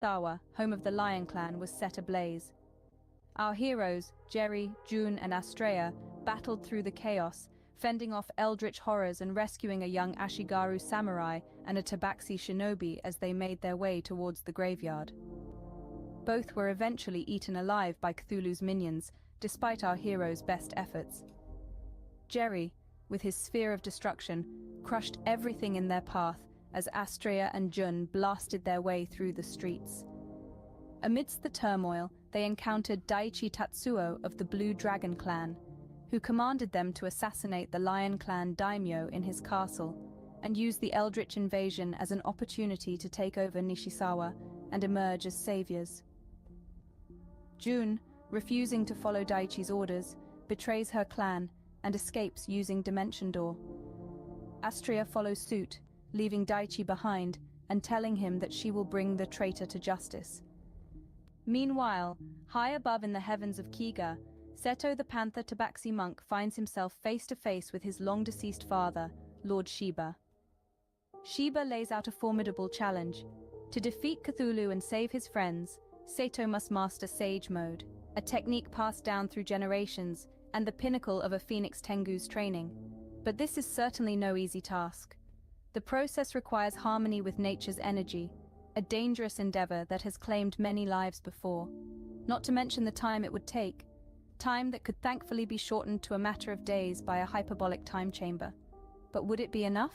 Nishizawa, home of the Lion Clan, was set ablaze. Our heroes, Jerry, June, and Astrea, battled through the chaos, fending off eldritch horrors and rescuing a young Ashigaru samurai and a Tabaxi shinobi as they made their way towards the graveyard. Both were eventually eaten alive by Cthulhu's minions, despite our heroes' best efforts. Jerry, with his sphere of destruction, crushed everything in their path as Astrea and Jun blasted their way through the streets. Amidst the turmoil, they encountered Daichi Tatsuo of the Blue Dragon Clan, who commanded them to assassinate the Lion Clan daimyo in his castle and used the Eldritch invasion as an opportunity to take over Nishizawa and emerge as saviors. June, refusing to follow Daichi's orders, betrays her clan and escapes using Dimension Door. Astrea follows suit, leaving Daichi behind and telling him that she will bring the traitor to justice. Meanwhile, high above in the heavens of Kiga, Seto the Panther Tabaxi monk finds himself face to face with his long-deceased father, Lord Shiba. Shiba lays out a formidable challenge. To defeat Cthulhu and save his friends, Seto must master Sage Mode, a technique passed down through generations and the pinnacle of a Phoenix Tengu's training. But this is certainly no easy task. The process requires harmony with nature's energy, a dangerous endeavor that has claimed many lives before. Not to mention the time it would take, time that could thankfully be shortened to a matter of days by a hyperbolic time chamber. But would it be enough?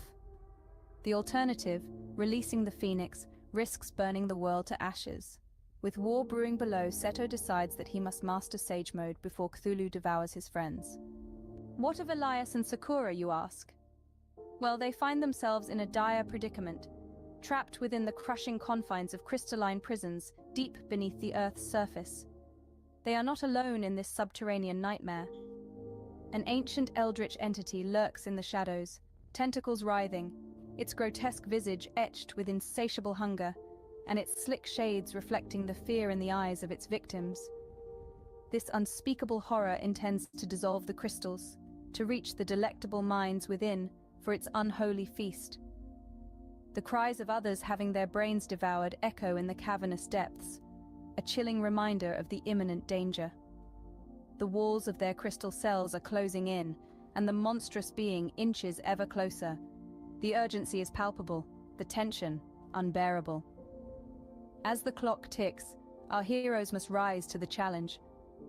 The alternative, releasing the Phoenix, risks burning the world to ashes. With war brewing below, Seto decides that he must master Sage Mode before Cthulhu devours his friends. What of Elias and Sakura, you ask? Well, they find themselves in a dire predicament, trapped within the crushing confines of crystalline prisons deep beneath the Earth's surface. They are not alone in this subterranean nightmare. An ancient eldritch entity lurks in the shadows, tentacles writhing, its grotesque visage etched with insatiable hunger, and its slick shades reflecting the fear in the eyes of its victims. This unspeakable horror intends to dissolve the crystals, to reach the delectable minds within for its unholy feast. The cries of others having their brains devoured echo in the cavernous depths, a chilling reminder of the imminent danger. The walls of their crystal cells are closing in, and the monstrous being inches ever closer. The urgency is palpable, the tension unbearable. As the clock ticks, our heroes must rise to the challenge.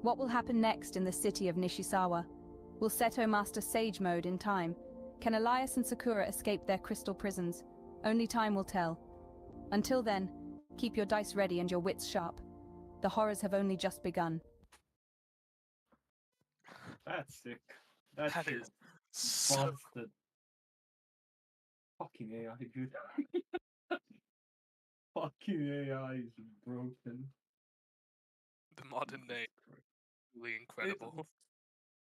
What will happen next in the city of Nishizawa? Will Seto master Sage Mode in time? Can Elias and Sakura escape their crystal prisons? Only time will tell. Until then, keep your dice ready and your wits sharp. The horrors have only just begun. That's sick. That That shit is so busted. Fucking AI, dude. Fucking AI is broken. the modern day, really incredible.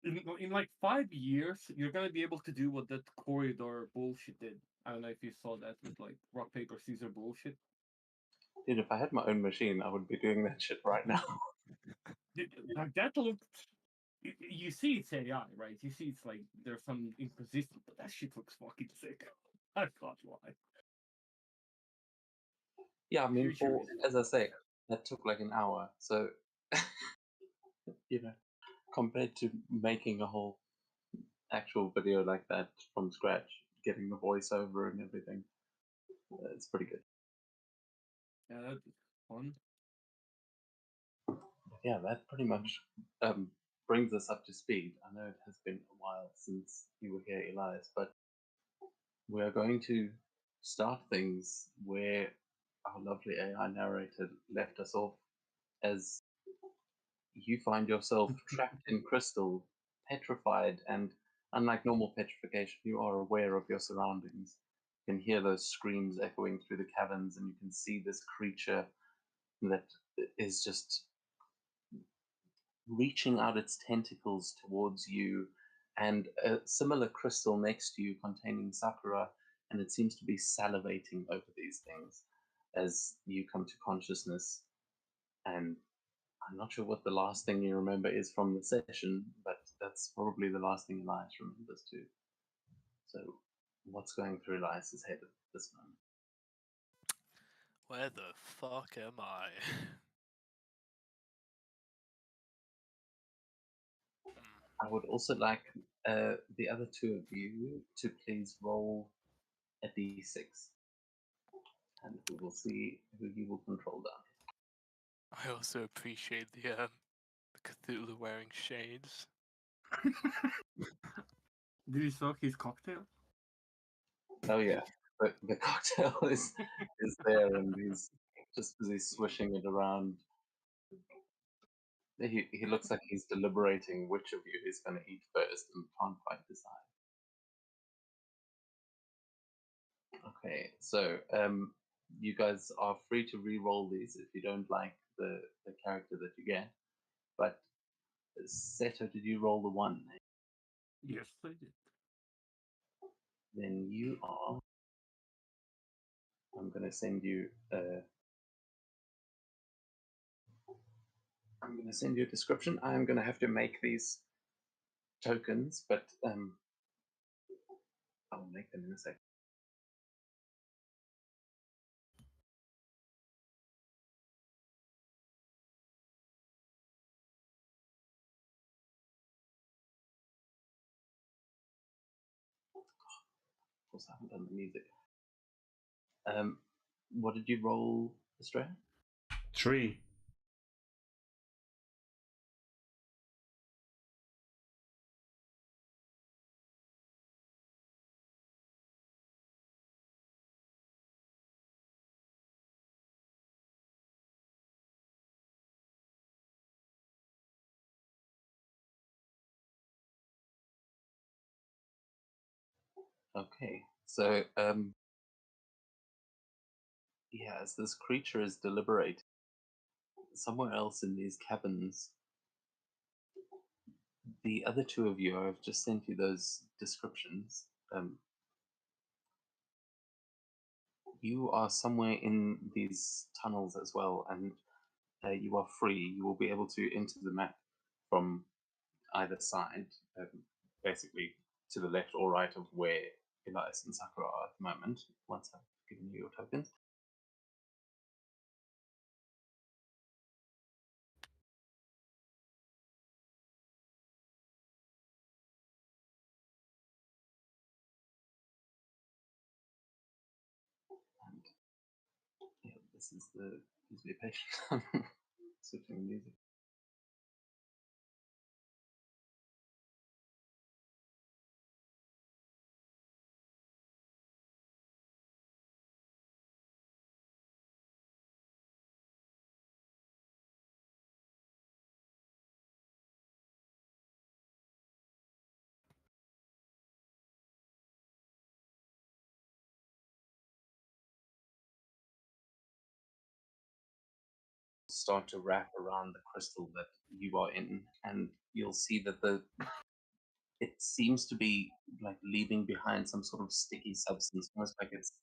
In like 5 years, you're gonna be able to do what that corridor bullshit did. I don't know if you saw that with like rock paper scissors bullshit. Dude, if I had my own machine, I would be doing that shit right now. Like that looked. You see it's AI, right? You see it's like there's some inconsistent, but that shit looks fucking sick. I can't lie. Yeah, I mean, Future is as I say, that took like an hour. So, you know, compared to making a whole actual video like that from scratch, getting the voiceover and everything, it's pretty good. Yeah, that'd be fun. Yeah, that pretty much brings us up to speed. I know it has been a while since you were here, Elias, but we are going to start things where our lovely AI narrator left us off, as you find yourself trapped in crystal, petrified, and unlike normal petrification, you are aware of your surroundings. You can hear those screams echoing through the caverns, and you can see this creature that is just reaching out its tentacles towards you, and a similar crystal next to you containing Sakura, and it seems to be salivating over these things as you come to consciousness. And I'm not sure what the last thing you remember is from the session, but that's probably the last thing Elias remembers too. So, what's going through Elias's head at this moment? Where the fuck am I? I would also like the other two of you to please roll a d6, and we will see who you will control down. I also appreciate the Cthulhu wearing shades. Did you saw his cocktail? Oh yeah, the cocktail is there, and he's just busy swishing it around. He looks like he's deliberating which of you he's going to eat first, and can't quite decide. Okay, so you guys are free to re-roll these if you don't like the character that you get. But Seto, did you roll the 1? Yes, I did. Then you are. I'm going to send you. I'm going to send you a description. I'm going to have to make these tokens, but I'll make them in a second. Of course, I haven't done the music. What did you roll, Australia? 3. Okay, so yeah, as this creature is deliberating, somewhere else in these cabins, the other two of you, I've just sent you those descriptions. You are somewhere in these tunnels as well, and you are free. You will be able to enter the map from either side, basically to the left or right of where Elias and Sakura are at the moment, once I've given you your tokens. And yeah, this is the, please be patient. Switching music. Start to wrap around the crystal that you are in, and you'll see that it seems to be like leaving behind some sort of sticky substance, almost like it's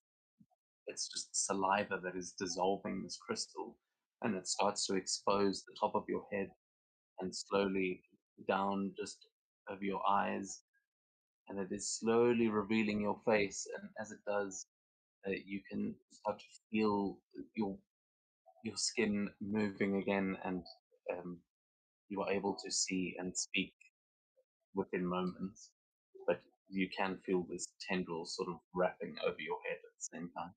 just saliva that is dissolving this crystal, and it starts to expose the top of your head and slowly down just over your eyes, and it is slowly revealing your face. And as it does, you can start to feel your your skin moving again, and you are able to see and speak within moments, but you can feel this tendril sort of wrapping over your head at the same time.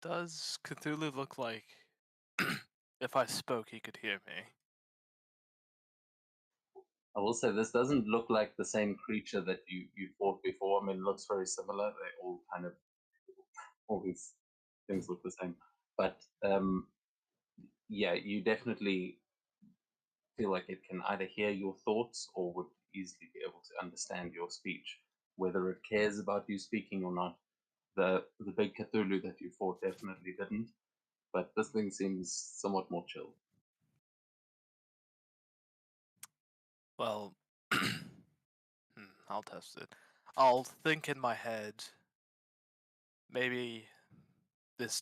Does Cthulhu look like if I spoke he could hear me? I will say this doesn't look like the same creature that you fought before. I mean, it looks very similar. They all kind of, all these things look the same. But yeah, you definitely feel like it can either hear your thoughts or would easily be able to understand your speech. Whether it cares about you speaking or not, the big Cthulhu that you fought definitely didn't. But this thing seems somewhat more chill. Well, I'll test it. I'll think in my head, maybe this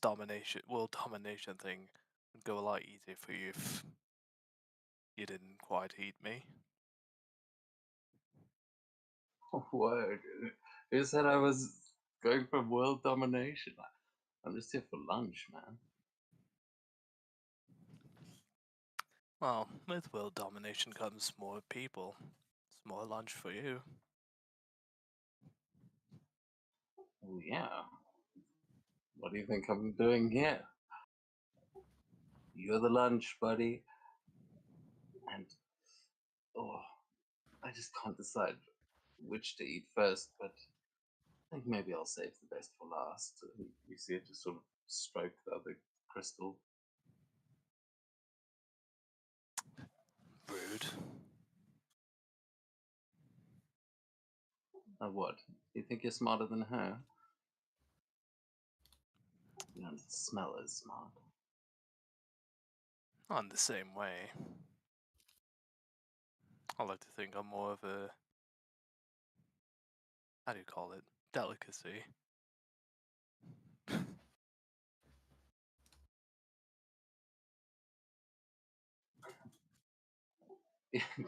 world domination thing would go a lot easier for you if you didn't quite eat me. Word. Who said I was going for world domination? I'm just here for lunch, man. Well, with world domination comes more people. It's more lunch for you. Oh, yeah. What do you think I'm doing here? You're the lunch, buddy. And, oh, I just can't decide which to eat first, but I think maybe I'll save the best for last. You see it just sort of stroke the other crystal. Rude. What? You think you're smarter than her? You don't smell as smart. Not in the same way. I like to think I'm more of a, how do you call it? Delicacy.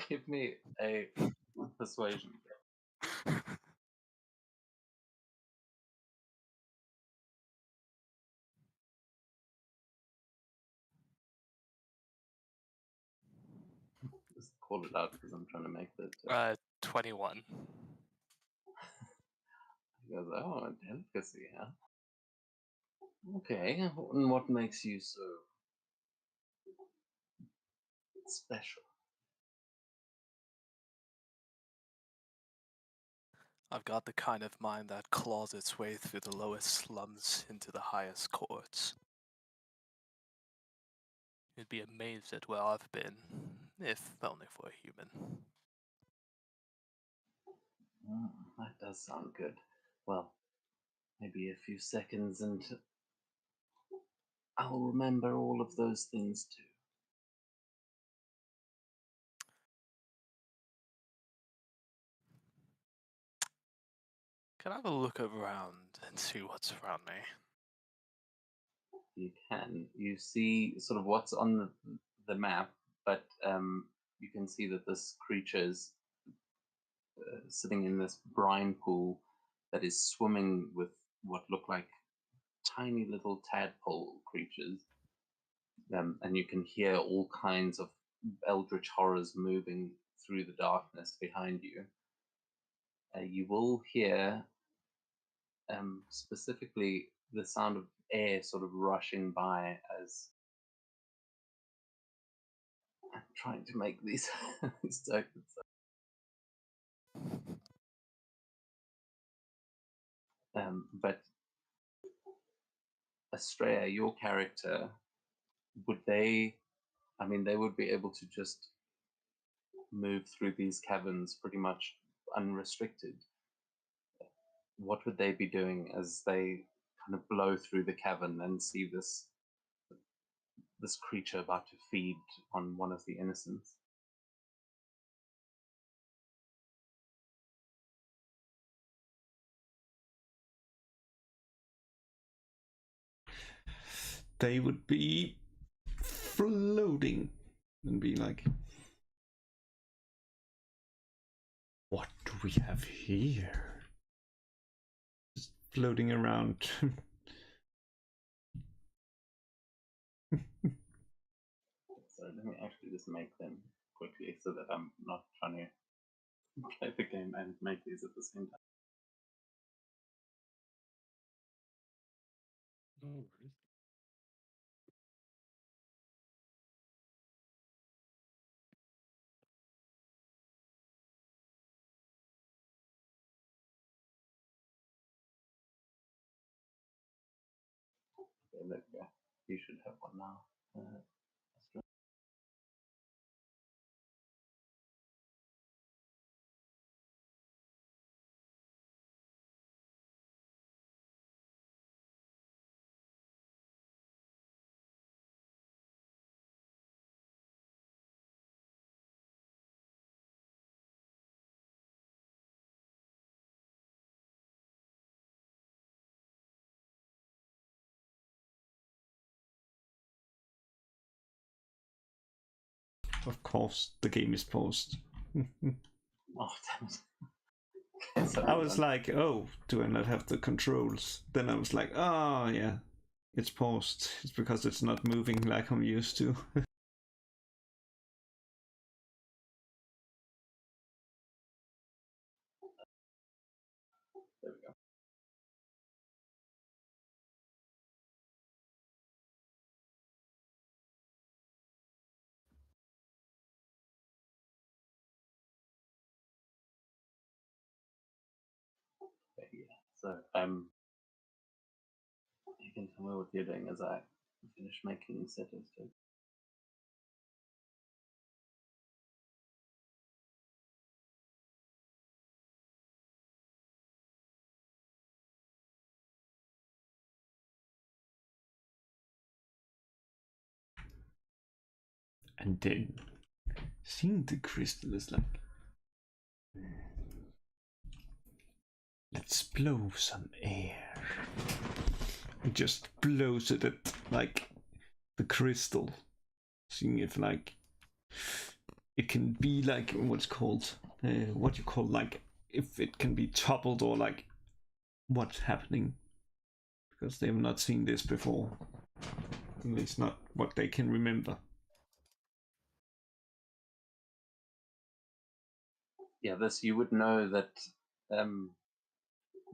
Give me a persuasion. Just call it out because I'm trying to make that. 21. He goes, oh, a delicacy, huh? Okay, and what makes you so special? I've got the kind of mind that claws its way through the lowest slums into the highest courts. You'd be amazed at where I've been, if only for a human. That does sound good. Well, maybe a few seconds and I'll remember all of those things too. Can I have a look around and see what's around me? You can. You see sort of what's on the map, but you can see that this creature is sitting in this brine pool that is swimming with what look like tiny little tadpole creatures. And you can hear all kinds of eldritch horrors moving through the darkness behind you. You will hear specifically the sound of air sort of rushing by as I'm trying to make these, these tokens. But Estrella, your character, would they? I mean, they would be able to just move through these caverns pretty much unrestricted. What would they be doing as they kind of blow through the cavern and see this creature about to feed on one of the innocents? They would be floating and be like, what do we have here? Just floating around. So let me actually just make them quickly so that I'm not trying to play the game and make these at the same time. No worries. Okay, look, you should have one now. Of course, the game is paused. Oh, damn it. Okay, so I was like, oh, do I not have the controls? Then I was like, oh, yeah, it's paused. It's because it's not moving like I'm used to. there we go. Okay, yeah. So, you can tell me what you're doing as I finish making settings too. And then seeing the crystal is like, let's blow some air. It just blows it at like the crystal, seeing if like it can be like what's called what you call like if it can be toppled or like what's happening, because they've not seen this before. And it's not what they can remember. Yeah, this you would know that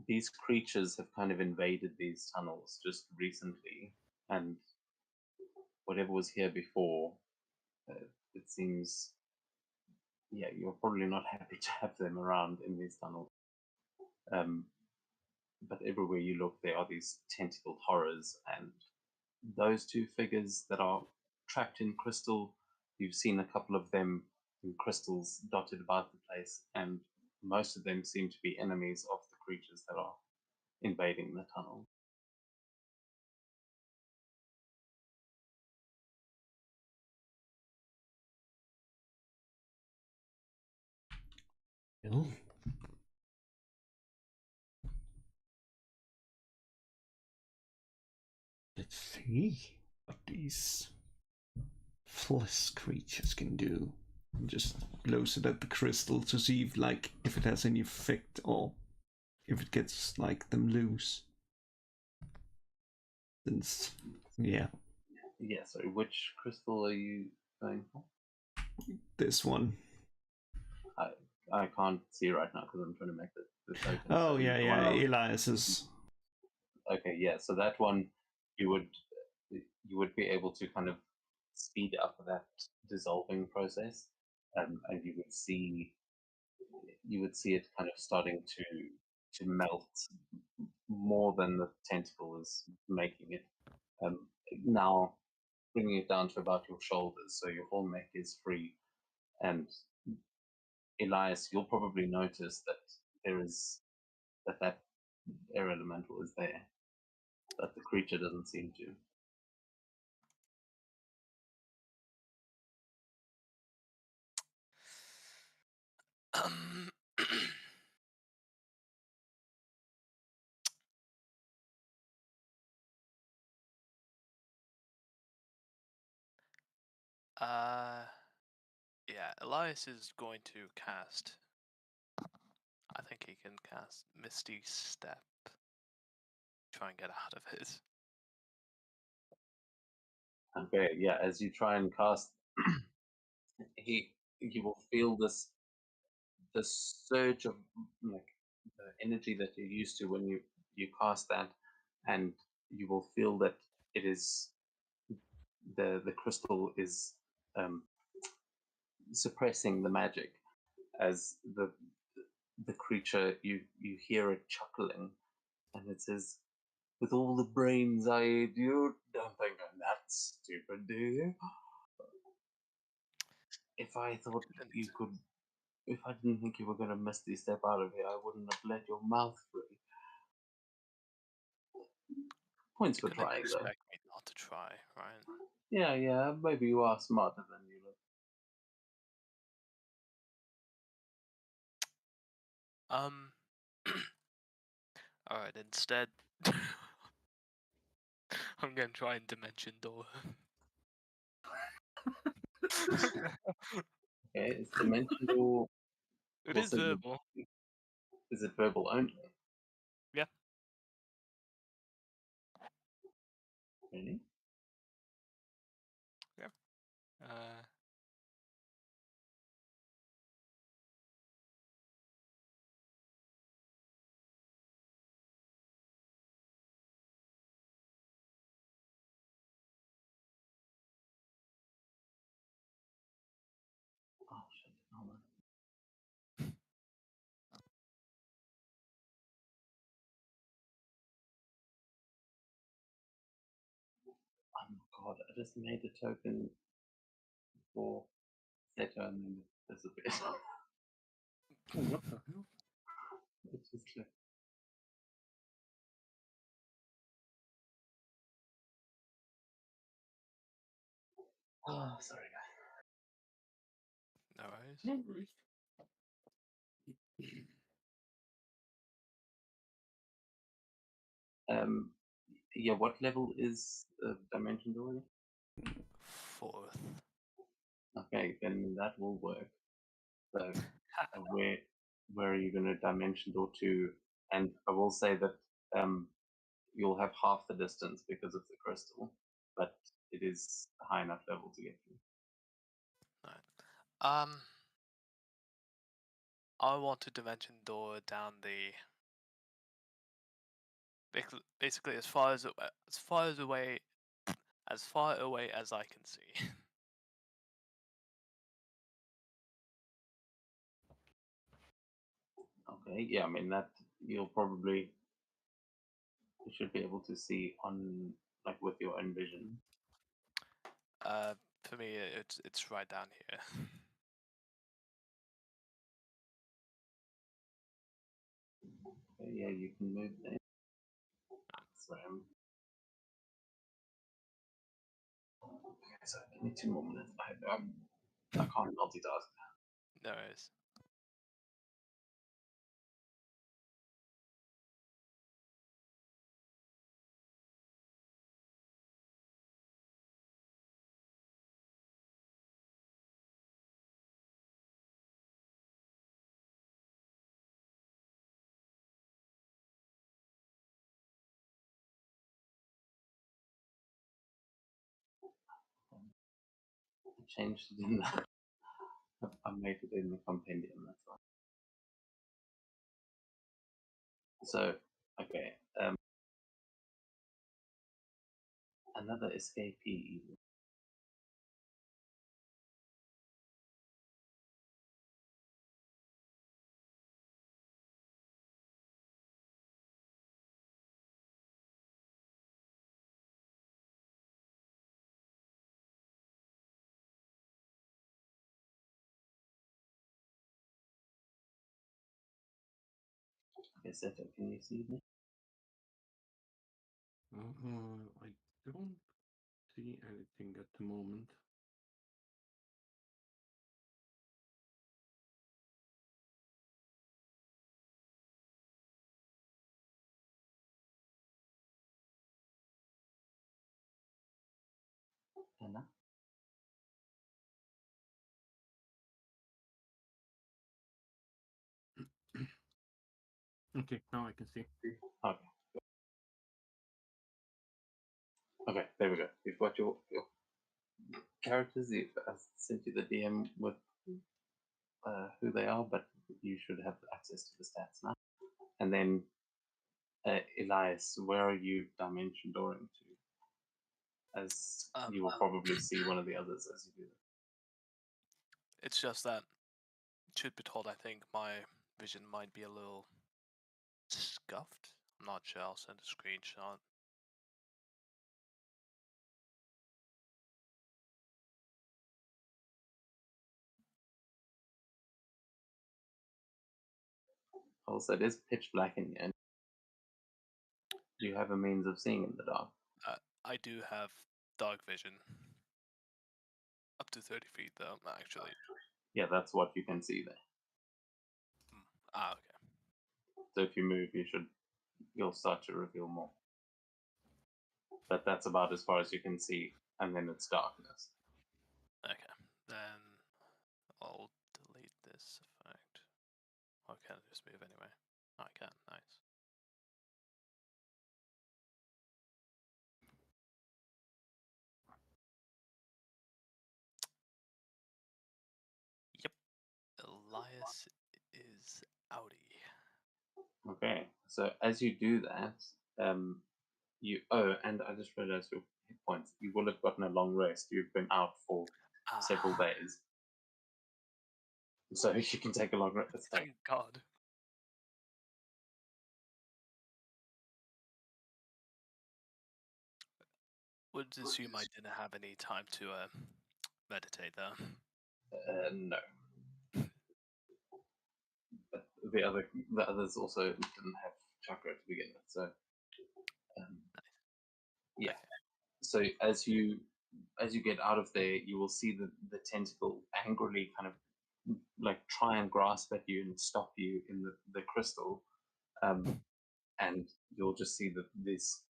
these creatures have kind of invaded these tunnels just recently, and whatever was here before, it seems, yeah, you're probably not happy to have them around in these tunnels. But everywhere you look, there are these tentacled horrors, and those two figures that are trapped in crystal, you've seen a couple of them in crystals dotted about the place, and most of them seem to be enemies of the creatures that are invading the tunnel. Well, let's see what these flesh creatures can do. Just blows it at the crystal to see if like if it has any effect or if it gets like them loose. Since yeah, Yeah, so which crystal are you going for? this one. I can't see right now because I'm trying to make the token. Oh So yeah, the one yeah, I- Elias's. Okay, yeah. So that one, you would be able to kind of speed up that dissolving process, and you would see it kind of starting to melt more than the tentacle is making it. Now bringing it down to about your shoulders, so your whole neck is free. And Elias, you'll probably notice that there is that air elemental is there, but the creature doesn't seem to. Um, yeah, Elias is going to cast. I think he can cast Misty Step. Try and get out of it. Okay, yeah, as you try and cast, you will feel this surge of like the energy that you're used to when you cast that, and you will feel that it is the crystal is um, suppressing the magic as the creature you hear it chuckling, and it says, "With all the brains I ate, you don't think I'm that stupid, do you? If I thought Couldn't- you could, if I didn't think you were going to misty step out of here, I wouldn't have let your mouth free." Points You for couldn't trying, though. expect me not to try, right? Yeah, yeah, maybe you are smarter than you look. Alright, instead, I'm gonna try and dimension door. Okay, is dimension door It is also verbal. is it verbal only? Yeah. Really? Uh, Oh shit! Hold on. Oh my god! I just made a token for Seto and then it disappeared. Oh, what the hell? It just clicked. Oh, sorry guys. no worries. No worries. Yeah, what level is dimension door? Fourth. Okay, then that will work. So where are you going to dimension door to? And I will say that you'll have half the distance because of the crystal, but it is a high enough level to get through. I want to dimension door down the basically as far away as I can see. Okay, yeah, I mean that you should be able to see on like with your own vision. For me, it's right down here. Okay, yeah, you can move there. Sorry, okay, so give me 2 more minutes. I can't multitask. No worries. I changed it in the, I made it in the compendium. That's why. So okay, another escapee. Okay, Seto, can you see me? I don't see anything at the moment. Anna? Okay, now I can see. Okay. Okay, there we go. You've got your characters. You've sent you the DM with who they are, but you should have access to the stats now. And then, Elias, where are you dimension dooring to? As you will probably see one of the others as you do that. It's just that, truth be told, I think my vision might be a little scuffed. I'm not sure. I'll send a screenshot. Also, it is pitch black in here. Do you have a means of seeing in the dark? I do have dark vision. Up to 30 feet, though, actually. Yeah, that's what you can see there. Okay. So if you move, you'll start to reveal more. But that's about as far as you can see, and then it's darkness. Okay. Then I'll delete this effect. Or can I just move anyway? Oh, I can. Nice. Yep. Elias is outie. Okay, so as you do that, and I just realized your hit points. You will have gotten a long rest. You've been out for several days, so you can take a long rest. Thank God. Would assume I didn't have any time to meditate there. No, but the others also didn't have chakra to begin with. So, yeah. Okay. So as you get out of there, you will see the tentacle angrily kind of like try and grasp at you and stop you in the crystal, and you'll just see that these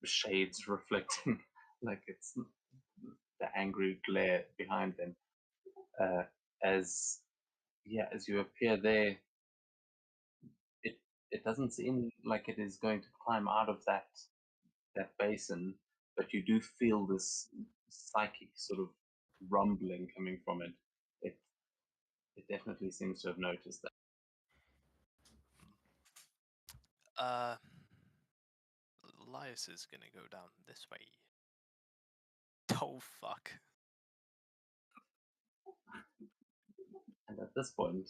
shades reflecting like it's the angry glare behind them. As you appear there, it doesn't seem like it is going to climb out of that basin, but you do feel this psychic sort of rumbling coming from it. It definitely seems to have noticed that. Elias is gonna go down this way. Oh fuck. And at this point,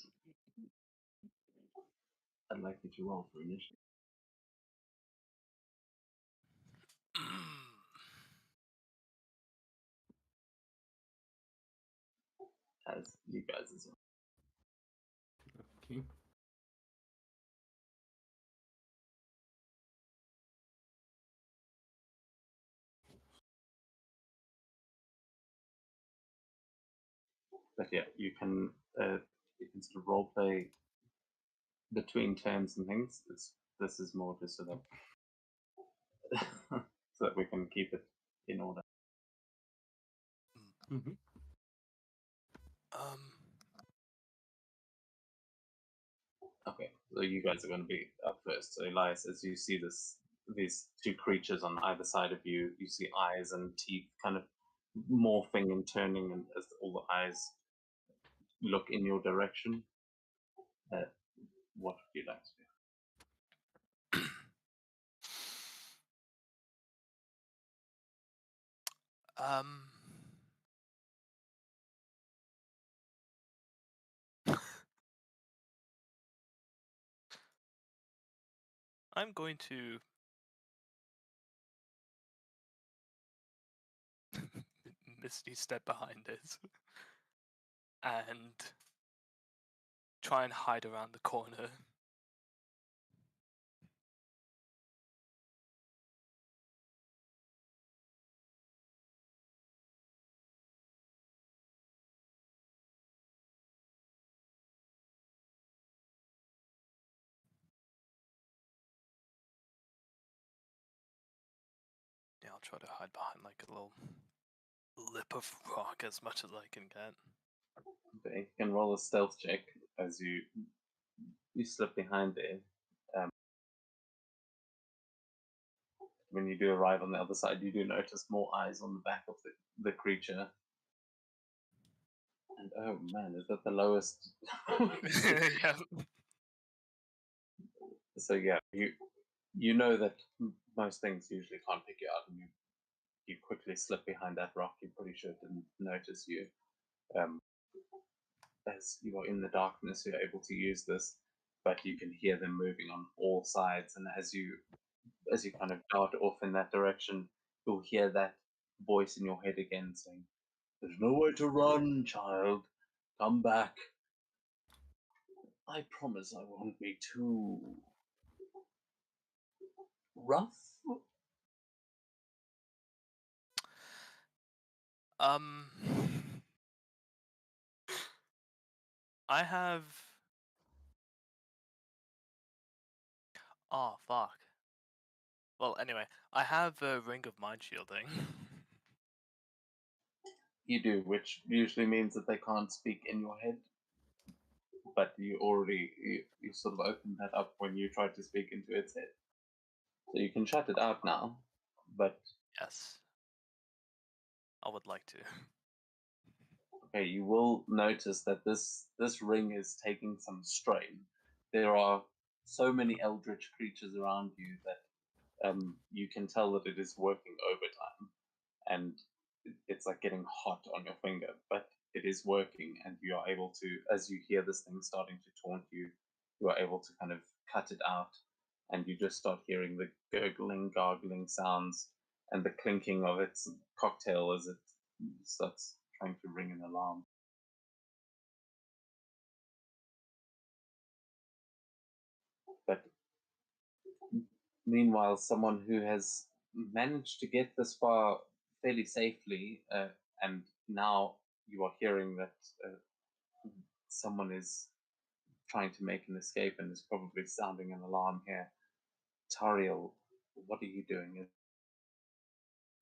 I'd like you to roll for initiative, as you guys as well. Okay. But yeah, you can sort of role play between turns and things. This is more just so that so that we can keep it in order. Mm-hmm. Okay, so you guys are going to be up first. So Elias, as you see these two creatures on either side of you, you see eyes and teeth kind of morphing and turning, and as all the eyes look in your direction. What would you like to do? I'm going to Misty step behind it and try and hide around the corner. Yeah, I'll try to hide behind like a little lip of rock as much as I can get. Okay, you can roll a stealth check as you slip behind there. When you do arrive on the other side, you do notice more eyes on the back of the creature. And oh man, is that the lowest? Yeah. So yeah, you know that most things usually can't pick you out, and you quickly slip behind that rock. You're pretty sure it didn't notice you. As you are in the darkness, you're able to use this, but you can hear them moving on all sides. And as you kind of dart off in that direction, you'll hear that voice in your head again saying, "There's nowhere to run, child. Come back. I promise I won't be too rough." I have. Oh fuck. Well, anyway, I have a ring of mind shielding. You do, which usually means that they can't speak in your head. But you sort of opened that up when you tried to speak into its head. So you can shut it out now, but Yes. I would like to. okay, you will notice that this ring is taking some strain. There are so many eldritch creatures around you that you can tell that it is working overtime, and it's like getting hot on your finger, but it is working, and you are able to, as you hear this thing starting to taunt you, you are able to kind of cut it out, and you just start hearing the gurgling, gargling sounds and the clinking of its cocktail as it starts trying to ring an alarm. But meanwhile, someone who has managed to get this far fairly safely, and now you are hearing that someone is trying to make an escape and is probably sounding an alarm here. Tariel, what are you doing?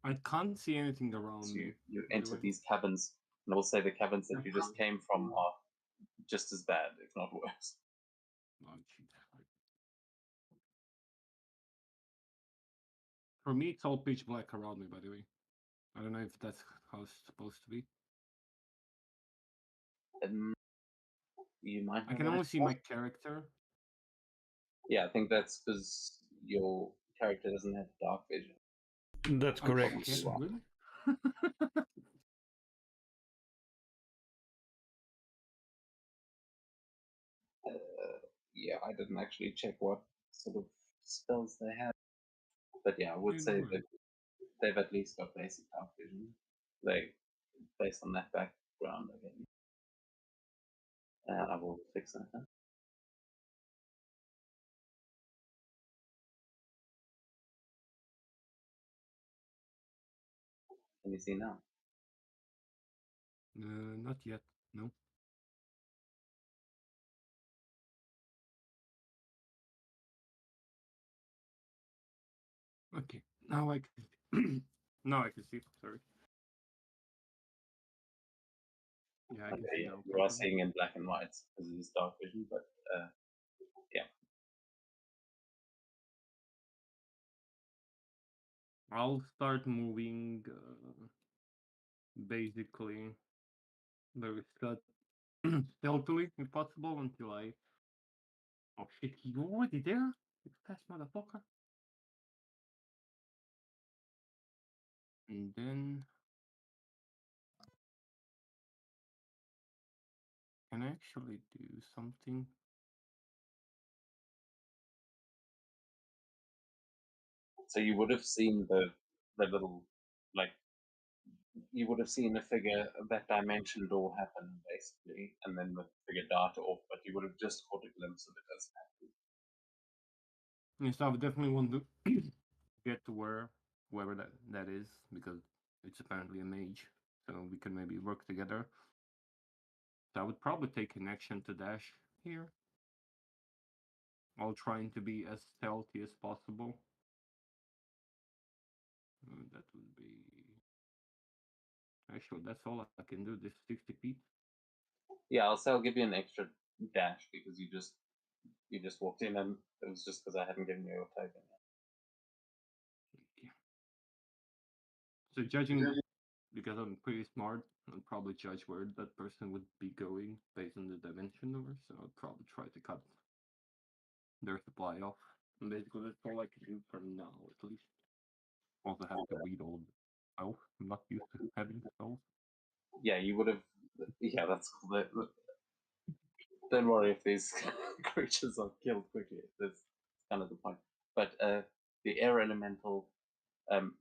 I can't see anything around As me. you by the enter way. these caverns, and I will say the caverns that you just came from are just as bad, if not worse. Oh, shit. For me, it's all pitch black around me, by the way. I don't know if that's how it's supposed to be. You might I have can only see access. my character. Yeah, I think that's because your character doesn't have dark vision. That's Oh, correct. shit, really? Yeah, I didn't actually check what sort of spells they have, but yeah, I would Yeah, say no that they've at least got basic dark vision. They, based on that background, I get you. I will fix that. Huh? Can you see now? Not yet. No. Okay. Now I can. Now I can see. Sorry. Yeah, I can Okay, see yeah, now. you are Properly. seeing in black and white because it is dark vision, but yeah. I'll start moving. Basically, very stealthily, if possible, until I. Oh shit! He's already there. You fast motherfucker. And then can I actually do something? So you would have seen the little, like, you would have seen a figure, that dimension door happen basically, and then the figure dart off, but you would have just caught a glimpse of it as it happened. Yes, I would definitely want to get to wherever that is, because it's apparently a mage, so we can maybe work together. So I would probably take an action to dash here, while trying to be as stealthy as possible. That would be actually that's all I can do. This 60 feet. Yeah, I'll say I'll give you an extra dash because you just walked in, and it was just because I hadn't given you your token yet. Okay. So judging, because I'm pretty smart, I'd probably judge where that person would be going based on the dimension number. So I'd probably try to cut their supply off. And basically, that's all I can do for now, at least. Also have to read all the spells. I'm not used to having spells. Yeah, you would have. Yeah, that's cool. Don't worry if these creatures are killed quickly. That's kind of the point. But the air elemental,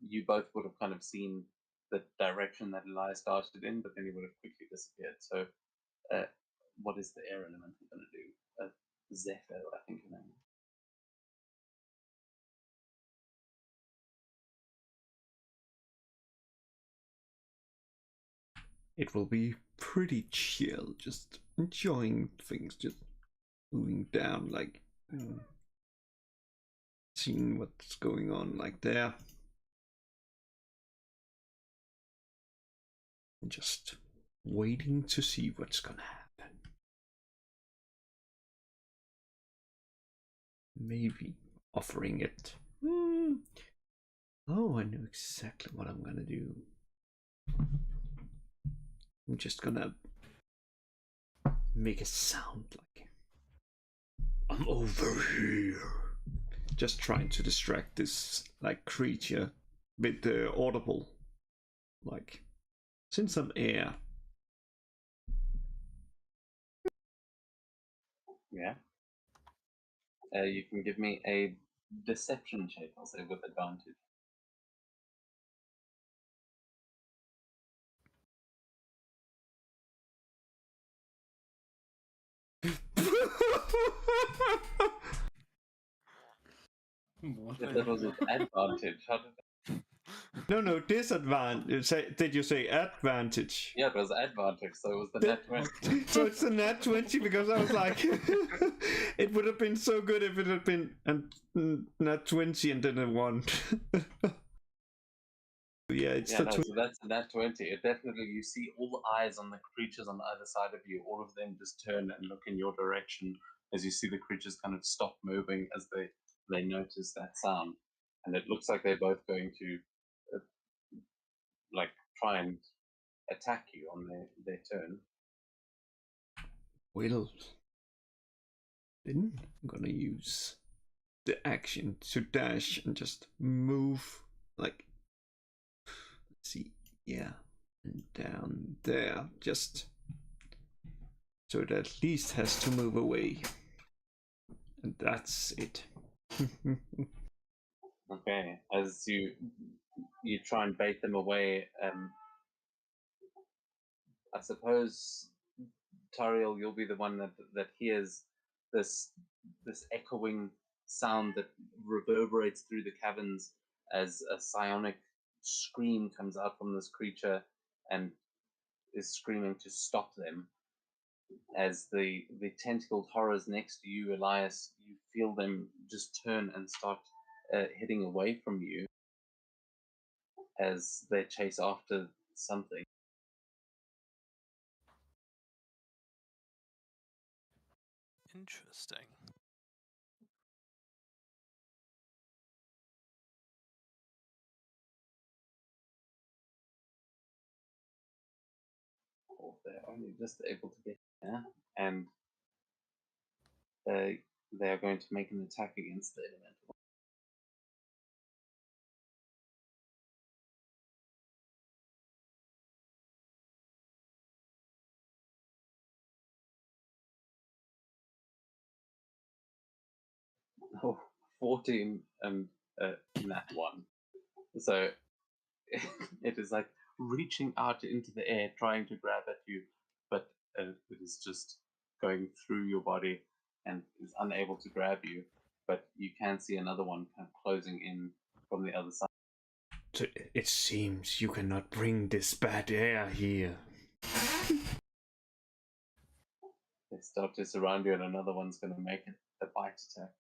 you both would have kind of seen the direction that Elias started in, but then he would have quickly disappeared. So, what is the air elemental going to do? Zephyr, I think her name. It will be pretty chill, just enjoying things, just moving down, like seeing what's going on, like there. Just waiting to see what's gonna happen. Maybe offering it. Oh, I know exactly what I'm gonna do. I'm just gonna make it sound like I'm over here. Just trying to distract this like creature with the audible, like send some air. Yeah. You can give me a deception check, I'll say, with advantage. What If that was an advantage, how did No, disadvantage. Did you say advantage? Yeah, it was advantage, so it was the net 20. So it's a nat 20 because I was like, it would have been so good if it had been a nat 20 and then a 1. Yeah, it's Yeah, the no, 20. so that's the nat 20. It definitely, you see all the eyes on the creatures on either side of you, all of them just turn and look in your direction as you see the creatures kind of stop moving as they notice that sound. And it looks like they're both going to like try and attack you on their turn. Well, then I'm gonna use the action to dash and just move, like, let's see, yeah, and down there, just so it at least has to move away. And that's it. Okay, as you try and bait them away, I suppose Tariel, you'll be the one that hears this echoing sound that reverberates through the caverns as a psionic scream comes out from this creature and is screaming to stop them. As the tentacled horrors next to you, Elias, you feel them just turn and start heading away from you as they chase after something. Interesting. Or they're only just able to get there, and they are going to make an attack against the elemental. Oh, 14 and nat 1. So it is like reaching out into the air, trying to grab at you, but it is just going through your body and is unable to grab you. But you can see another one kind of closing in from the other side. So it seems you cannot bring this bad air here. They start to surround you, and another one's going to make it a bite attack.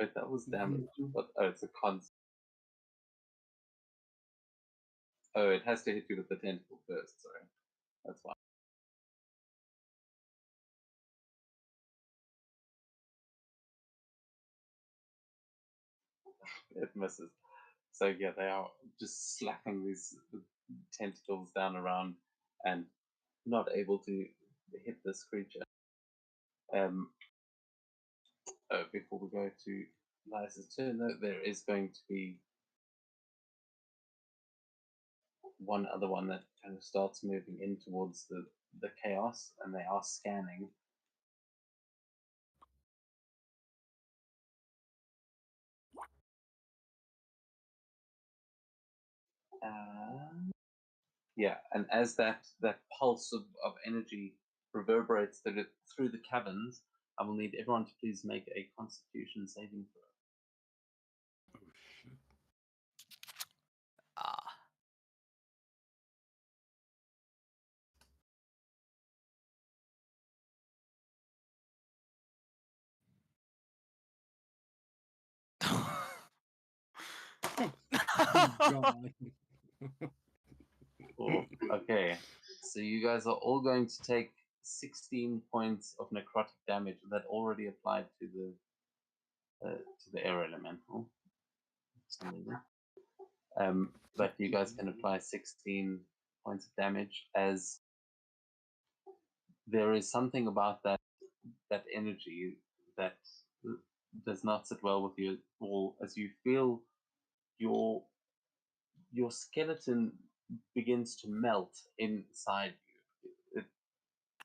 Wait, that was damage. But oh, it's a con. Oh, it has to hit you with the tentacle first. Sorry, that's why. It misses. So yeah, they are just slapping these tentacles down around and not able to hit this creature. Before we go to Elias's turn, though, there is going to be one other one that kind of starts moving in towards the chaos, and they are scanning. Yeah, and as that pulse of energy reverberates through the caverns, I will need everyone to please make a Constitution saving throw. Oh shit. Ah. God. Cool. Okay, so you guys are all going to take 16 points of necrotic damage that already applied to the air elemental. For some reason. But you guys can apply 16 points of damage, as there is something about that energy that does not sit well with you all, as you feel your skeleton begins to melt inside you.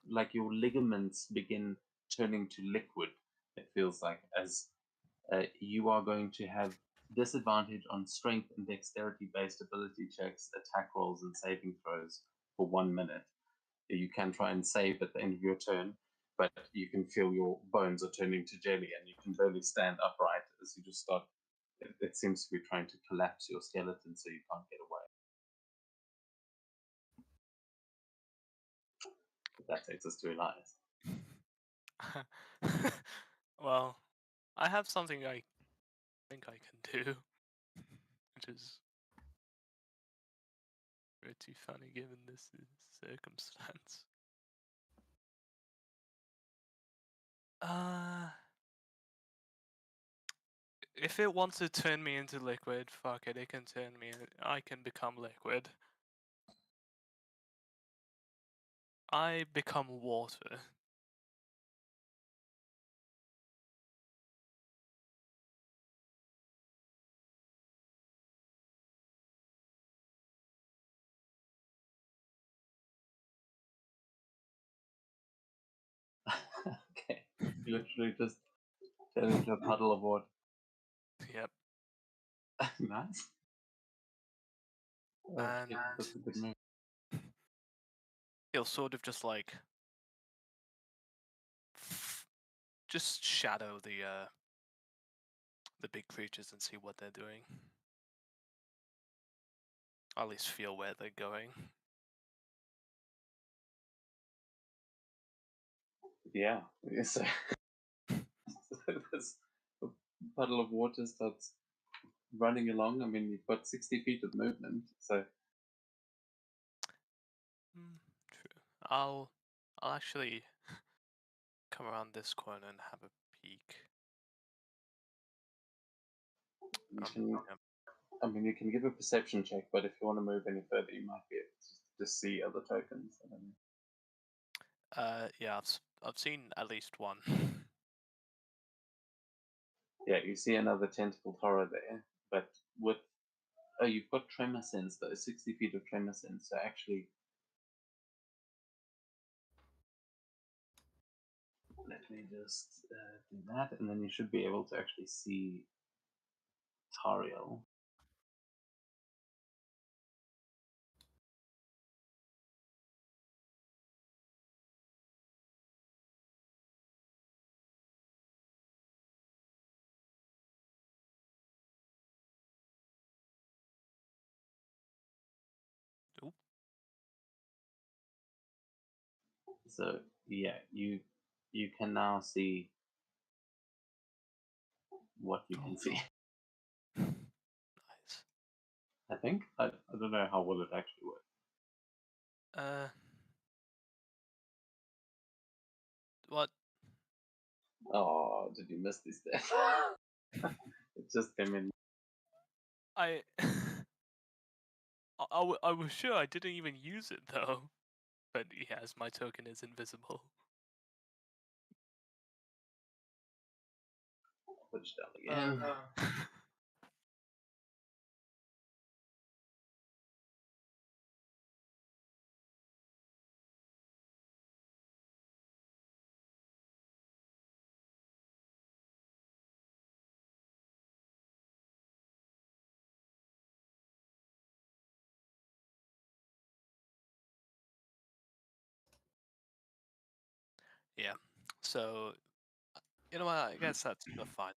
Like your ligaments begin turning to liquid. It feels like, as you are going to have disadvantage on strength and dexterity based ability checks, attack rolls, and saving throws for 1 minute. You can try and save at the end of your turn, but you can feel your bones are turning to jelly and you can barely stand upright as you just start. It seems to be trying to collapse your skeleton so you can't get away. But that takes us to Elias. Well, I have something I think I can do, which is pretty funny given this circumstance. If it wants to turn me into liquid, fuck it, it can turn me. I can become liquid. I become water. Okay, you literally just turn into a puddle of water. Yep. Nice. Oh, And shit, that's a good move. he'll sort of just like just shadow the big creatures and see what they're doing. Or at least feel where they're going. Yeah. So this puddle of water starts running along. I mean, you've got 60 feet of movement, so True. I'll actually come around this corner and have a peek. you can. Yeah. I mean, you can give a perception check, but if you want to move any further, you might be able to see other tokens. I don't know. Yeah, I've seen at least one. Yeah, you see another tentacled horror there, but with you've got tremor sense though, 60 feet of tremor sense. So actually, let me just do that, and then you should be able to actually see Tariel. Oop. So yeah, you can now see what you can see. Nice. I think I don't know how well it actually works. What? Oh, did you miss this there? It just came in. I I was sure I didn't even use it though. But yes, my token is invisible. Push down again. Yeah. So you know what? I guess that's fine.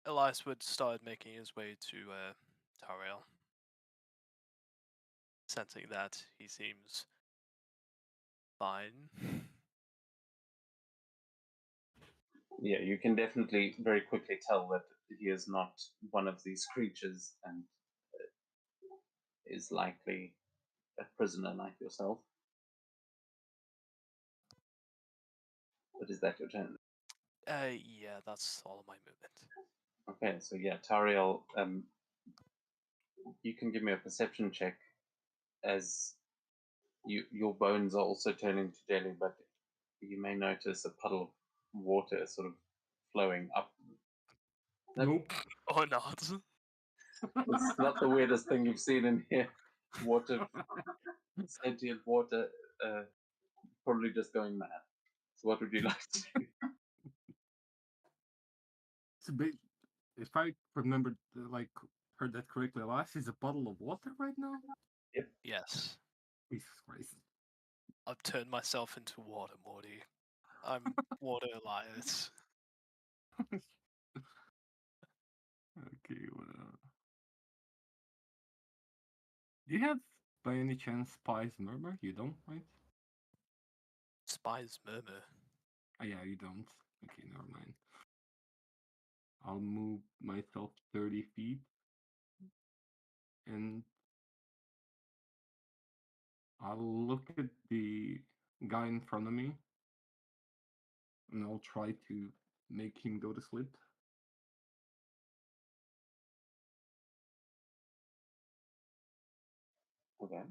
Elias would start making his way to Tariel, sensing that he seems fine. Yeah, you can definitely very quickly tell that he is not one of these creatures and is likely a prisoner like yourself. But is that your turn? Yeah, that's all of my movement. Okay, so yeah, Tariel, you can give me a perception check as your bones are also turning to jelly, but you may notice a puddle of water sort of flowing up. Nope. Or not. It's not the weirdest thing you've seen in here. Water, sentient water, probably just going mad. So what would you like to do? It's a bit. If I remembered, like, heard that correctly, Elias is a bottle of water right now. Yes. Jesus Christ. I've turned myself into water, Morty. I'm Water Elias. Okay. Well, do you have, by any chance, Spy's Murmur? You don't, right? Spy's Murmur. Oh, yeah, you don't. Okay, never mind. I'll move myself 30 feet. And I'll look at the guy in front of me. And I'll try to make him go to sleep. Okay.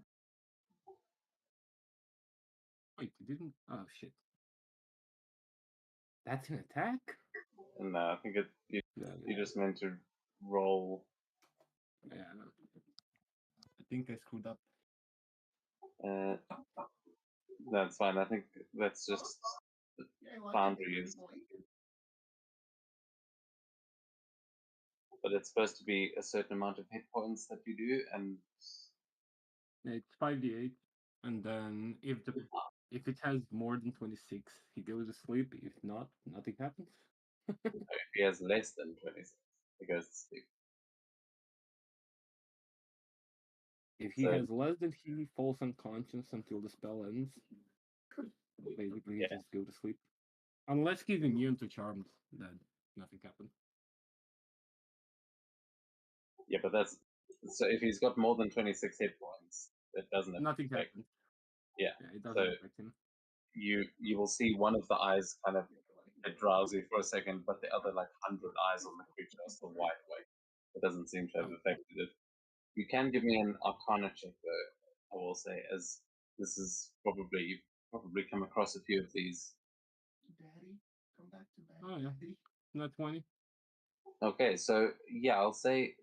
Wait, you didn't? Oh, shit. That's an attack? And I think you Yeah, just meant to roll. yeah. I think I screwed up. That's fine. I think that's just boundaries. But it's supposed to be a certain amount of hit points that you do, and Yeah, it's 5d8. And then if it has more than 26, he goes to sleep. If not, nothing happens. if he has less than 26, he goes to sleep. If he So- has less than he falls unconscious until the spell ends. Basically, he Yeah. just go to sleep. Unless he's immune to charms, then nothing happens. Yeah, but that's so if he's got more than 26 hit points, it doesn't Nothing affect. happens. Yeah, It doesn't so- affect him. You will see one of the eyes kind of get drowsy for a second, but the other like 100 eyes on the creature are still wide awake. It doesn't seem to have Oh. affected it. You can give me an Arcana check though. I will say, as this is you've probably come across a few of these. Oh yeah, not 20. Okay, so yeah, I'll say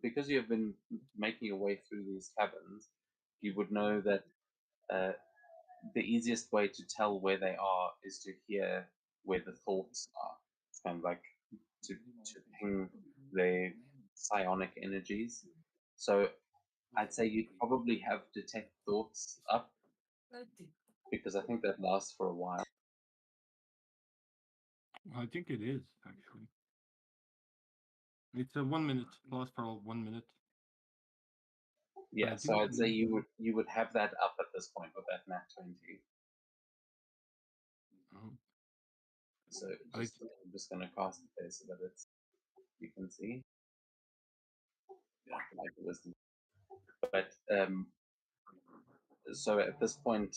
because you have been making your way through these caverns, you would know that the easiest way to tell where they are is to hear where the thoughts are. It's kind of like to ping their psionic energies. So I'd say you'd probably have detect thoughts up because I think that lasts for a while. I think it is actually. It's a 1 minute. Lasts for 1 minute. Yeah, I so think I'd say you- you would have that up at this point with that nat 20. Oh. So I- I'm just gonna cast it there so that it's you can see. Yeah, like wisdom. But so at this point,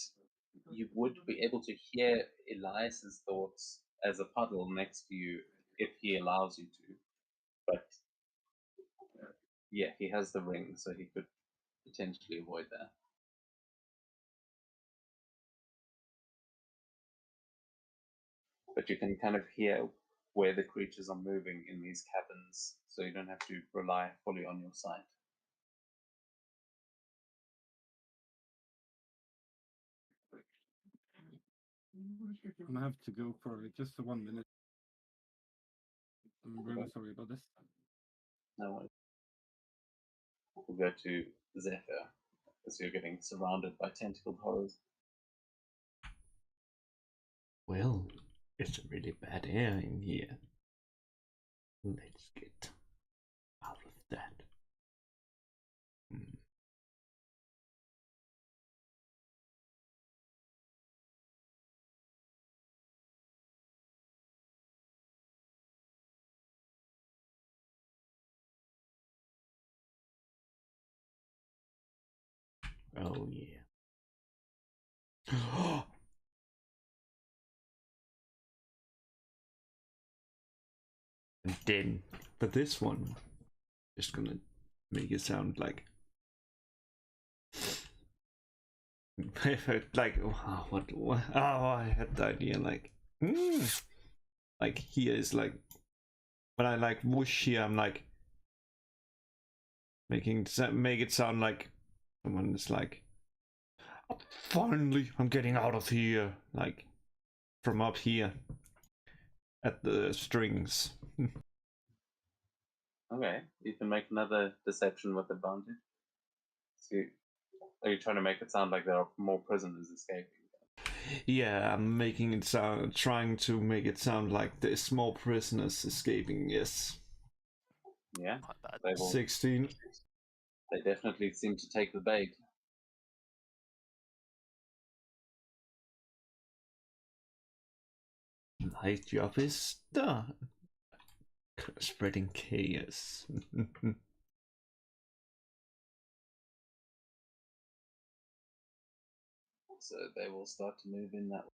you would be able to hear Elias's thoughts as a puddle next to you if he allows you to. But yeah, he has the ring, so he could potentially avoid that. But you can kind of hear where the creatures are moving in these caverns, so you don't have to rely fully on your sight. I'm gonna have to go for just 1 minute. I'm really Okay. sorry about this. No worries. We'll go to Zephyr, as you're getting surrounded by tentacled horrors. Well, it's a really bad air in here. Let's get out of that. Oh yeah. And then for this one, just gonna make it sound like like what oh, I had the idea like like here is like when I like whoosh here, I'm like make it sound like someone is like, "Oh, finally I'm getting out of here," like from up here at the strings. Okay, you can make another deception with advantage. So, are you trying to make it sound like there are more prisoners escaping? Yeah, I'm making it sound, trying to make it sound like there's more prisoners escaping. Yes. Yeah, Quite bad. they will. 16. They definitely seem to take the bait. My job is done. Spreading chaos. So they will start to move in that way.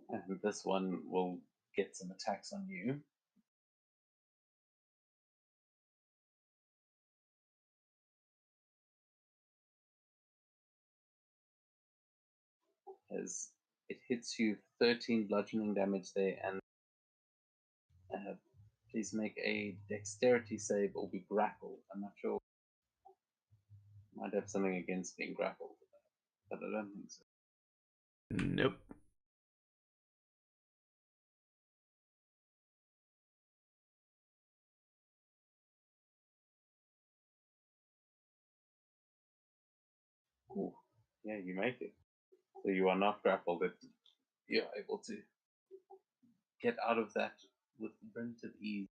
And this one will get some attacks on you. As it hits you 13 bludgeoning damage there, and please make a dexterity save or be grappled. I'm not sure. Might have something against being grappled, but I don't think so. Nope. Ooh, yeah, you make it. So you are not grappled. You're able to get out of that with relative ease.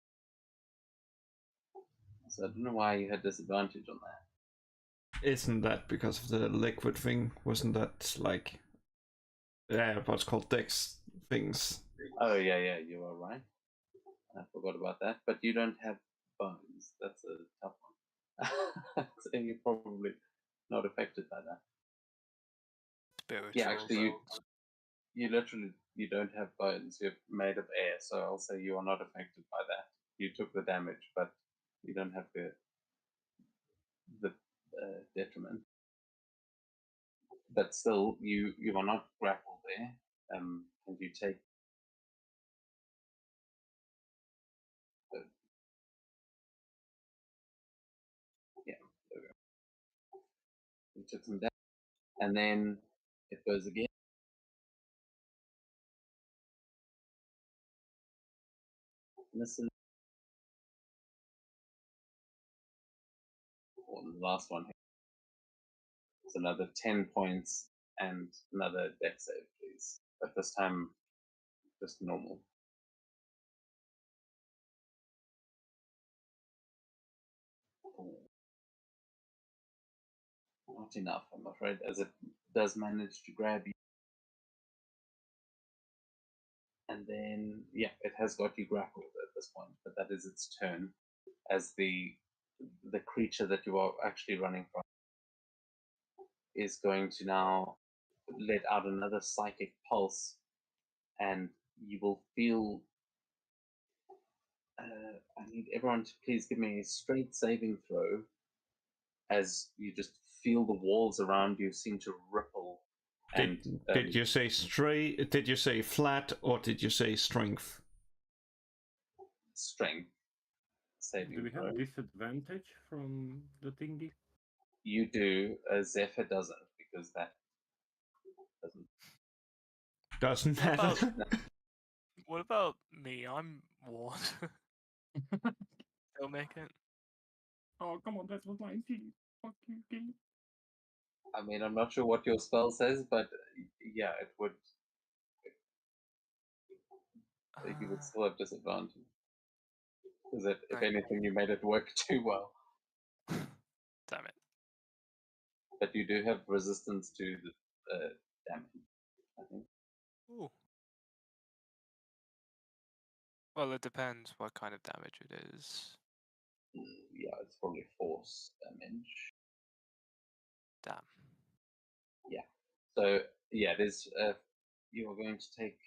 So I don't know why you had disadvantage on that. Isn't that because of the liquid thing? Wasn't that like what's called dex things? Oh yeah, you are right. I forgot about that. But you don't have bones. That's a tough one. So you're probably not affected by that. Spiritual. Yeah, actually, bones. you literally you don't have bones. You're made of air, so I'll say you are not affected by that. You took the damage, but you don't have the detriment. But still, you are not grappled there. And you take yeah, there we go. You took some damage, and then it goes again. Listen, or the last one. It's another 10 points and another dex save, please. But this time, just normal. Not enough, I'm afraid, as it does manage to grab you. And then, yeah, it has got you grappled at this point, but that is its turn as the creature that you are actually running from is going to now let out another psychic pulse, and you will feel. I need everyone to please give me a straight saving throw as you just feel the walls around you seem to ripple. And Did you say straight? Did you say flat, or did you say strength? strength saving Do we throw? have disadvantage from the thingy? You do. Zephyr doesn't, because that doesn't. Doesn't What about- matter. What about me? I'm what? Still make it? Oh, come on, that was 19. Fuck you, game. I mean, I'm not sure what your spell says, but yeah, it would. You would still have disadvantage. Because if Okay. anything, you made it work too well. Damn it. But you do have resistance to the damage, I think. Ooh. Well, it depends what kind of damage it is. Yeah, it's probably force damage. Damn. So yeah, it is. You are going to take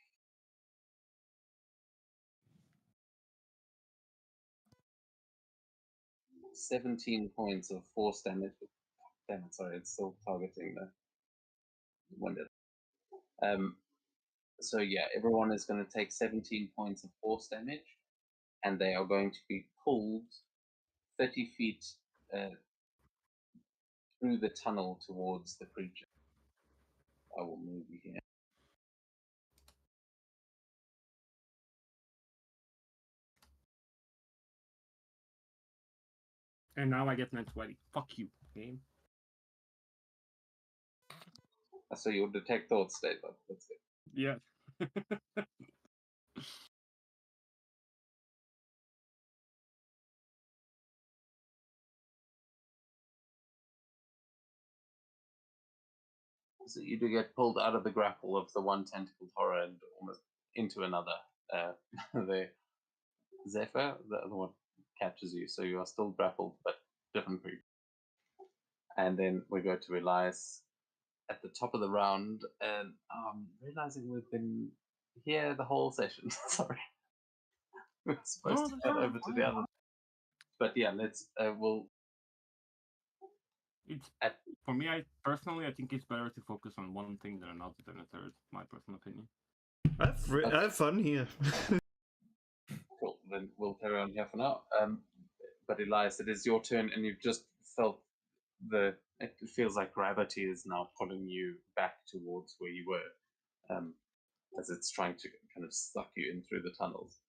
17 points of force damage. Damn it, sorry, it's still targeting the wounded. So yeah, everyone is going to take 17 points of force damage, and they are going to be pulled 30 feet through the tunnel towards the creature. I will move you here. And now I get net 20. Fuck you, game. So you'll detect thoughts, Dave. That's it. Yeah. So you do get pulled out of the grapple of the one tentacled horror and almost into another. The Zephyr, the other one, catches you, so you are still grappled, but different creature. And then we go to Elias at the top of the round, and realizing we've been here the whole session. Sorry, we're supposed to cut over to the other. But yeah, we'll. It's for me. I think it's better to focus on one thing than another than a third. My personal opinion. I have fun here. Cool. Then we'll carry on here for now. But Elias, it is your turn, and you've just felt it feels like gravity is now pulling you back towards where you were, as it's trying to kind of suck you in through the tunnels.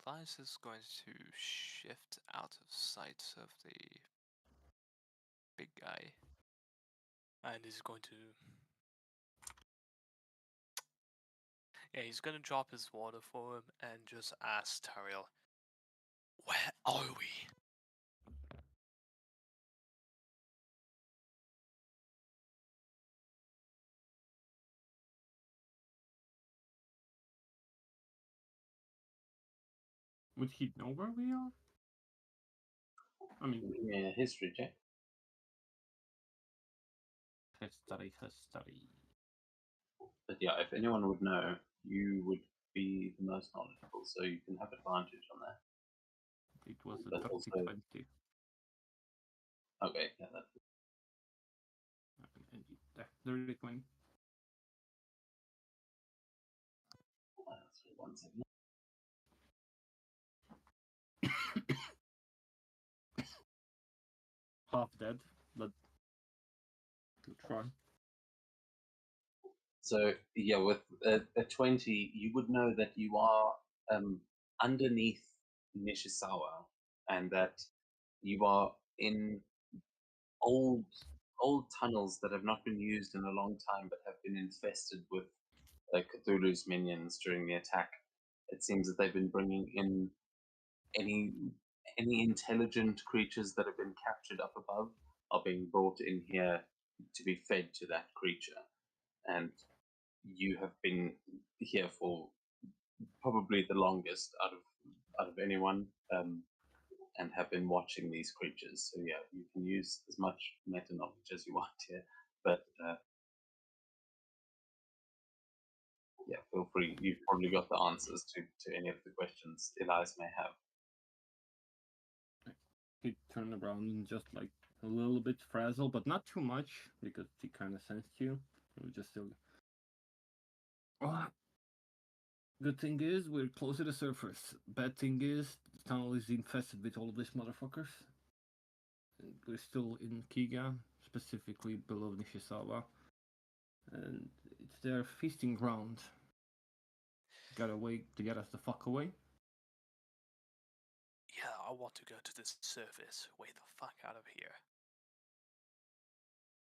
Elias is going to shift out of sight of the big guy. And he's going to... Yeah, he's going to drop his water for him and just ask Tariel, where are we? Would he know where we are? I mean, Yeah, history check. history. But yeah, if anyone would know, you would be the most knowledgeable, so you can have advantage on that. It was a But dirty also- 20. Okay, yeah, that's Dirty 20. one second. Half dead, but good try. So yeah, with a 20, you would know that you are underneath Nishisawa, and that you are in old tunnels that have not been used in a long time, but have been infested with Cthulhu's minions during the attack. It seems that they've been bringing in any intelligent creatures that have been captured up above are being brought in here to be fed to that creature, and you have been here for probably the longest out of anyone, and have been watching these creatures. So yeah, you can use as much meta knowledge as you want here, but yeah, feel free. You've probably got the answers to any of the questions Elias may have. He turned around and just like a little bit frazzled, but not too much because he kind of sensed you. It was just still. Oh, good thing is we're close to the surface. Bad thing is the tunnel is infested with all of these motherfuckers. And we're still in Kiga, specifically below Nishisawa, and it's their feasting ground. Gotta wait to get us the fuck away. Yeah, I want to go to the surface. Way the fuck out of here.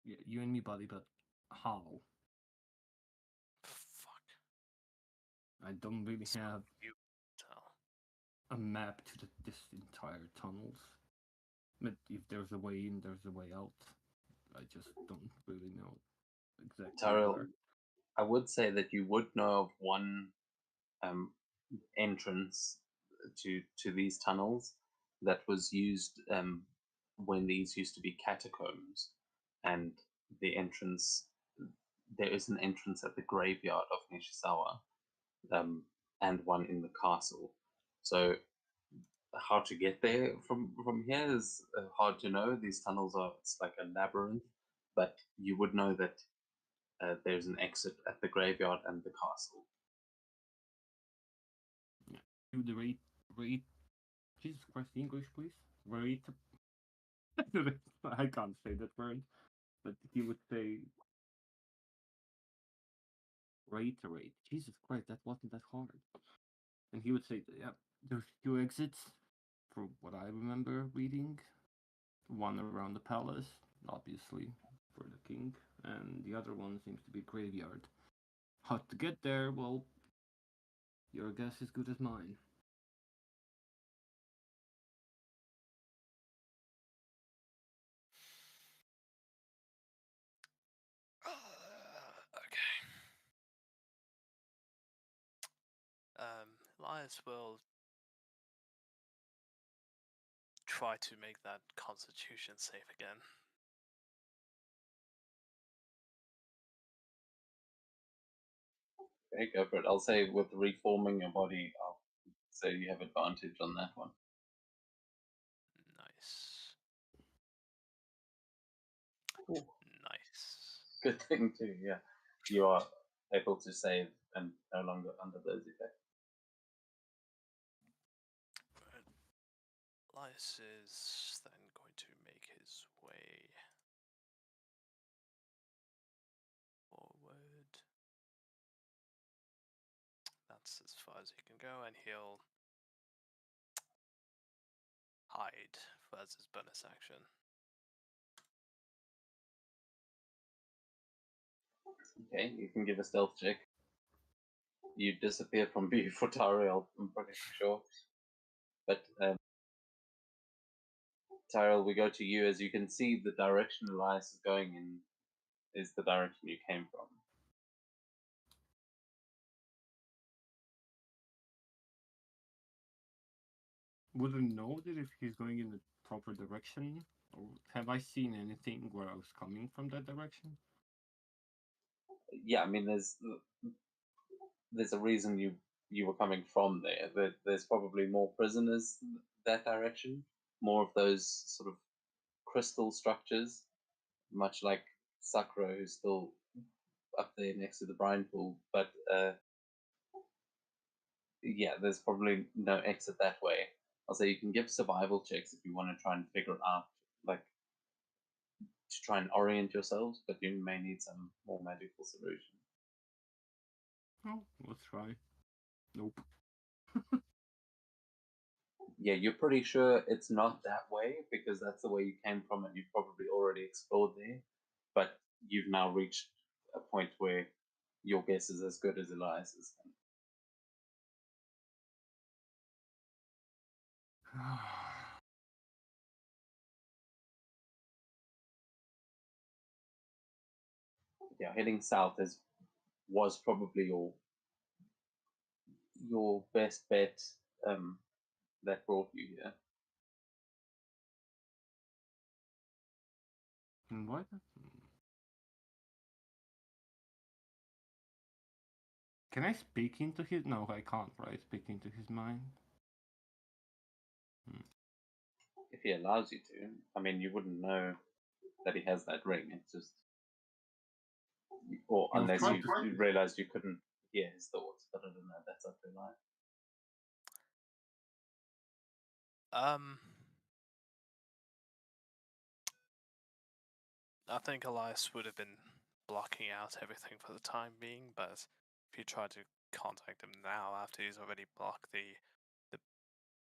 Yeah, you and me, buddy, but how? Fuck. I don't really have You tell. a map to this entire tunnels. But if there's a way in, there's a way out. I just don't really know exactly Tyrell, where. I would say that you would know of one entrance to these tunnels that was used when these used to be catacombs, and the entrance there is an entrance at the graveyard of Nishizawa, and one in the castle. So how to get there from here is hard to know. These tunnels are it's like a labyrinth, but you would know that there's an exit at the graveyard and the castle. Do the rate. Jesus Christ, English, please. Rate. I can't say that word, but he would say reiterate. Jesus Christ, that wasn't that hard. And he would say, yeah, there's 2 exits, from what I remember reading. One around the palace, obviously, for the king, and the other one seems to be graveyard. How to get there? Well, your guess is good as mine. Okay. Elias will try to make that constitution safe again. Okay, go for it. I'll say with reforming your body, I'll say you have advantage on that one. Nice. Ooh. Nice. Good thing too, yeah. You are able to save and no longer under those effects. Elias is then going to make his way forward. That's as far as he can go, and he'll hide as his bonus action. Okay, you can give a stealth check. You disappear from view for Tyrell, I'm pretty sure. But Tyrell, we go to you. As you can see, the direction Elias is going in is the direction you came from. Would I know that if he's going in the proper direction? Or have I seen anything where I was coming from that direction? Yeah, I mean, there's a reason you were coming from there. There's probably more prisoners that direction, more of those sort of crystal structures, much like Sakura, who's still up there next to the brine pool. But yeah, there's probably no exit that way. I'll say you can give survival checks if you want to try and figure out, like, to try and orient yourselves, but you may need some more magical solution. Oh, let's try. Nope. Yeah, you're pretty sure it's not that way because that's the way you came from and you've probably already explored there. But you've now reached a point where your guess is as good as Elias's. Yeah, heading south was probably your best bet that brought you here. And what? Can I speak into his? No, I can't. Right, speak into his mind. If he allows you to, I mean, you wouldn't know that he has that ring. It's just, or He'll unless try you to- realized you couldn't hear his thoughts. But I don't know. That's up to Elias. I think Elias would have been blocking out everything for the time being, but if you try to contact him now after he's already blocked the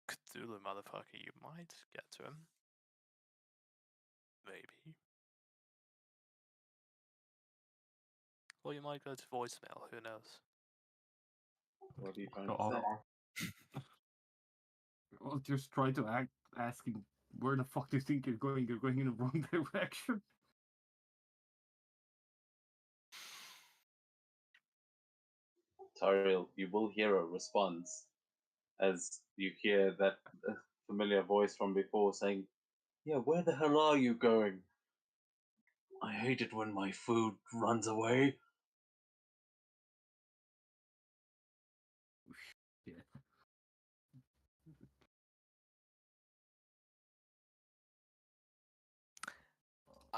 Cthulhu motherfucker, you might get to him. Maybe. Or you might go to voicemail, who knows? What are you trying to Oh, say? I'll just try to ask him Where the fuck do you think you're going? You're going in the wrong direction. Tariel, you will hear a response as you hear that familiar voice from before saying, "Yeah, where the hell are you going? I hate it when my food runs away." Yeah.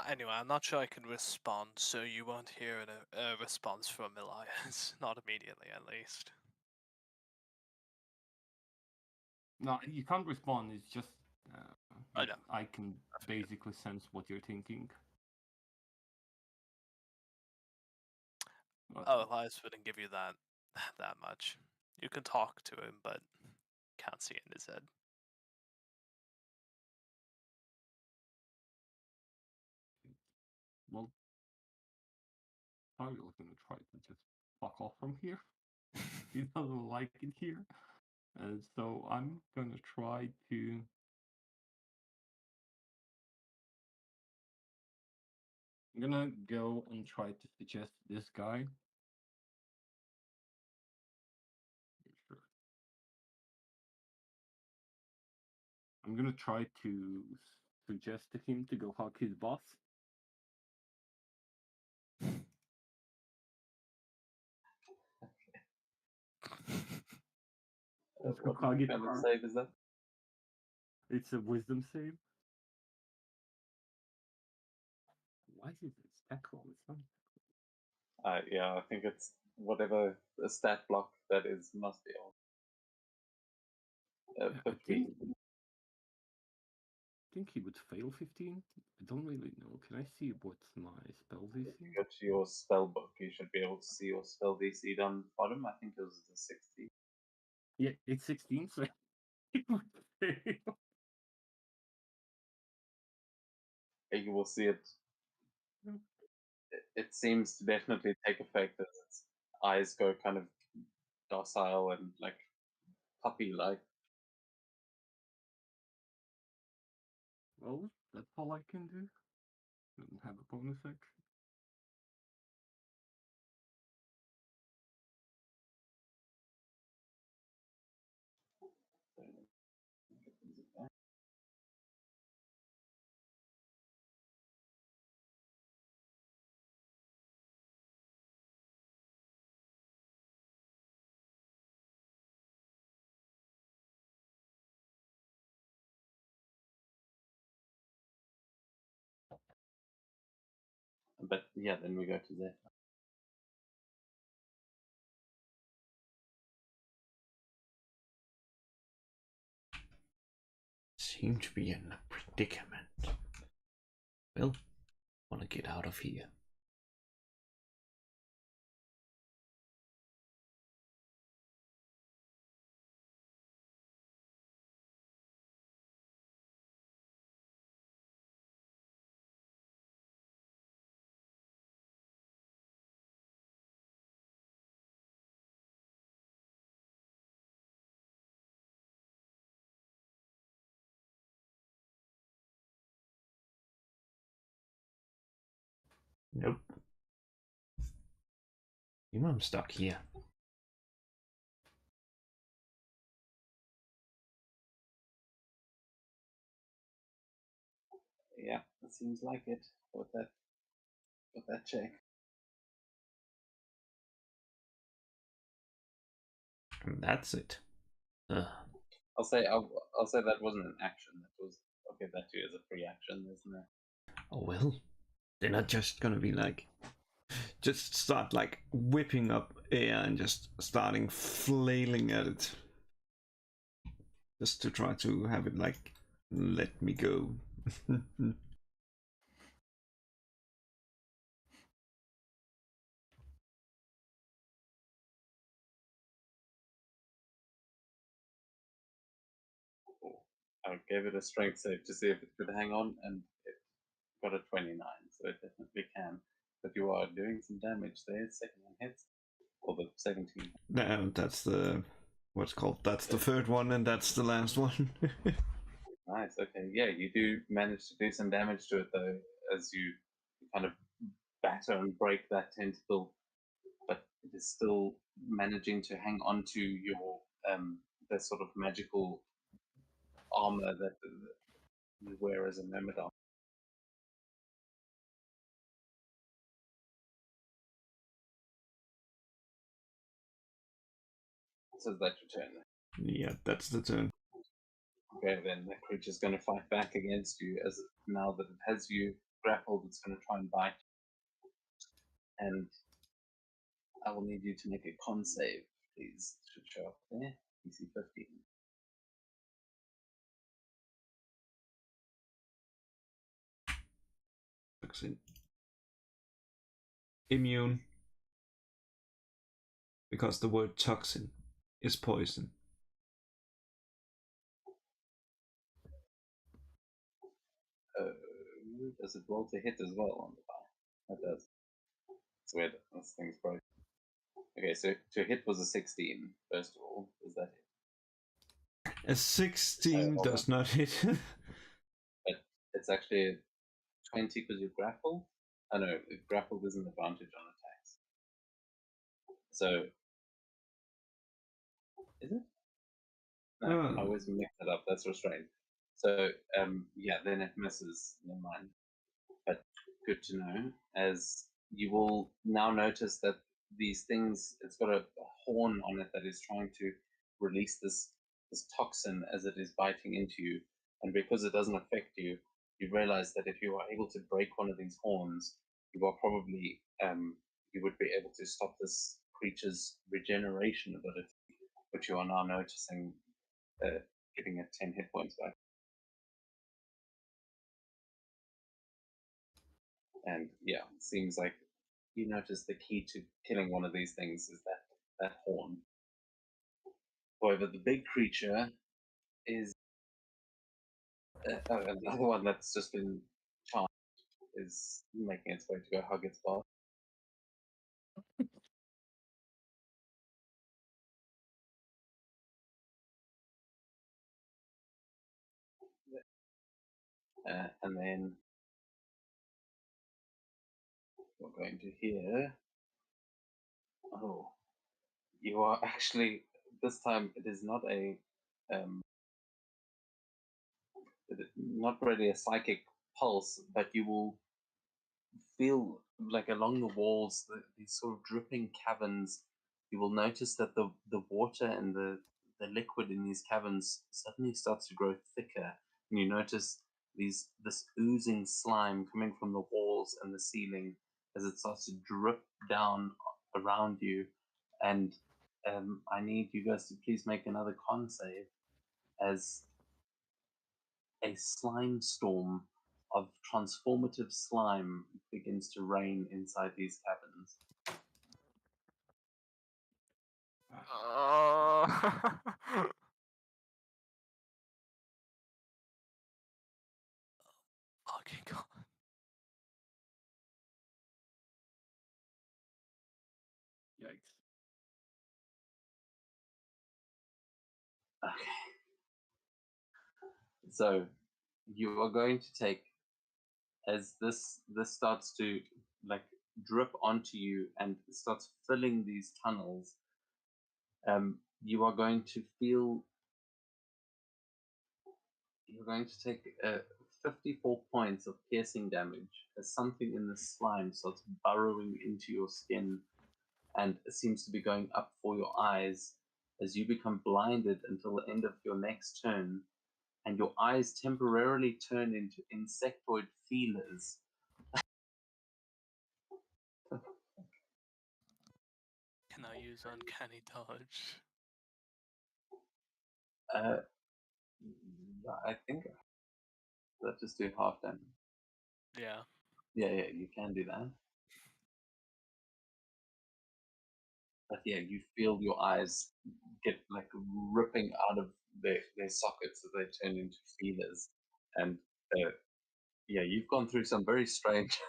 Anyway, I'm not sure I can respond, so you won't hear a response from Elias. Not immediately, at least. No, you can't respond. It's just I know. I can basically sense what you're thinking. Oh, Elias wouldn't give you that much. You can talk to him, but can't see it in his head. Well, Tariel's gonna try to just fuck off from here. He doesn't like it here. And so I'm gonna try to I'm gonna go and try to suggest this guy. Sure. I'm gonna try to suggest to him to go hug his boss. Let's go What hug it. kind of save is that? It's a wisdom save. Why is it stack roll? It's not. Yeah, I think it's whatever the stat block that is must be on. I 15. think he would fail 15. I don't really know. Can I see what's my spell If DC? you go to your spell book, you should be able to see your spell DC down the bottom. I think it was the 60. Yeah, it's 16, so he would fail. You will see it. It seems to definitely take effect as its eyes go kind of docile and like puppy-like. Well, that's all I can do. Doesn't have a bonus action. But yeah, then we go to the Seem to be in a predicament. Well, wanna get out of here. Nope. I'm stuck here. yeah, it seems like it with that check. And that's it. I'll say that wasn't an action. That was okay. That too is a free action, isn't it? Oh well. They're not just gonna be like just start like whipping up air and just starting flailing at it. Just to try to have it like let me go. I gave it a strength save to see if it could hang on, and it got a 29, so it definitely can. But you are doing some damage there. Second one hits, or the 17. No, that's the what's called. That's the third one, and that's the last one. nice. Okay, yeah, you do manage to do some damage to it though, as you kind of batter and break that tentacle, but it is still managing to hang on to your the sort of magical armor that you wear as a myrmidon. So that's your turn. Yeah, that's the turn. Okay, then that creature's going to fight back against you. As now that it has you grappled, it's going to try and bite. And I will need you to make a con save, please. It should show up there. DC 15. Toxin. Immune. Because the word toxin is poison. Does it roll to hit as well on the die? It does. It's weird. This thing's broken. Okay, so to hit was a 16, first of all. Does that hit? A 16 hold does not hit. But it's actually a 20 because you grapple. I know, grapple is an advantage on attacks. So, is it? No, I always mix it up. That's restrained. So, yeah, then it misses. Never mind. But good to know, as you will now notice that these things, it's got a horn on it that is trying to release this toxin as it is biting into you. And because it doesn't affect you, you realize that if you are able to break one of these horns, you are probably you would be able to stop this creature's regeneration ability, which you are now noticing giving it 10 hit points back. And yeah, it seems like you notice the key to killing one of these things is that horn. However, the big creature is another one that's just been charged, is making its way to go hug its boss. And then we're going to hear. Oh, you are actually, this time it is not a not really a psychic pulse, but you will feel like along the walls, these sort of dripping caverns. You will notice that the water and the liquid in these caverns suddenly starts to grow thicker, and you notice this oozing slime coming from the walls and the ceiling as it starts to drip down around you. And I need you guys to please make another con save, as a slime storm of transformative slime begins to rain inside these caverns. Fucking god. Yikes. Okay. So you are going to take, as this starts to like drip onto you and starts filling these tunnels, you are going to feel, you're going to take 54 points of piercing damage as something in the slime starts burrowing into your skin and seems to be going up for your eyes, as you become blinded until the end of your next turn, and your eyes temporarily turn into insectoid feelers. Can I use uncanny dodge? I think let's just do half damage. Yeah. Yeah, you can do that. But yeah, you feel your eyes get like ripping out of their sockets as they turn into feelers. And yeah, you've gone through some very strange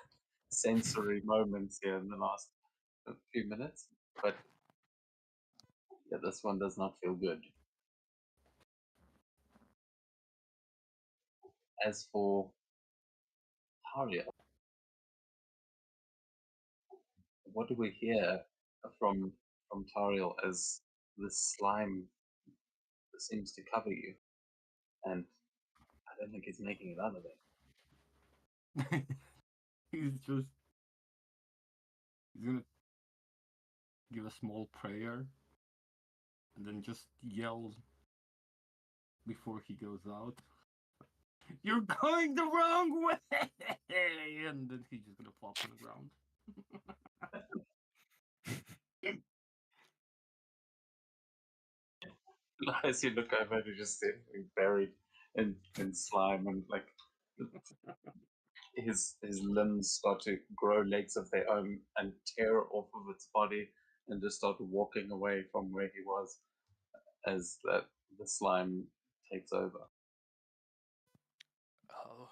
sensory moments here in the last few minutes. But yeah, this one does not feel good. as for Tariel, what do we hear from Tariel as this slime seems to cover you? And I don't think he's making it out of it. He's gonna give a small prayer and then just yell before he goes out, "You're going the wrong way!" And then he's just gonna flop on the ground. As you look over, you just see him buried in slime, and like his limbs start to grow legs of their own and tear off of its body and just start walking away from where he was as the slime takes over. Oh.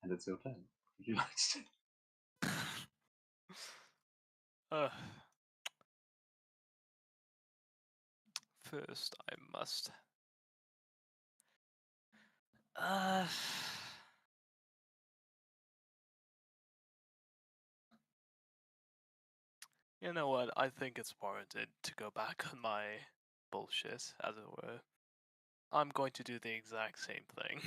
And it's your turn. Would you like to? First, I must. You know what? I think it's warranted to go back on my bullshit, as it were. I'm going to do the exact same thing.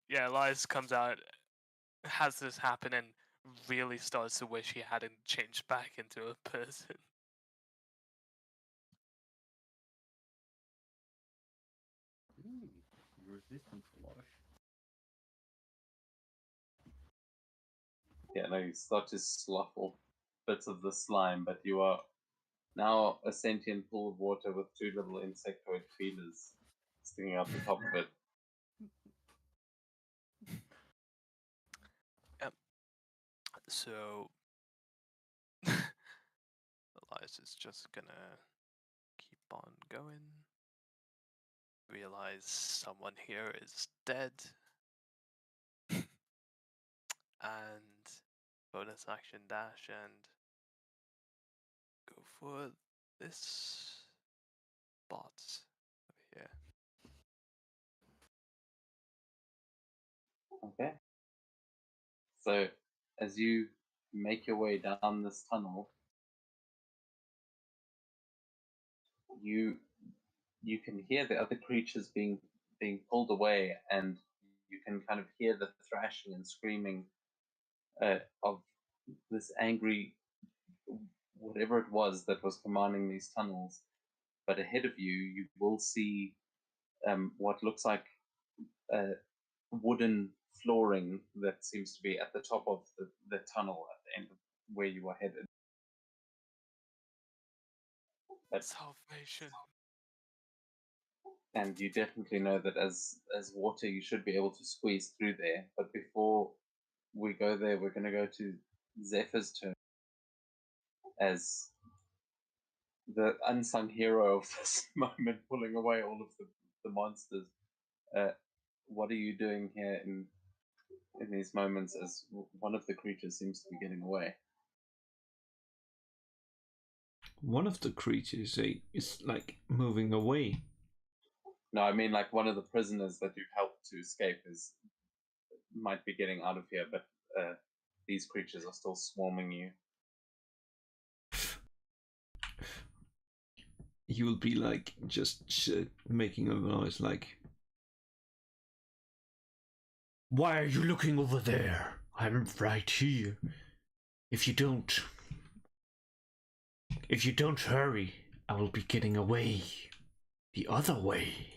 Yeah, Elias comes out, has this happen, and really starts to wish he hadn't changed back into a person. Resistance flush. Yeah, no, you start to slough off bits of the slime, but you are now a sentient pool of water with two little insectoid feelers sticking out the top of it. Yep. So Elias is just gonna keep on going. Realize someone here is dead. And bonus action dash and go for this bot over here. Okay. So as you make your way down this tunnel, you can hear the other creatures being pulled away, and you can kind of hear the thrashing and screaming of this angry whatever it was that was commanding these tunnels. But ahead of you, you will see what looks like wooden flooring that seems to be at the top of the tunnel at the end of where you are headed. But, Salvation. and you definitely know that as water, you should be able to squeeze through there. But before we go there, we're going to go to Zephyr's turn as the unsung hero of this moment, pulling away all of the monsters. What are you doing here in these moments as one of the creatures seems to be getting away? One of the creatures is like moving away. No, I mean like one of the prisoners that you've helped to escape might be getting out of here, but these creatures are still swarming you. He will be like just making a noise like, "Why are you looking over there? I'm right here. If you don't hurry, I will be getting away the other way."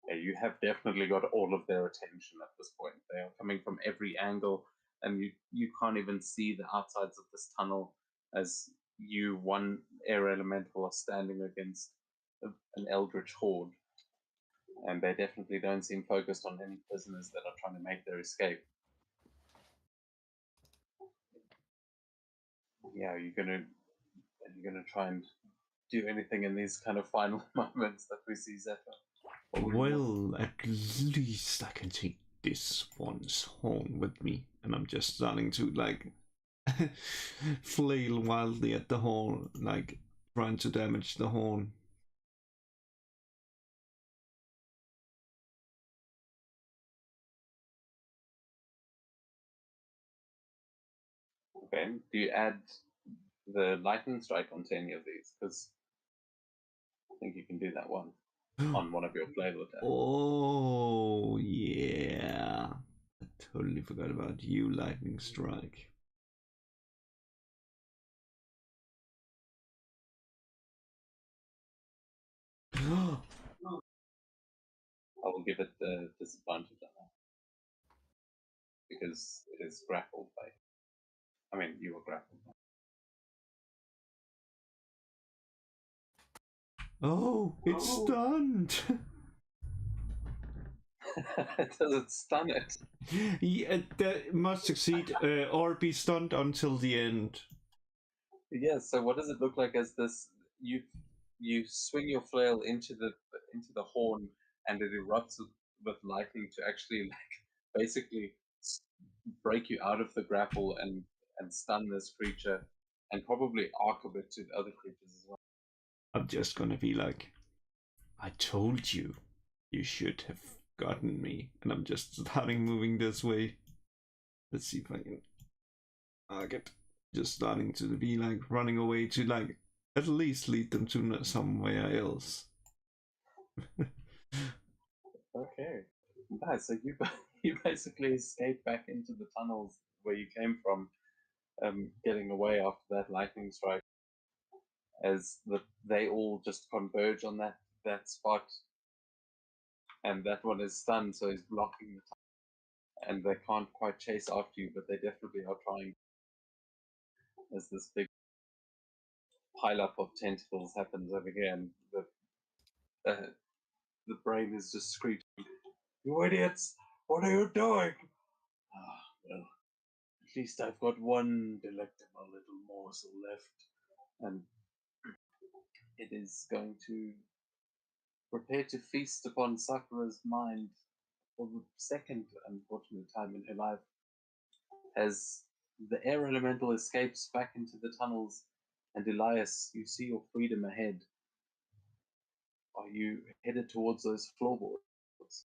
Yeah, you have definitely got all of their attention at this point. They are coming from every angle, and you can't even see the outsides of this tunnel as you, one air elemental, are standing against an eldritch horde. And they definitely don't seem focused on any prisoners that are trying to make their escape. Yeah, you're gonna try and do anything in these kind of final moments that we see Zephyr? Or we Well, at least I can take this one's horn with me, and I'm just starting to like flail wildly at the horn, like trying to damage the horn. Okay. Do you add the lightning strike onto any of these? Because I think you can do that one on one of your flavor attacks. Oh yeah, I totally forgot about you, lightning strike. I will give it the disadvantage on that because it is grappled by. I mean, you were grappled by. Oh, it's stunned. Does it stun it? Yeah, that must succeed or be stunned until the end. Yeah. So what does it look like as this? You swing your flail into the horn, and it erupts with lightning to actually like basically break you out of the grapple and stun this creature, and probably arc a bit to the other creatures as well. I'm just gonna be like, I told you, you should have gotten me, and I'm just starting moving this way. Let's see if I can arc it. Just starting to be like running away to like at least lead them to somewhere else. Okay. Nice. So you you basically escape back into the tunnels where you came from, getting away after that lightning strike. As they all just converge on that spot, and that one is stunned, so he's blocking the tunnel, and they can't quite chase after you, but they definitely are trying. As this big pileup of tentacles happens over here, and the brain is just screeching, "You idiots! What are you doing?" Ah, well, at least I've got one delectable little morsel left, and it is going to prepare to feast upon Sakura's mind for the second unfortunate time in her life. As the air elemental escapes back into the tunnels, and Elias, you see your freedom ahead. Are you headed towards those floorboards?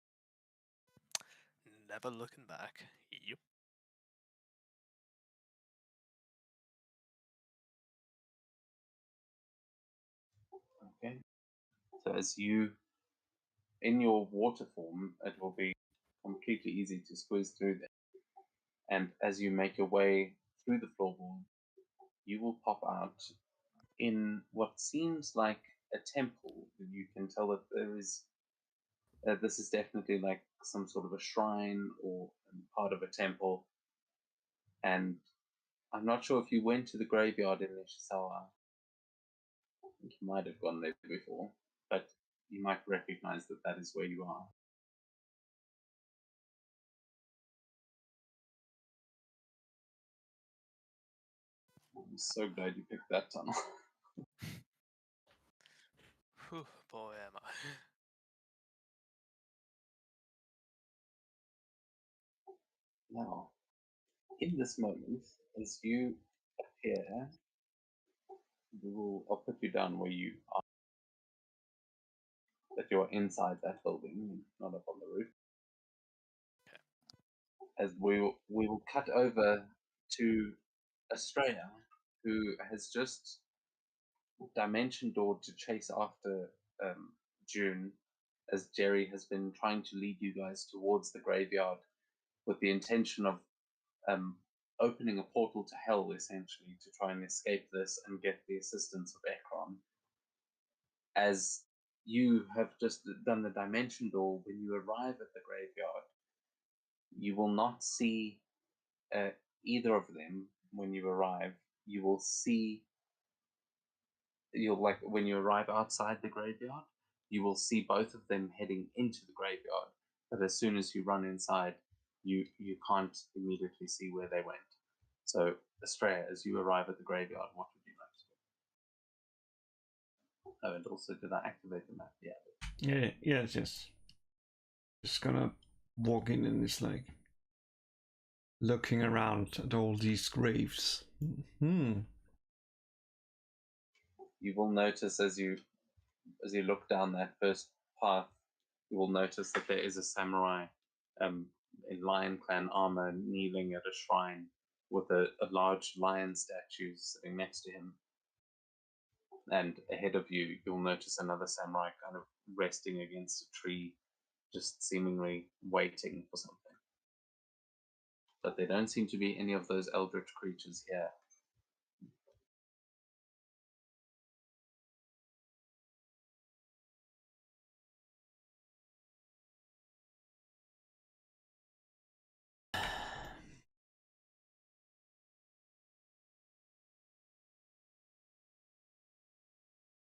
Never looking back. Yep. Okay. So as you, in your water form, it will be completely easy to squeeze through them. And as you make your way through the floorboard, you will pop out in what seems like a temple. You can tell that there is. This is definitely like some sort of a shrine or part of a temple. And I'm not sure if you went to the graveyard in Nishizawa. I think you might have gone there before, but you might recognize that that is where you are. I'm so glad you picked that tunnel. Whew, boy, am I. Now, in this moment, as you appear, I'll put you down where you are, that you're inside that building, not up on the roof. As we will cut over to Estrella, who has just dimension doored to chase after June, as Jerry has been trying to lead you guys towards the graveyard with the intention of opening a portal to hell, essentially, to try and escape this and get the assistance of Ekron. As you have just done the dimension door, when you arrive at the graveyard, you will not see either of them when you arrive. You will see, like when you arrive outside the graveyard, you will see both of them heading into the graveyard. But as soon as you run inside, you can't immediately see where they went. So, Estrella, as you arrive at the graveyard, what would you like Oh, and also did I activate the map? Yeah. Yeah, yes. Just gonna walk in and it's like looking around at all these graves. You will notice as you look down that first path, you will notice that there is a samurai in Lion Clan armor kneeling at a shrine with a large lion statue sitting next to him. And ahead of you, you'll notice another samurai kind of resting against a tree, just seemingly waiting for something. But there don't seem to be any of those eldritch creatures here.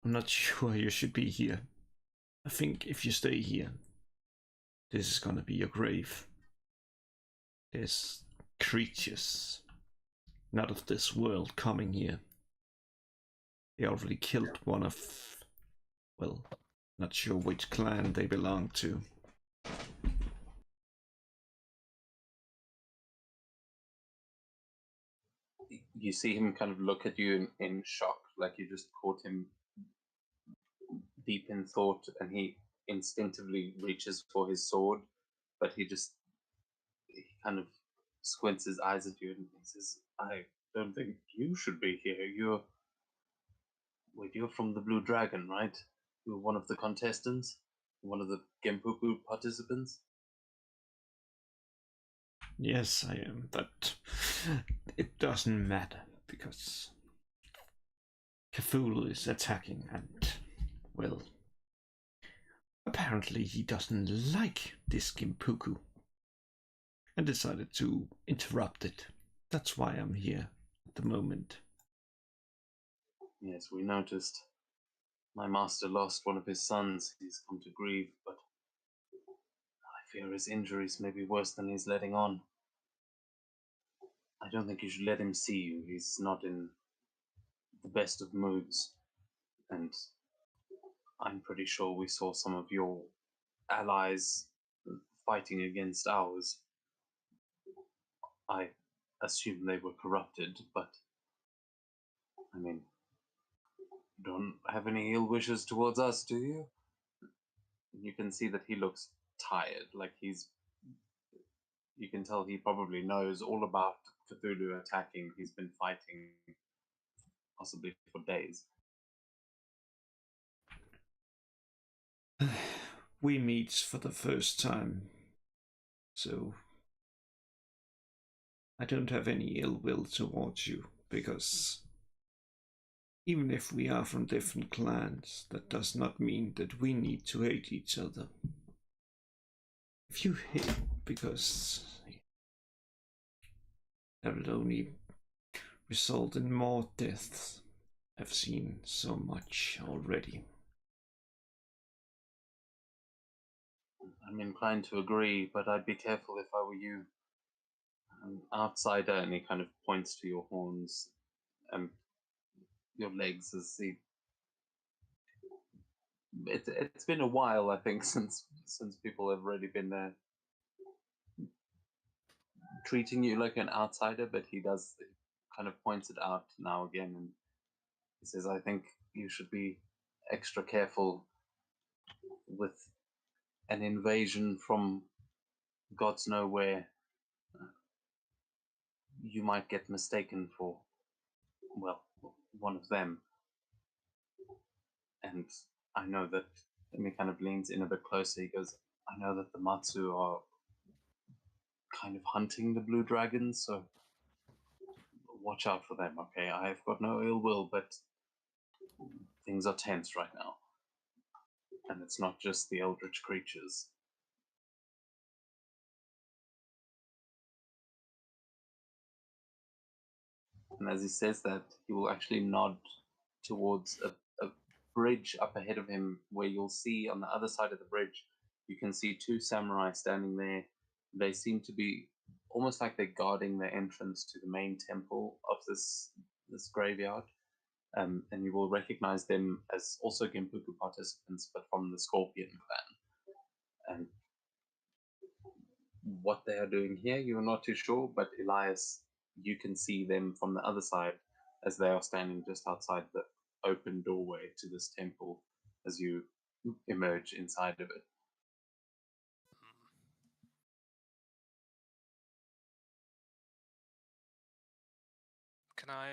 I'm not sure you should be here. I think if you stay here, this is gonna be your grave. There's creatures not of this world coming here. They already killed one of, well, not sure which clan they belong to. You see him kind of look at you in shock, like you just caught him deep in thought, and he instinctively reaches for his sword, but he kind of squints his eyes at you and he says, I don't think you should be here. You're from the Blue Dragon, right? You're one of the contestants? One of the Genpuku participants? Yes, I am, but it doesn't matter because Cthulhu is attacking and, well, apparently he doesn't like this Genpuku and decided to interrupt it. That's why I'm here at the moment. Yes, we noticed. My master lost one of his sons. He's come to grieve, but I fear his injuries may be worse than he's letting on. I don't think you should let him see you. He's not in the best of moods. And I'm pretty sure we saw some of your allies fighting against ours. I assume they were corrupted, but I mean, you don't have any ill wishes towards us, do you? You can see that he looks tired, like you can tell he probably knows all about Cthulhu attacking. He's been fighting possibly for days. We meet for the first time, so I don't have any ill will towards you, because even if we are from different clans, that does not mean that we need to hate each other. If you hate because that will only result in more deaths. I've seen so much already. I'm inclined to agree, but I'd be careful if I were you. An outsider, and he kind of points to your horns and your legs as he. It's been a while, I think, since people have already been there treating you like an outsider, but he kind of points it out now again, and he says, I think you should be extra careful with an invasion from God's nowhere. You might get mistaken for, well, one of them. And I know that, and he kind of leans in a bit closer, he goes, I know that the Matsu are kind of hunting the blue dragons, so watch out for them, okay? I've got no ill will, but things are tense right now. And it's not just the eldritch creatures. And as he says that, he will actually nod towards a bridge up ahead of him, where you'll see on the other side of the bridge, you can see two samurai standing there. They seem to be almost like they're guarding the entrance to the main temple of this graveyard. and you will recognize them as also Genpuku participants, but from the Scorpion clan. And what they are doing here, you're not too sure, but Elias, you can see them from the other side as they are standing just outside the open doorway to this temple as you emerge inside of it. Can I?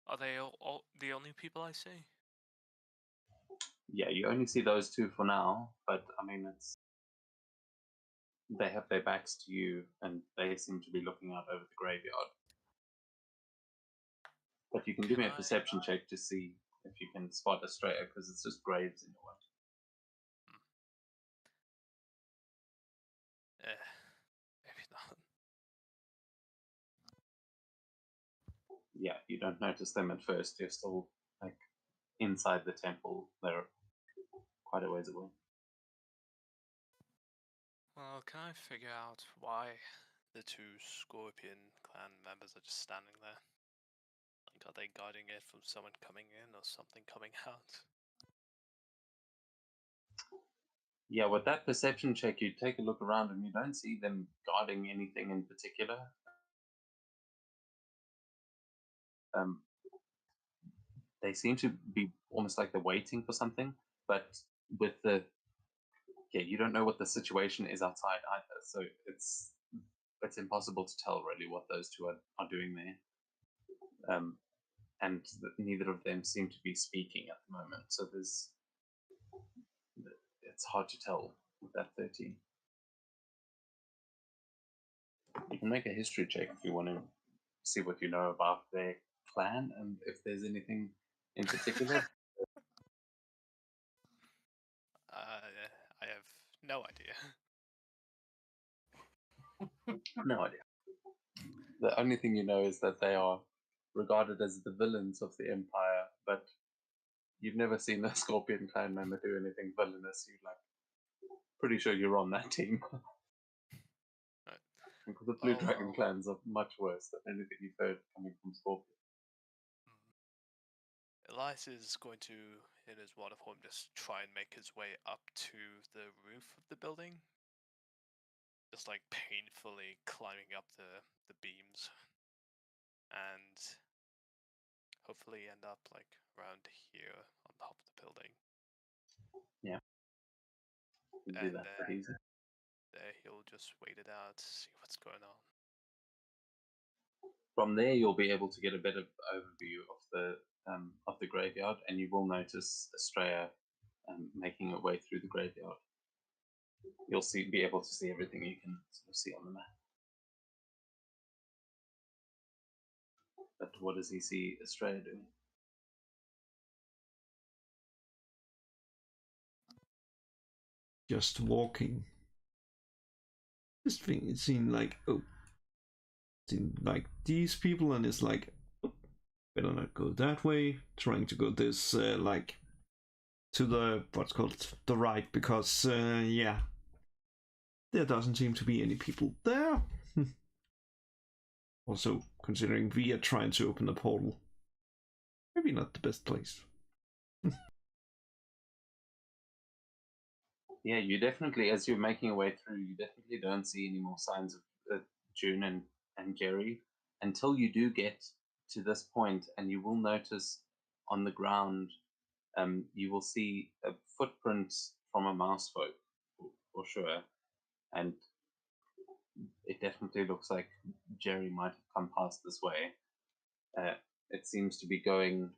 Are they all the only people I see? Yeah, you only see those two for now, but I mean, they have their backs to you and they seem to be looking out over the graveyard. But you can give me a perception check to see if you can spot Estrella, because it's just graves in a way. Maybe not. Yeah, you don't notice them at first. You're still like inside the temple. They're quite a ways away. Well, can I figure out why the two Scorpion clan members are just standing there? Like, are they guarding it from someone coming in or something coming out? Yeah, with that perception check, you take a look around and you don't see them guarding anything in particular. They seem to be almost like they're waiting for something, but with the you don't know what the situation is outside either, so it's impossible to tell really what those two are doing there. And neither of them seem to be speaking at the moment, so it's hard to tell with that 13. You can make a history check if you want to see what you know about their clan and if there's anything in particular. I have no idea. No idea. The only thing you know is that they are regarded as the villains of the Empire, but you've never seen a Scorpion clan member do anything villainous. You're like, pretty sure you're on that team. Right. Because the Blue Dragon clans are much worse than anything you've heard coming from Scorpion. Elias is going to, in his water form, just try and make his way up to the roof of the building. Just like painfully climbing up the beams. And hopefully end up like around here on top of the building. Yeah. You can do that pretty easy. There he'll just wait it out, see what's going on. From there, you'll be able to get a better overview of the graveyard, and you will notice Estrella making her way through the graveyard. You'll be able to see everything you can sort of see on the map. But what does he see Estrella doing? Just walking. This thing, it seemed like, these people, and it's like, better not go that way. Trying to go this, like, to the, what's called, the right, because, yeah, there doesn't seem to be any people there. Also, considering we are trying to open a portal, maybe not the best place. Yeah, you definitely, as you're making your way through, you definitely don't see any more signs of June and Jerry until you do get to this point, and you will notice on the ground, you will see a footprint from a mouse folk, for sure, and it definitely looks like Jerry might have come past this way. It seems to be going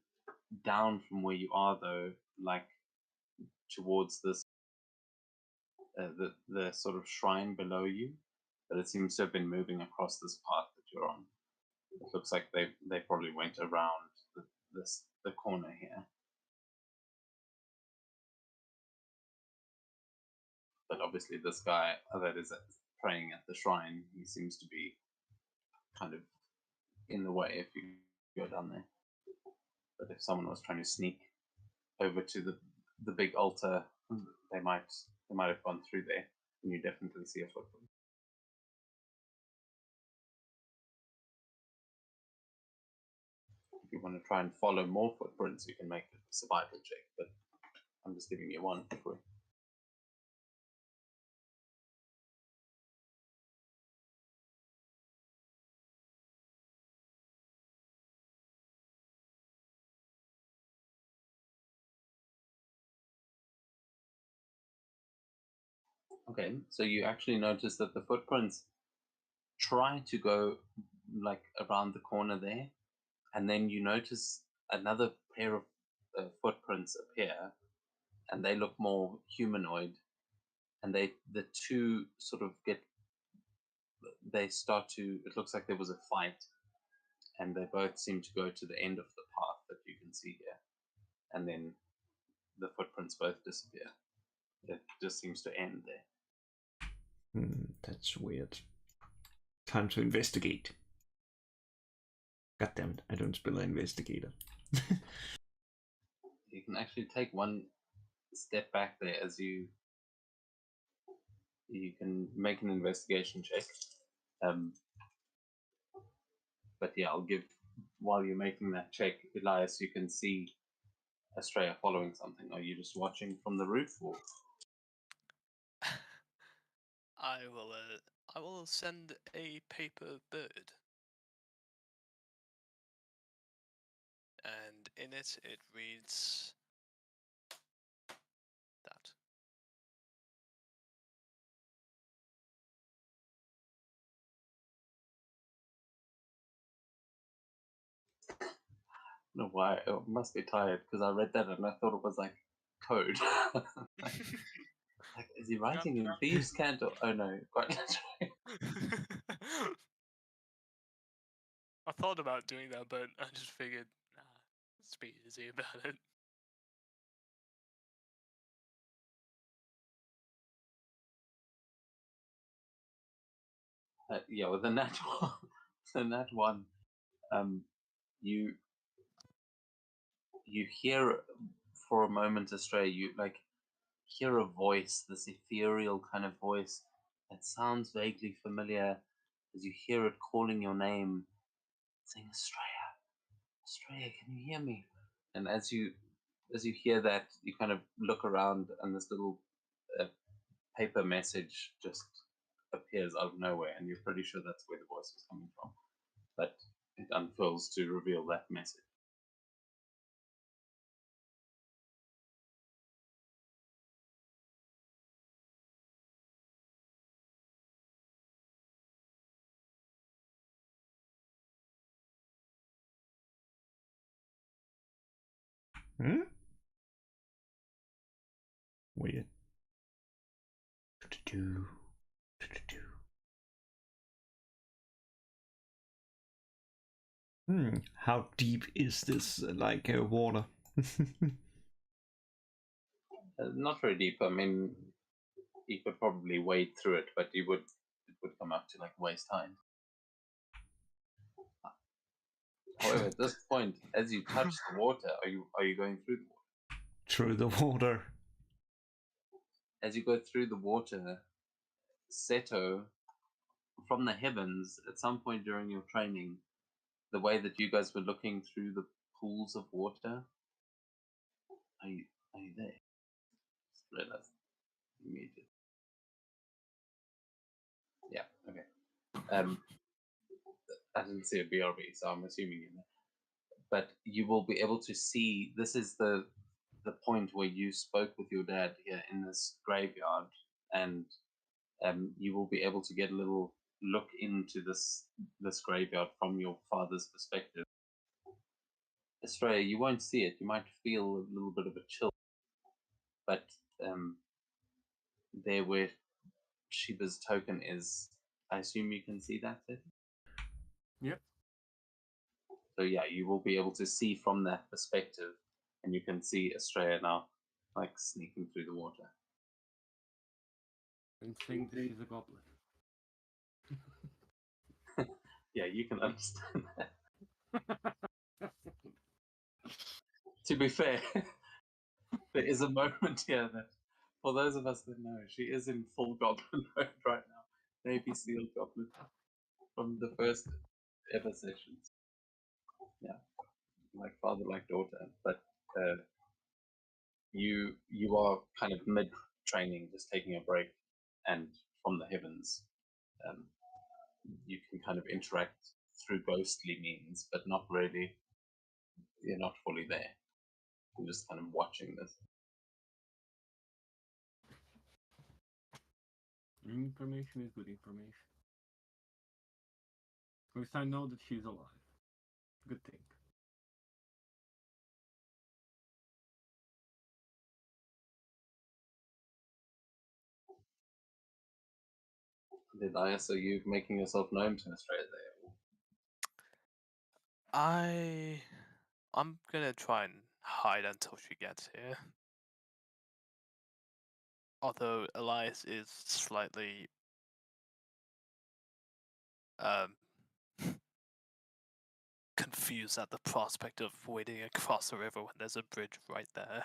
down from where you are, though, like towards this the sort of shrine below you, but it seems to have been moving across this path that you're on. It looks like they probably went around the corner here. But obviously this guy that is praying at the shrine, he seems to be kind of in the way if you go down there. But if someone was trying to sneak over to the big altar, they might have gone through there, and you definitely see a footprint. If you want to try and follow more footprints, you can make a survival check, but I'm just giving you one for free. Okay, so you actually notice that the footprints try to go like around the corner there, and then you notice another pair of footprints appear, and they look more humanoid, and the two sort of they start to, it looks like there was a fight, and they both seem to go to the end of the path that you can see here, and then the footprints both disappear. It just seems to end there. That's weird. Time to investigate. Goddammit, I don't spell investigator. You can actually take one step back there as you can make an investigation check. But yeah, I'll give, while you're making that check, Elias, you can see Estrella following something. Are you just watching from the roof, or? I will send a paper bird. And in it reads that. No, why? I must be tired because I read that and I thought it was like code. Like, is he writing in thieves' can't? Oh no, quite literally. I thought about doing that, but I just figured, nah, let's be easy about it. Yeah, with the nat one, the nat one, you hear for a moment, Australia, you like hear a voice, this ethereal kind of voice that sounds vaguely familiar as you hear it calling your name, saying, Australia, Australia, can you hear me? And as you hear that, you kind of look around, and this little paper message just appears out of nowhere, and you're pretty sure that's where the voice was coming from. But it unfurls to reveal that message. Weird. How deep is this water? Not very deep. I mean, you could probably wade through it, but it would come up to like waist high. However, at this point, as you touch the water, are you going through the water? Through the water. As you go through the water, Seto, from the heavens, at some point during your training, the way that you guys were looking through the pools of water, are you there? Just realized you muted. Yeah, okay. I didn't see a BRB, so I'm assuming you're there. But you will be able to see, this is the point where you spoke with your dad here in this graveyard, and you will be able to get a little look into this graveyard from your father's perspective. Estrella, you won't see it. You might feel a little bit of a chill, but there where Sheba's token is, I assume you can see that. Yep. So yeah, you will be able to see from that perspective, and you can see Estrella now, like sneaking through the water. And think this is a goblin. Yeah, you can understand that. To be fair, there is a moment here that, for those of us that know, she is in full goblin mode right now. Navy SEAL goblin from the first ever sessions. Yeah. like father, like daughter, but you are kind of mid training, just taking a break, and from the heavens, um, you can kind of interact through ghostly means, but not really. You're not fully there. You're just kind of watching this. Information is good information. At least I know that she's alive. Good thing. Elias, are you making yourself known to Australia there? I'm gonna try and hide until she gets here. Although Elias is slightly confused at the prospect of wading across the river when there's a bridge right there.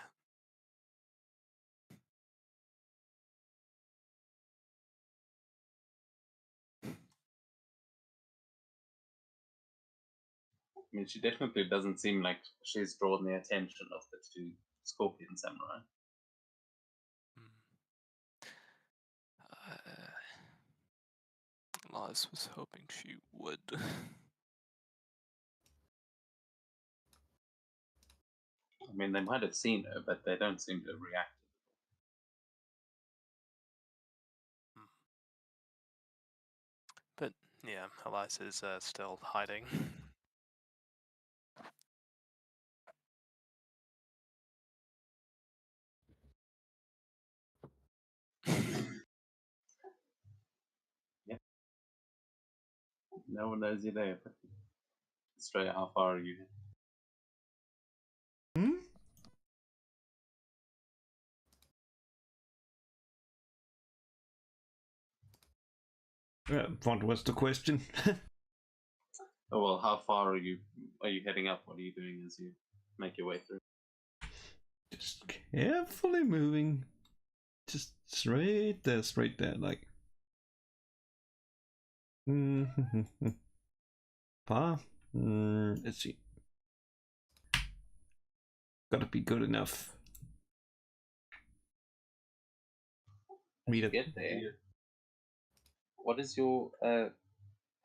I mean, she definitely doesn't seem like she's drawn the attention of the two Scorpion Samurai. Elias was hoping she would. I mean, they might have seen her, but they don't seem to have reacted. But yeah, Elias is still hiding. Yep. No one knows you're there. But Australia, how far are you? Hmm? What was the question? Oh well, how far are you? Are you heading up? What are you doing as you make your way through? Just carefully moving. Just straight there, like. Far? Let's see. Gotta be good enough. Read it. Get there. What is your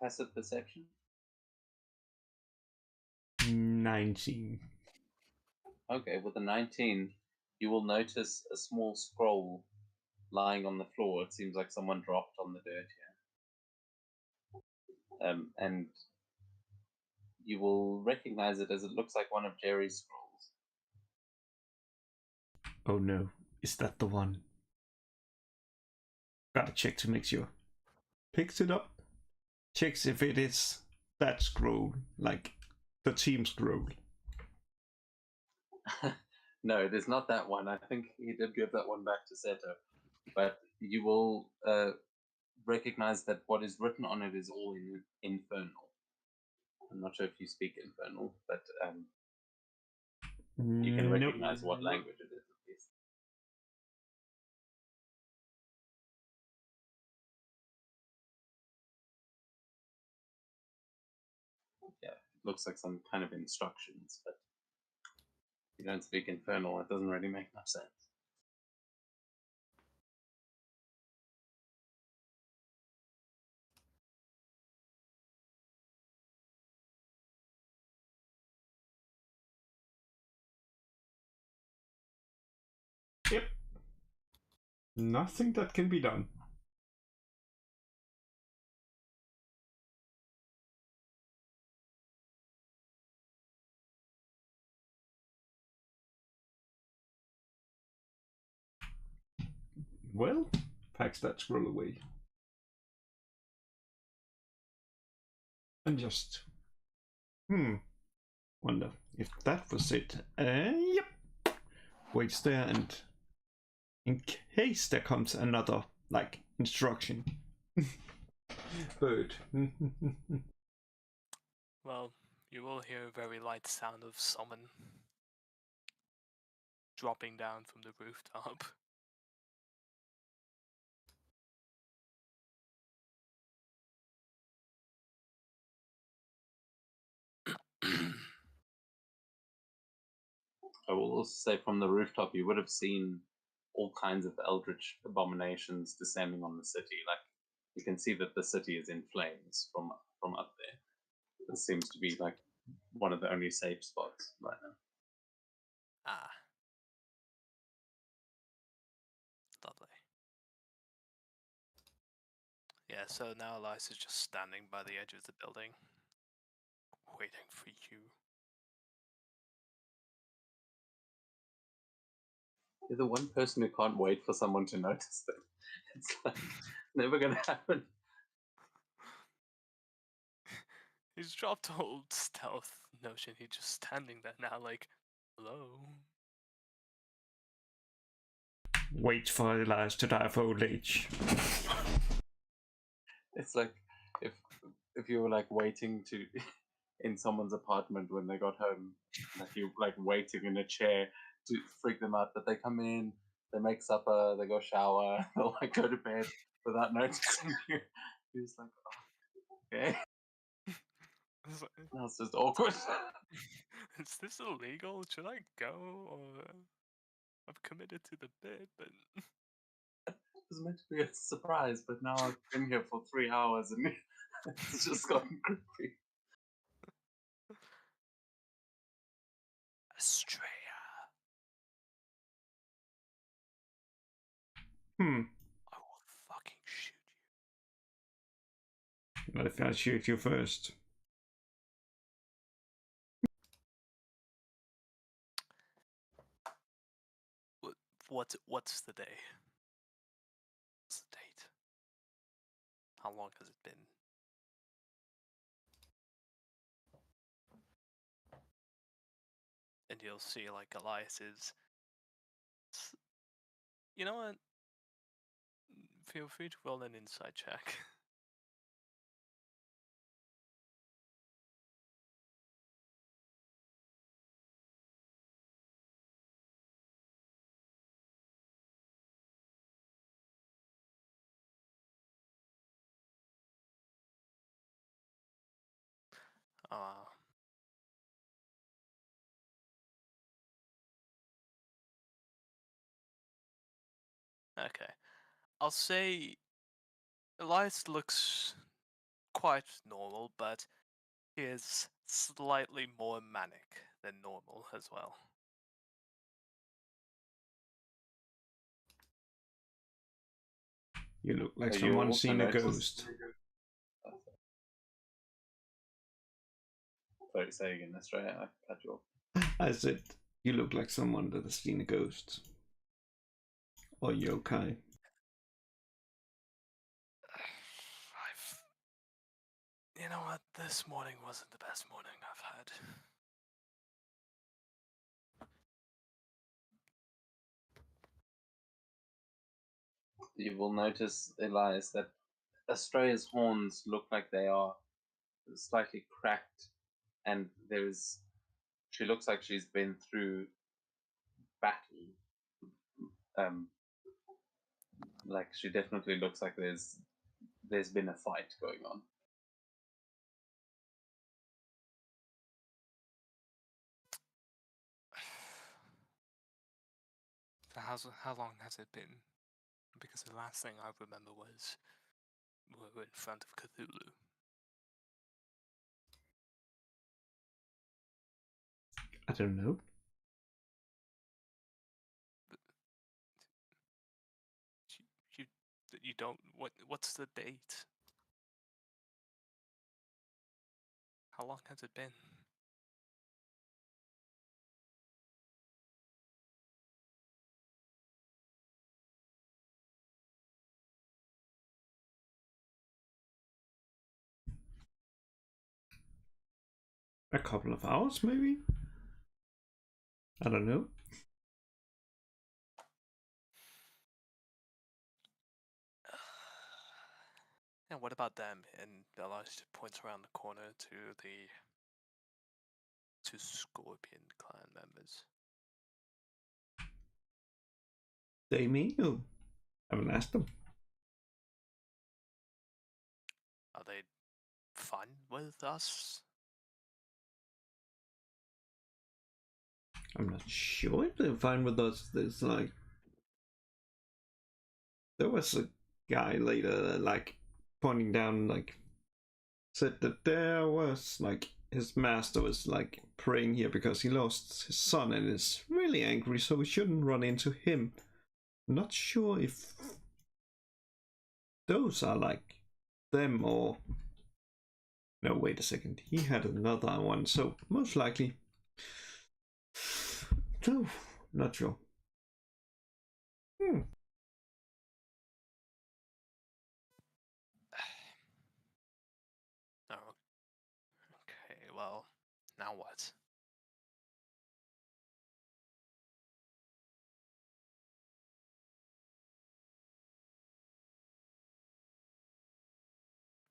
passive perception? 19. Okay, with a 19, you will notice a small scroll lying on the floor. It seems like someone dropped on the dirt here. And you will recognize it as it looks like one of Jerry's scrolls. Oh no, is that the one? Gotta check to make sure. Picks it up, checks if it is that scroll, like the team scroll. No, it is not that one. I think he did give that one back to Seto. But you will recognize that what is written on it is all in Infernal. I'm not sure if you speak Infernal, but you can recognize what language it is at least. Yeah, it looks like some kind of instructions, but if you don't speak Infernal, it doesn't really make much sense. Yep. Nothing that can be done. Well, packs that scroll away. And just... wonder if that was it. Yep. Waits there, and in case there comes another, like, instruction. Bird. Well, you will hear a very light sound of someone dropping down from the rooftop. I will also say from the rooftop, you would have seen all kinds of eldritch abominations descending on the city. Like you can see that the city is in flames from up there. This seems to be like one of the only safe spots right now. Ah. Lovely. Yeah, so now Elias is just standing by the edge of the building, waiting for you. You're the one person who can't wait for someone to notice them. It's like never gonna happen. He's dropped old stealth notion. He's just standing there now, like, hello. Wait for Elias to die of old age. It's like if you were like waiting to in someone's apartment when they got home, like you like waiting in a chair to freak them out, but they come in, they make supper, they go shower, they'll like go to bed without noticing you. You're just like, oh, okay. It's like, That's just awkward. is this illegal? Should I go? Or I've committed to the bit, but It was meant to be a surprise, but now I've been here for 3 hours and it's just gotten creepy. Estrella. I will fucking shoot you. But if I shoot you first. What's the day? What's the date? How long has it been? And you'll see like Elias is. You know what? Feel free to roll an insight check. Okay. I'll say Elias looks quite normal, but he is slightly more manic than normal as well. You look like Are you someone also seen a noticed- ghost. Sorry, say again, Australia. I cut you off. I said, you look like someone that has seen a ghost. Or yokai. You know what? This morning wasn't the best morning I've had. You will notice, Elias, that Australia's horns look like they are slightly cracked, and she looks like she's been through battle. Like she definitely looks like there's been a fight going on. So how long has it been? Because the last thing I remember was we were in front of Cthulhu. I don't know. You don't. What's the date? How long has it been? A couple of hours, maybe? I don't know. And what about them? And Elias points around the corner to the two Scorpion clan members. They me? Oh, I haven't asked them. Are they fine with us? I'm not sure if they're fine with us. There's like, there was a guy later like pointing down, like said that there was like his master was like praying here because he lost his son and is really angry, so we shouldn't run into him. I'm not sure if those are like them or no, wait a second, he had another one, so most likely. No, not sure. Oh, okay, well, now what?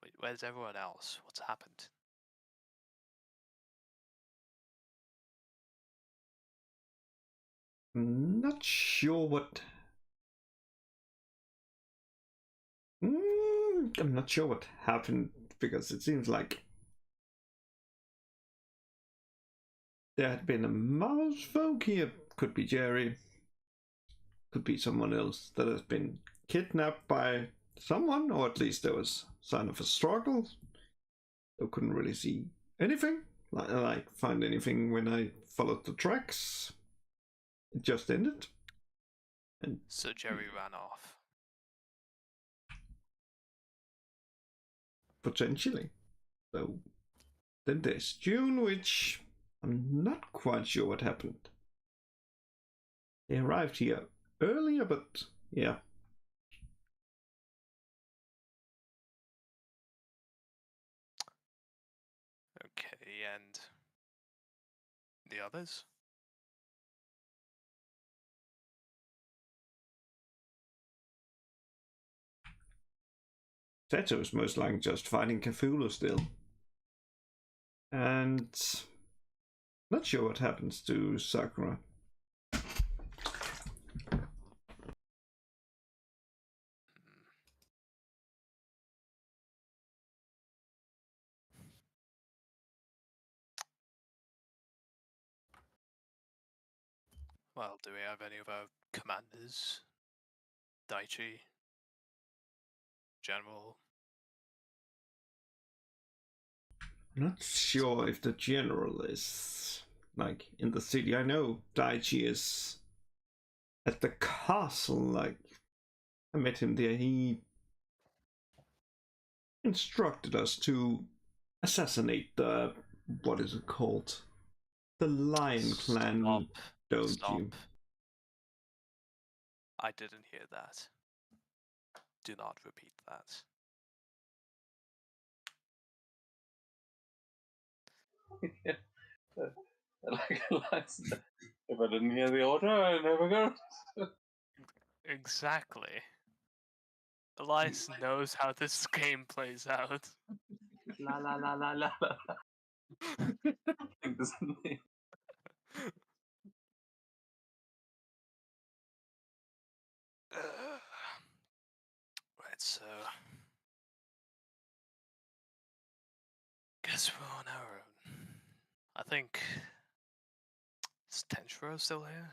Wait, where's everyone else? What's happened? Not sure what. I'm not sure what happened because it seems like there had been a mouse folk here. Could be Jerry. Could be someone else that has been kidnapped by someone, or at least there was sign of a struggle. I couldn't really see anything, like find anything when I followed the tracks. It just ended. And So Jerry ran off. potentially. So then there's June, which I'm not quite sure what happened. They arrived here earlier, but yeah. Okay, and the others? Seto's most likely just fighting Cthulhu still. And not sure what happens to Sakura. Well, do we have any of our commanders? Daichi? General? Not sure if the general is like in the city. I know Daichi is at the castle. Like I met him there. He instructed us to assassinate the, what is it called? The Lion Clan. Stop. Don't Stop. you? I didn't hear that. Do not repeat that. Like Elias, if I didn't hear the order, I never go. Exactly. Elias knows how this game plays out. La la la la la la. I think this is me. Right, so guess we're on our own. I think is Tenshiro still here?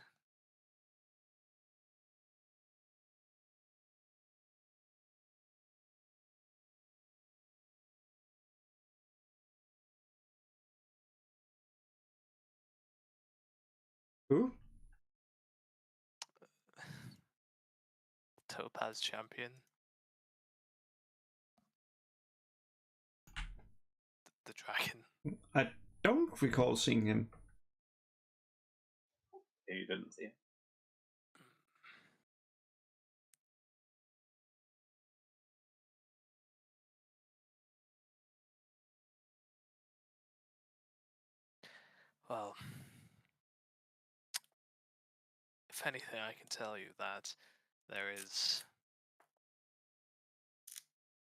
Who? Topaz champion. The dragon. I don't recall seeing him. Yeah, you didn't see it. Well, if anything, I can tell you that there is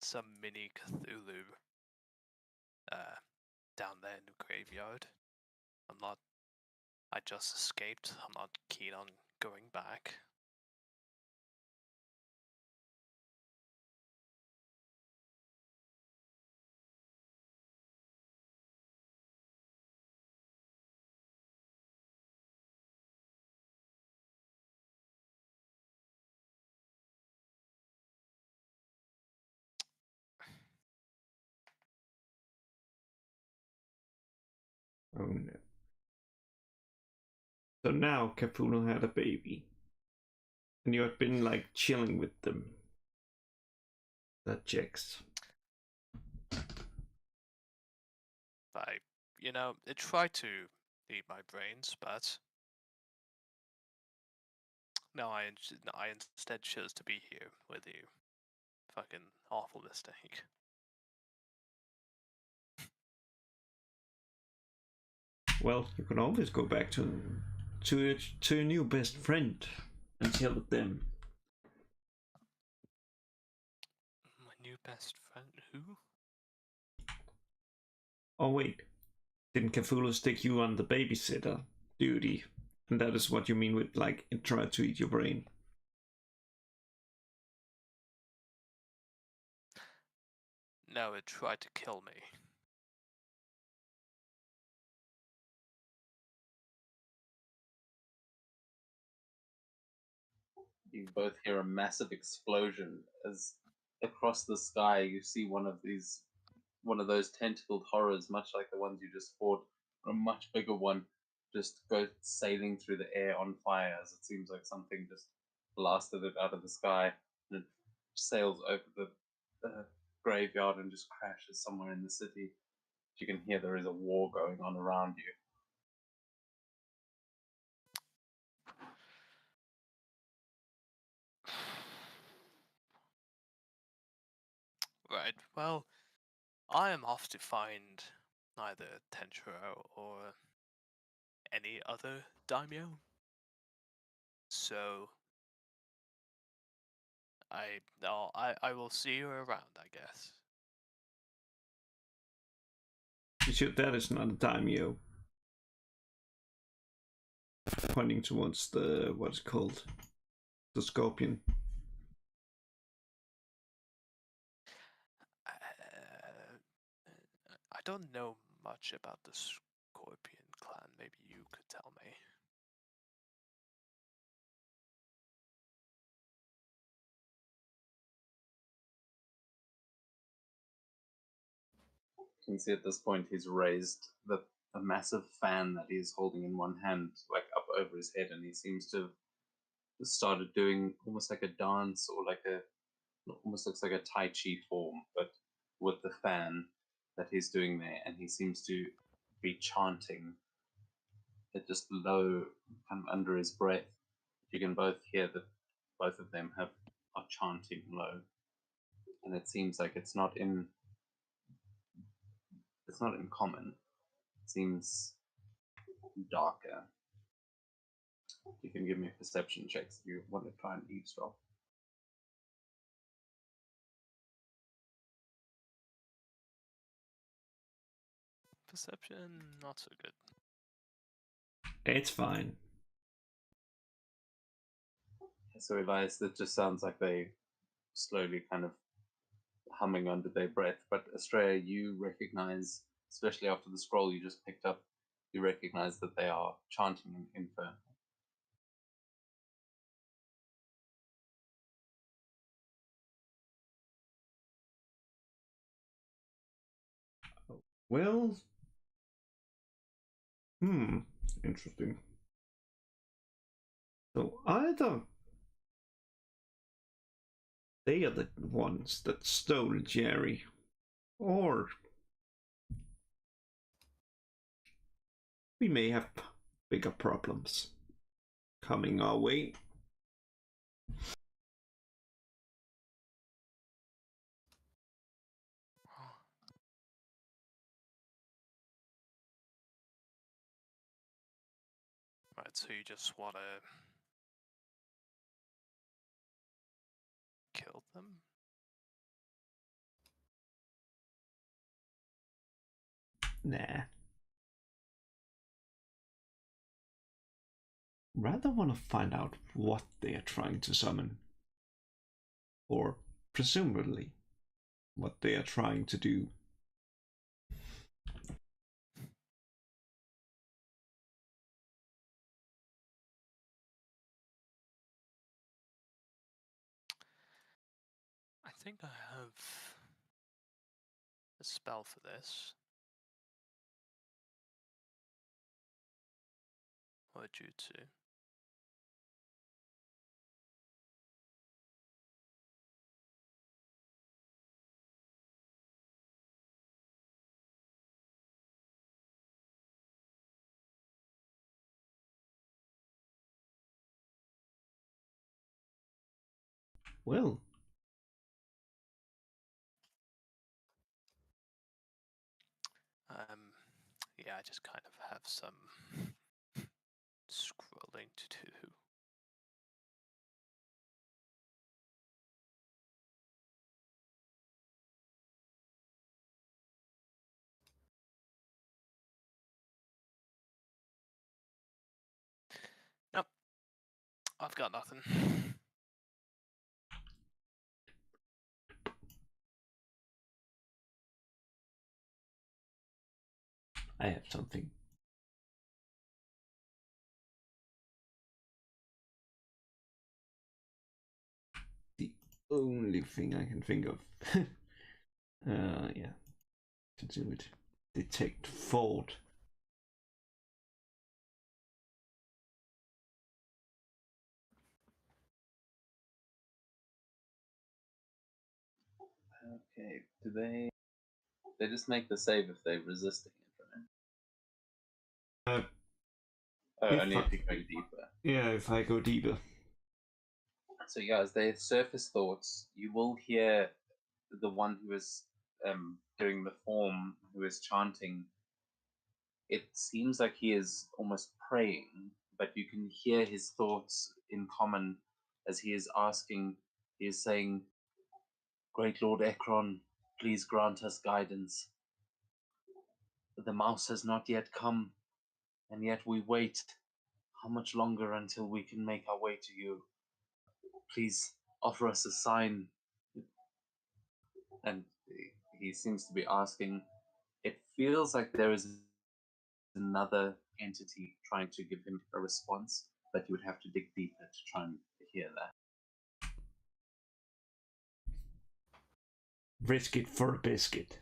some mini Cthulhu down there in the graveyard. I just escaped. I'm not keen on going back. Oh no. So now Cthulhu had a baby. And you had been like chilling with them. That checks. It tried to eat my brains, but no, I instead chose to be here with you. Fucking awful mistake. Well, you can always go back to your new best friend and tell them. My new best friend? Who? Oh wait, didn't Cthulhu stick you on the babysitter duty? And that is what you mean with like it tried to eat your brain. No, it tried to kill me. You both hear a massive explosion as across the sky you see one of those tentacled horrors, much like the ones you just fought, a much bigger one, just go sailing through the air on fire as it seems like something just blasted it out of the sky, and it sails over the graveyard and just crashes somewhere in the city. You can hear there is a war going on around you. Right, well, I am off to find either Tenchiro or any other daimyo. So I will see you around, I guess. You sure that is not a daimyo? Pointing towards the what's called the scorpion. I don't know much about the Scorpion clan. Maybe you could tell me. You can see at this point he's raised a massive fan that he's holding in one hand, like up over his head, and he seems to have started doing almost like a dance or like almost looks like a Tai Chi form, but with the fan that he's doing there, and he seems to be chanting it just low, kind of under his breath. You can both hear that both of them are chanting low, and it seems like it's not in common. It seems darker. You can give me perception checks if you want to try and eavesdrop. Perception, not so good. It's fine. So Elias, that just sounds like they slowly kind of humming under their breath. But Estrella, you recognize, especially after the scroll you just picked up, you recognize that they are chanting in Infernal. Well, interesting. So either they are the ones that stole Jerry, or we may have bigger problems coming our way. Right, so you just want to kill them? Nah. Rather want to find out what they are trying to summon. Or, presumably, what they are trying to do. I think I have a spell for this. or jutsu. Well, Yeah, I just kind of have some scrolling to do. Nope, I've got nothing. I have something. The only thing I can think of. Yeah. To do with detect fault. Okay. Do they? They just make the save if they're resisting it, right? Only if you go deeper. Yeah, if I go deeper. So, guys, they surface thoughts. You will hear the one who is doing the form, who is chanting. It seems like he is almost praying, but you can hear his thoughts in common as he is asking. He is saying, "Great Lord Ekron, please grant us guidance. The mouse has not yet come, and yet we wait. How much longer until we can make our way to you? Please offer us a sign." And he seems to be asking. It feels like there is another entity trying to give him a response, but you would have to dig deeper to try and hear that. Risk it for a biscuit.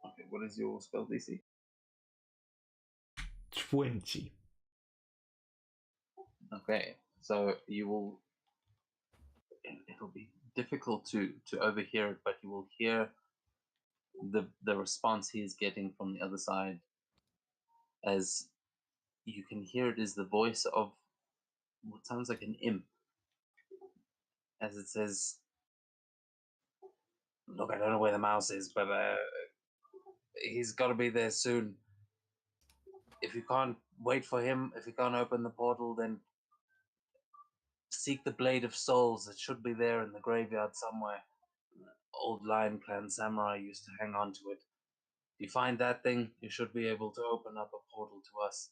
Okay, what is your spell DC? 20. Okay, so you will. It'll be difficult to overhear it, but you will hear the response he is getting from the other side, as you can hear it is the voice of what sounds like an imp, as it says, "Look, I don't know where the mouse is, but he's got to be there soon. If you can't wait for him, if you can't open the portal, then seek the Blade of Souls. It should be there in the graveyard somewhere. Old Lion Clan samurai used to hang on to it. If you find that thing, you should be able to open up a portal to us.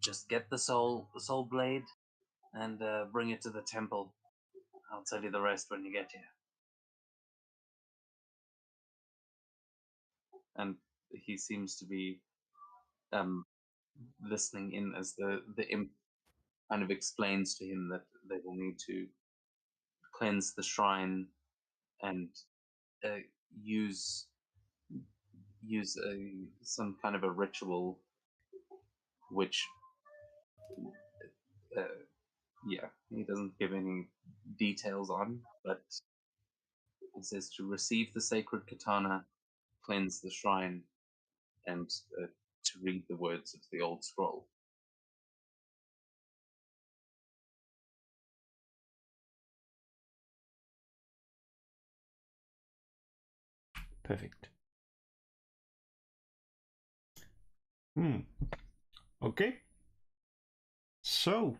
Just get the soul blade, and bring it to the temple. I'll tell you the rest when you get here." And he seems to be listening in as the imp kind of explains to him that they will need to cleanse the shrine and uh, use some kind of a ritual, which yeah, he doesn't give any details on, but it says to receive the sacred katana, cleanse the shrine, and to read the words of the old scroll. Perfect. Okay. So,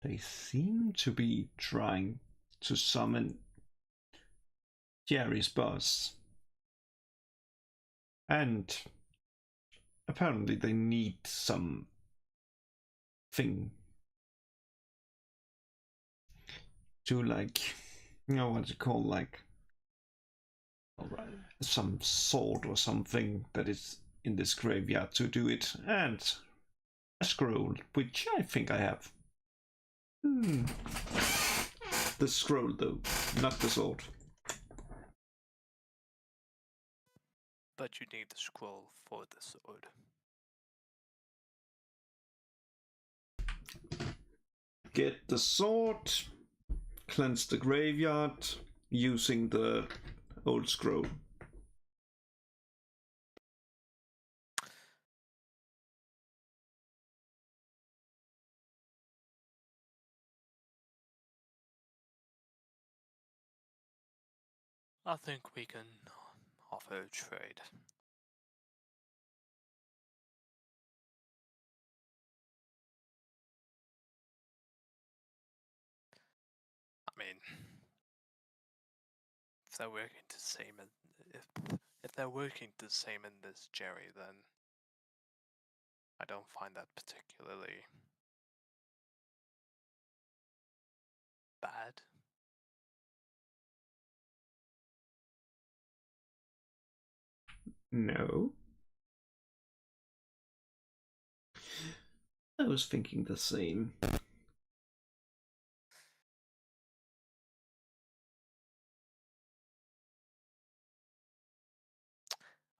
they seem to be trying to summon Jerry's boss. And apparently they need some thing to, like, you know, what's it called, like, some sword or something that is in this graveyard to do it, and a scroll, which I think I have. The scroll, though, not the sword. But you need the scroll for the sword. Get the sword, cleanse the graveyard using the old scroll. I think we can offer a trade. I mean, if they're working the same in if they're working the same in this Jerry, then I don't find that particularly bad. No. I was thinking the same.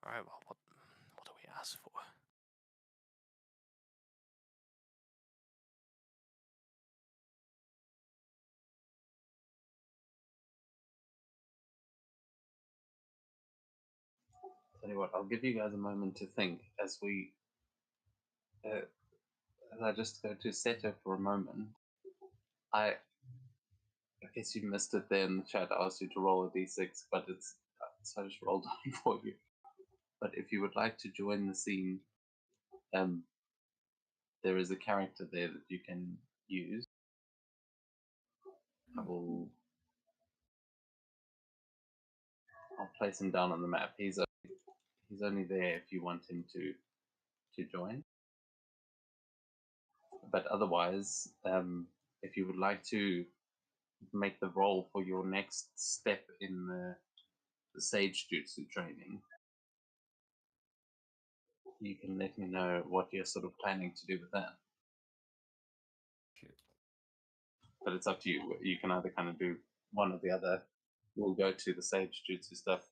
Alright, well, what do we ask for? Tell you what, I'll give you guys a moment to think as we, as I just go to Seto for a moment. I guess you missed it there in the chat. I asked you to roll a d6, but so I just rolled one for you. But if you would like to join the scene, there is a character there that you can use. I'll place him down on the map. He's only there if you want him to join. But otherwise, if you would like to make the roll for your next step in the Sage Jutsu training, you can let me know what you're sort of planning to do with that. But it's up to you. You can either kind of do one or the other. We'll go to the Sage Jutsu stuff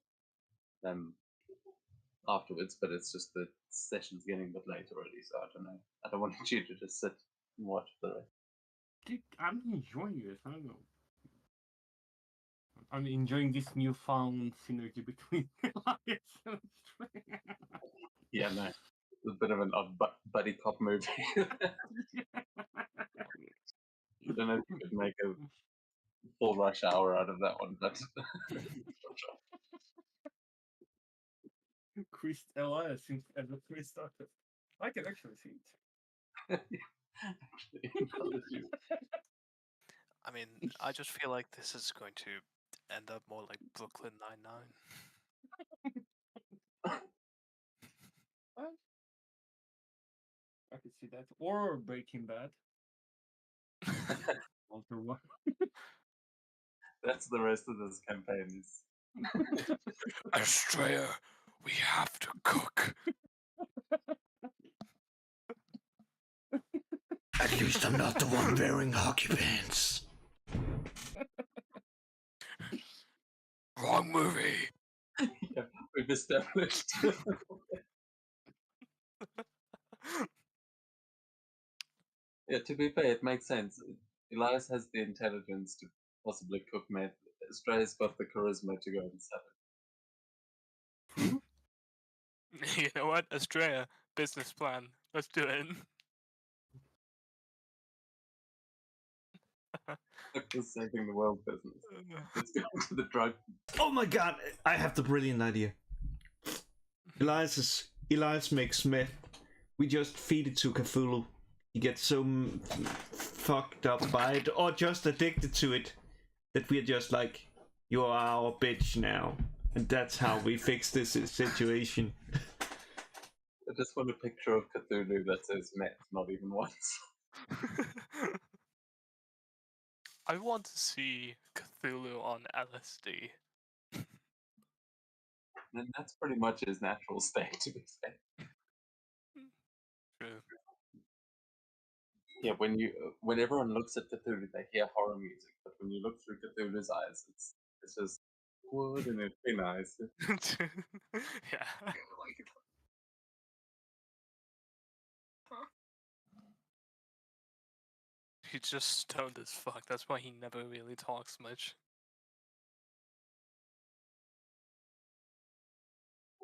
afterwards, but it's just the session's getting a bit late already, so I don't know. I don't want you to just sit and watch for the rest. Dude, I'm enjoying this. I don't know. I'm enjoying this newfound synergy between Elias and Astrea. Yeah, no. It's a bit of an odd buddy cop movie. I don't know if you could make a full rush hour out of that one, but Chris Elias as a Chris Tucker. I can actually see it. actually, I mean, I just feel like this is going to end up more like Brooklyn Nine-Nine. I could see that. Or Breaking Bad. Walter White. that's the rest of this campaign is. Astrea, we have to cook. At least I'm not the one wearing hockey pants. Wrong movie. Yeah, we've established. Yeah, to be fair, it makes sense. Elias has the intelligence to possibly cook meth. Astrea's got the charisma to go and sell it. You know what, Astrea, business plan. Let's do it. We're saving the world business. Let's go to the drug. Oh my god, I have the brilliant idea. Elias makes meth. We just feed it to Cthulhu. He gets so fucked up by it, or just addicted to it, that we're just like, you are our bitch now. And that's how we fix this situation. I just want a picture of Cthulhu that says meth, not even once. I want to see Cthulhu on LSD. And that's pretty much his natural state, to be fair. Yeah, when everyone looks at Cthulhu, they hear horror music, but when you look through Cthulhu's eyes, it's just wouldn't it be nice? Yeah. He's just stoned as fuck. That's why he never really talks much.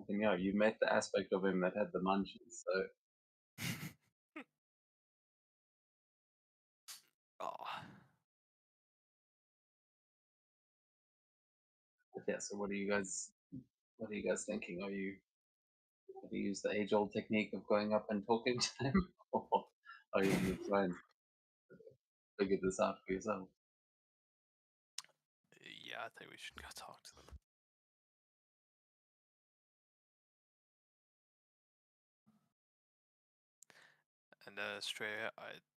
And, you met the aspect of him that had the munchies, so Oh. but yeah. So what are you guys thinking? Are you going to use the age-old technique of going up and talking to them, or are you going to try and figure this out for yourself? Yeah, I think we should go talk to them. And Australia,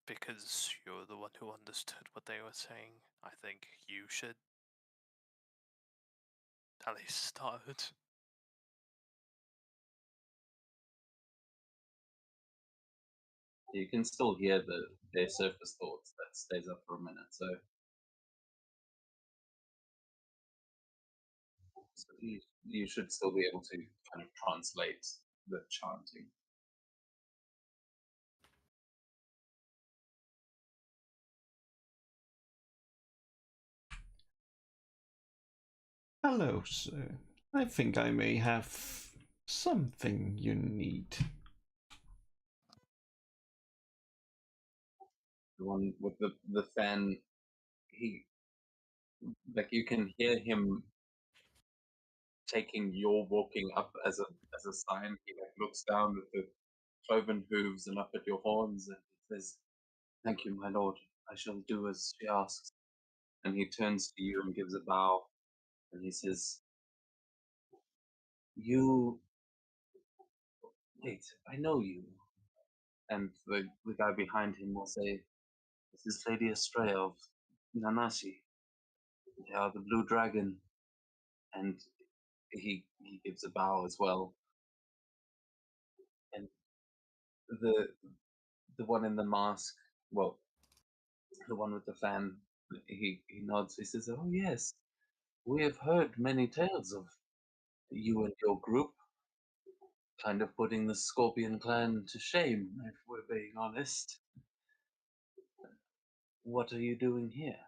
because you're the one who understood what they were saying, I think you should at least start. You can still hear their surface thoughts that stays up for a minute, so you should still be able to kind of translate the chanting. Hello, sir. I think I may have something you need. The one with the fan, he like you can hear him taking your walking up as a sign. He like looks down at the cloven hooves and up at your horns, and he says, "Thank you, my lord. I shall do as she asks." And he turns to you and gives a bow, and he says, "You wait. I know you." And the guy behind him will say, "This is Lady Estrella of Nanashi. They are the Blue Dragon." And he gives a bow as well. And the the one in the mask, well, the one with the fan, he nods. He says, "Oh yes, we have heard many tales of you and your group, kind of putting the Scorpion clan to shame, if we're being honest. What are you doing here?"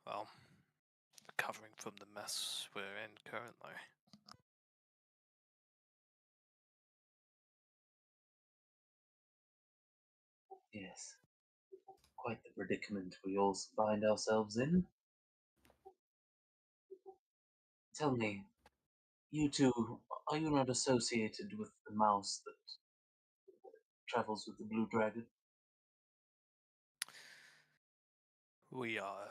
Well, recovering from the mess we're in currently. Yes, quite the predicament we all find ourselves in. Tell me, you two, are you not associated with the mouse that travels with the Blue Dragon? We are.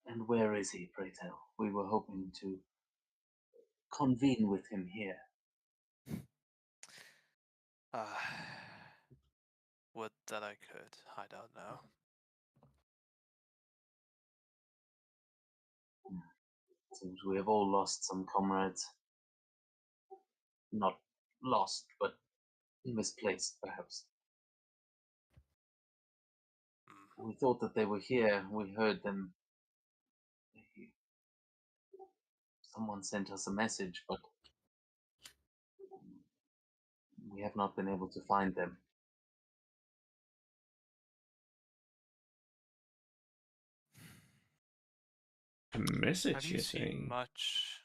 And where is he, pray tell? We were hoping to convene with him here. Would that I could. I don't know. Seems we have all lost some comrades. Not lost, but misplaced, perhaps. We thought that they were here. We heard them. Someone sent us a message, but we have not been able to find them. A message, Have you you're seen saying? much?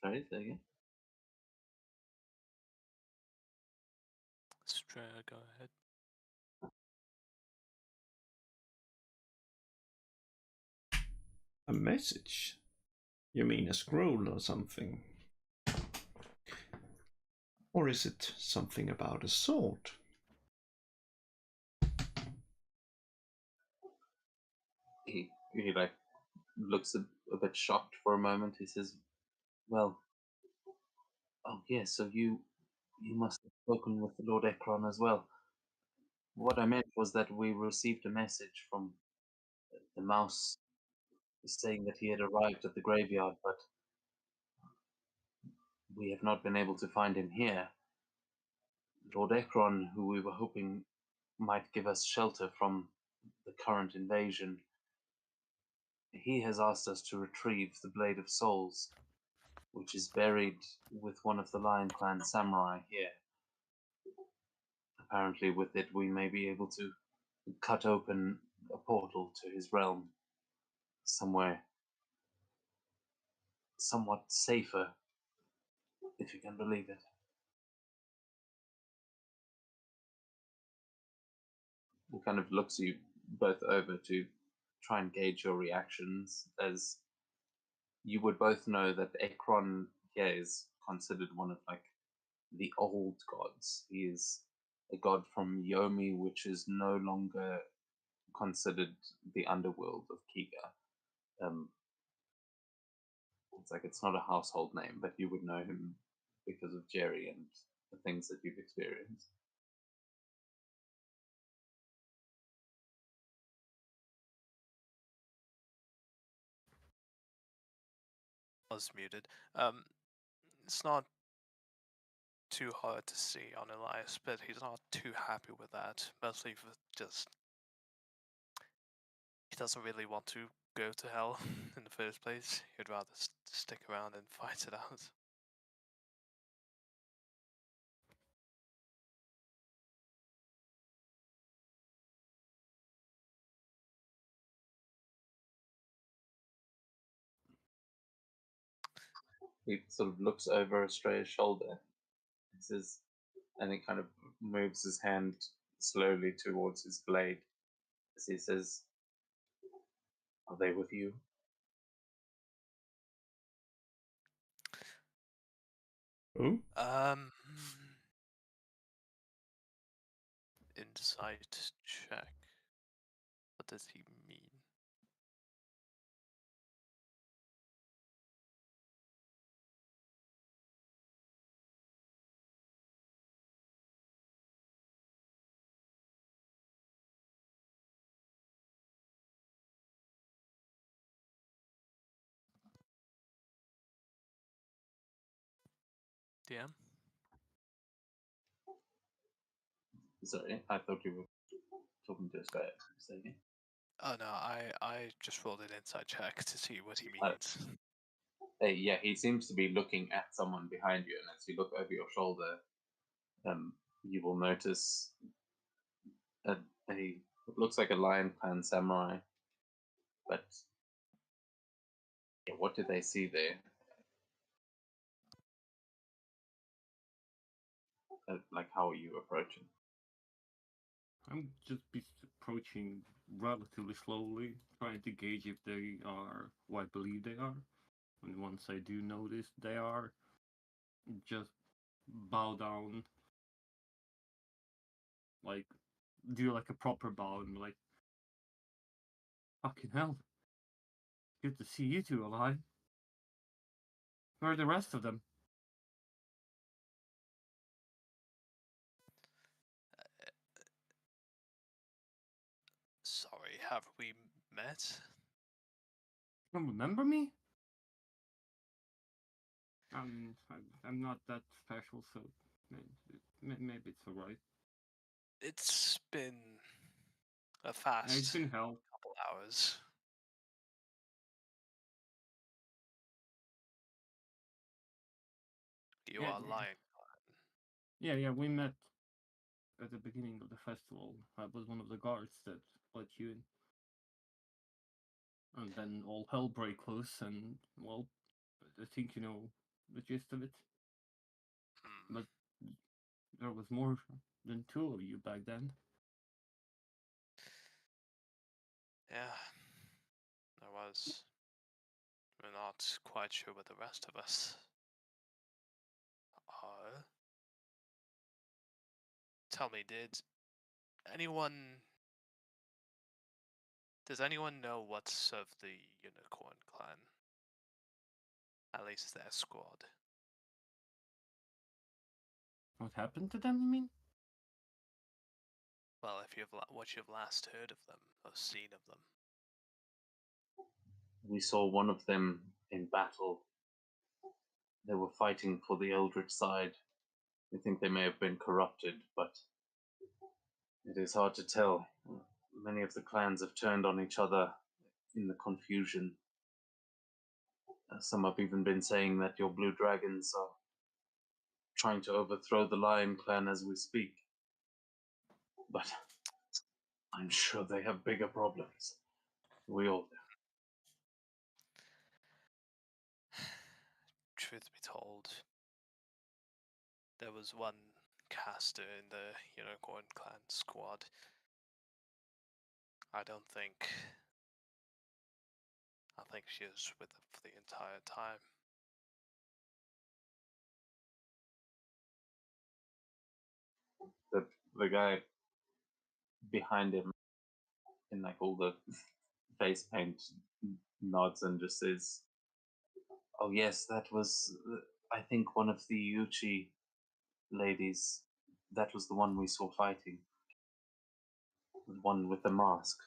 Sorry, say again? Straya, go ahead. A message? You mean a scroll or something? Or is it something about a sword? He like looks a bit shocked for a moment. He says, "Well, oh yes, so you You must have spoken with Lord Ekron as well. What I meant was that we received a message from the mouse saying that he had arrived at the graveyard, but we have not been able to find him here. Lord Ekron, who we were hoping might give us shelter from the current invasion, he has asked us to retrieve the Blade of Souls, which is buried with one of the Lion Clan samurai here. Apparently, with it, we may be able to cut open a portal to his realm somewhere somewhat safer, if you can believe it. He kind of looks you both over to try and gauge your reactions, as you would both know that Ekron here is considered one of like the old gods. He is a god from Yomi, which is no longer considered the underworld of Kiga. It's like it's not a household name, but you would know him because of Jerry and the things that you've experienced. Was muted. It's not too hard to see on Elias, but he's not too happy with that. Mostly for just he doesn't really want to go to hell in the first place. He'd rather stick around and fight it out. He sort of looks over Estrella's shoulder and says, and he kind of moves his hand slowly towards his blade as he says, "Are they with you?" Oh? Insight check. What does he mean? DM? Sorry, I thought you were talking to Estrella. Say again. Oh no, I just rolled an insight check to see what he Oh. means. Yeah, he seems to be looking at someone behind you, and as you look over your shoulder, you will notice a it looks like a Lion Clan samurai, but yeah, what did they see there? Like, how are you approaching? I'm just approaching relatively slowly, trying to gauge if they are who I believe they are. And once I do notice they are, just bow down, like do like a proper bow and be like, fucking hell, good to see you two alive. Where are the rest of them? Sorry, have we met? You don't remember me? I'm not that special, so maybe it's alright. It's been a It's fast been hell. couple hours. You Yeah, are lying. Yeah, we met at the beginning of the festival. I was one of the guards that let you in. And then all hell broke loose, and, well, I think you know the gist of it. But there was more than two of you back then. Yeah, there was. We're not quite sure what the rest of us are. Tell me, anyone does anyone know what's of the Unicorn Clan? At least their squad. What happened to them, you mean? Well, if what you've last heard of them or seen of them. We saw one of them in battle. They were fighting for the Eldritch side. We think they may have been corrupted, but it is hard to tell. Many of the clans have turned on each other in the confusion. Some have even been saying that your blue dragons are trying to overthrow the Lion Clan as we speak. But I'm sure they have bigger problems. We all do. Truth be told, there was one caster in the Unicorn Clan squad. I think she was with them for the entire time. The guy behind him in like all the face paint nods and just says, "Oh yes, that was I think one of the Uchi ladies. That was the one we saw fighting. The one with the mask."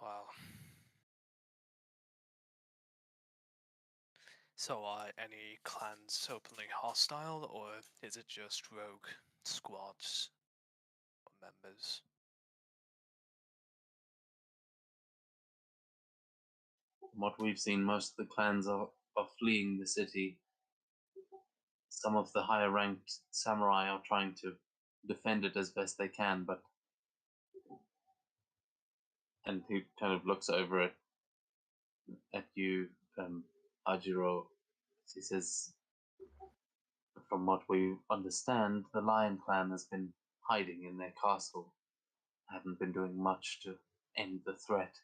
Wow. So are any clans openly hostile, or is it just rogue squads or members? From what we've seen, most of the clans are fleeing the city. Some of the higher ranked samurai are trying to defend it as best they can, but and he kind of looks over at you, Ajiro. He says, "From what we understand, the Lion Clan has been hiding in their castle. Haven't been doing much to end the threat.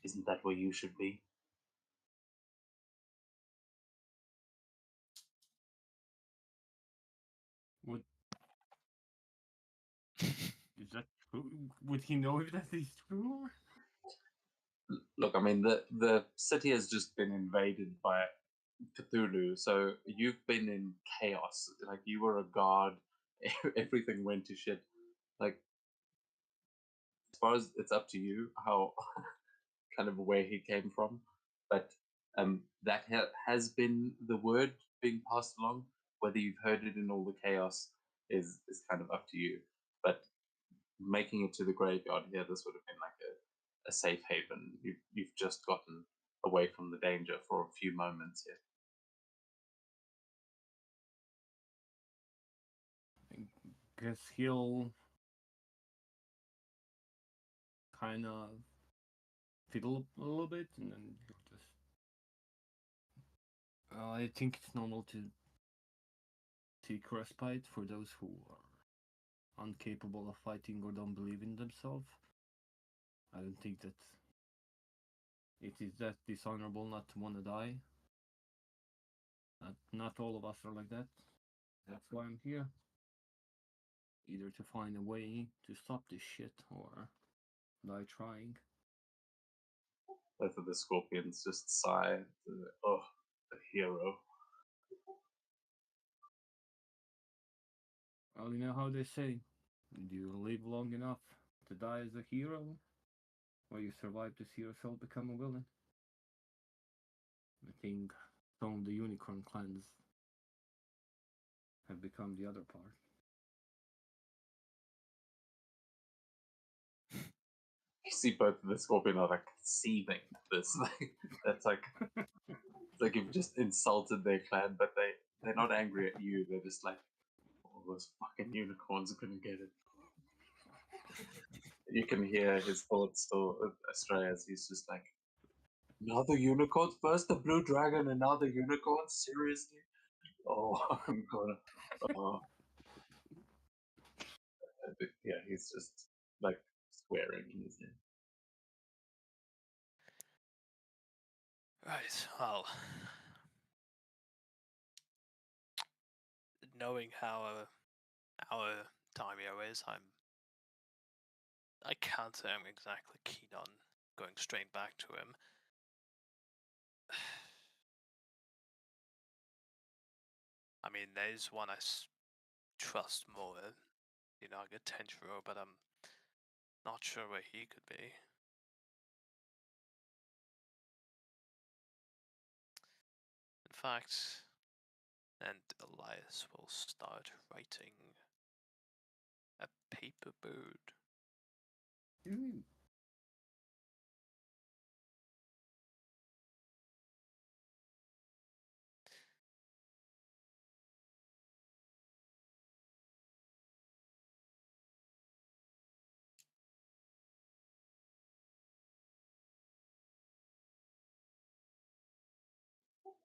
Isn't that where you should be?" Would is that true? Would he know if that is true? Look, I mean, the city has just been invaded by Cthulhu, so you've been in chaos. Like, you were a god, everything went to shit. Like, as far as it's up to you how kind of where he came from, but that has been the word being passed along. Whether you've heard it in all the chaos is kind of up to you. But making it to the graveyard here, this would have been like a safe haven. You've just gotten away from the danger for a few moments here. I guess he'll kind of fiddle a little bit, and then he'll just. I think it's normal to seek respite for those who are incapable of fighting or don't believe in themselves. I don't think that it is that dishonorable not to want to die. Not all of us are like that. That's why I'm here. Either to find a way to stop this shit or die trying. Both of the scorpions just sigh. Oh, the hero. Well, you know how they say, do you live long enough to die as a hero? Or you survive to see yourself become a villain? I think some of the unicorn clans have become the other part. You see both of the scorpion are like seething at this. That's like it's like you've just insulted their clan, but they're not angry at you. They're just like, oh, those fucking unicorns are gonna get it. You can hear his thoughts still astray as he's just like, another unicorn? First the blue dragon, another unicorn? Seriously? Oh, I'm gonna. Oh. Yeah, he's just like swearing in his head. Right, well, knowing how our Daimyo is, I'm I can't say I'm exactly keen on going straight back to him. I mean, there's one I trust more, Naga Tenjiro, but I'm not sure where he could be. In fact, and Elias will start writing a paper bird. Ooh.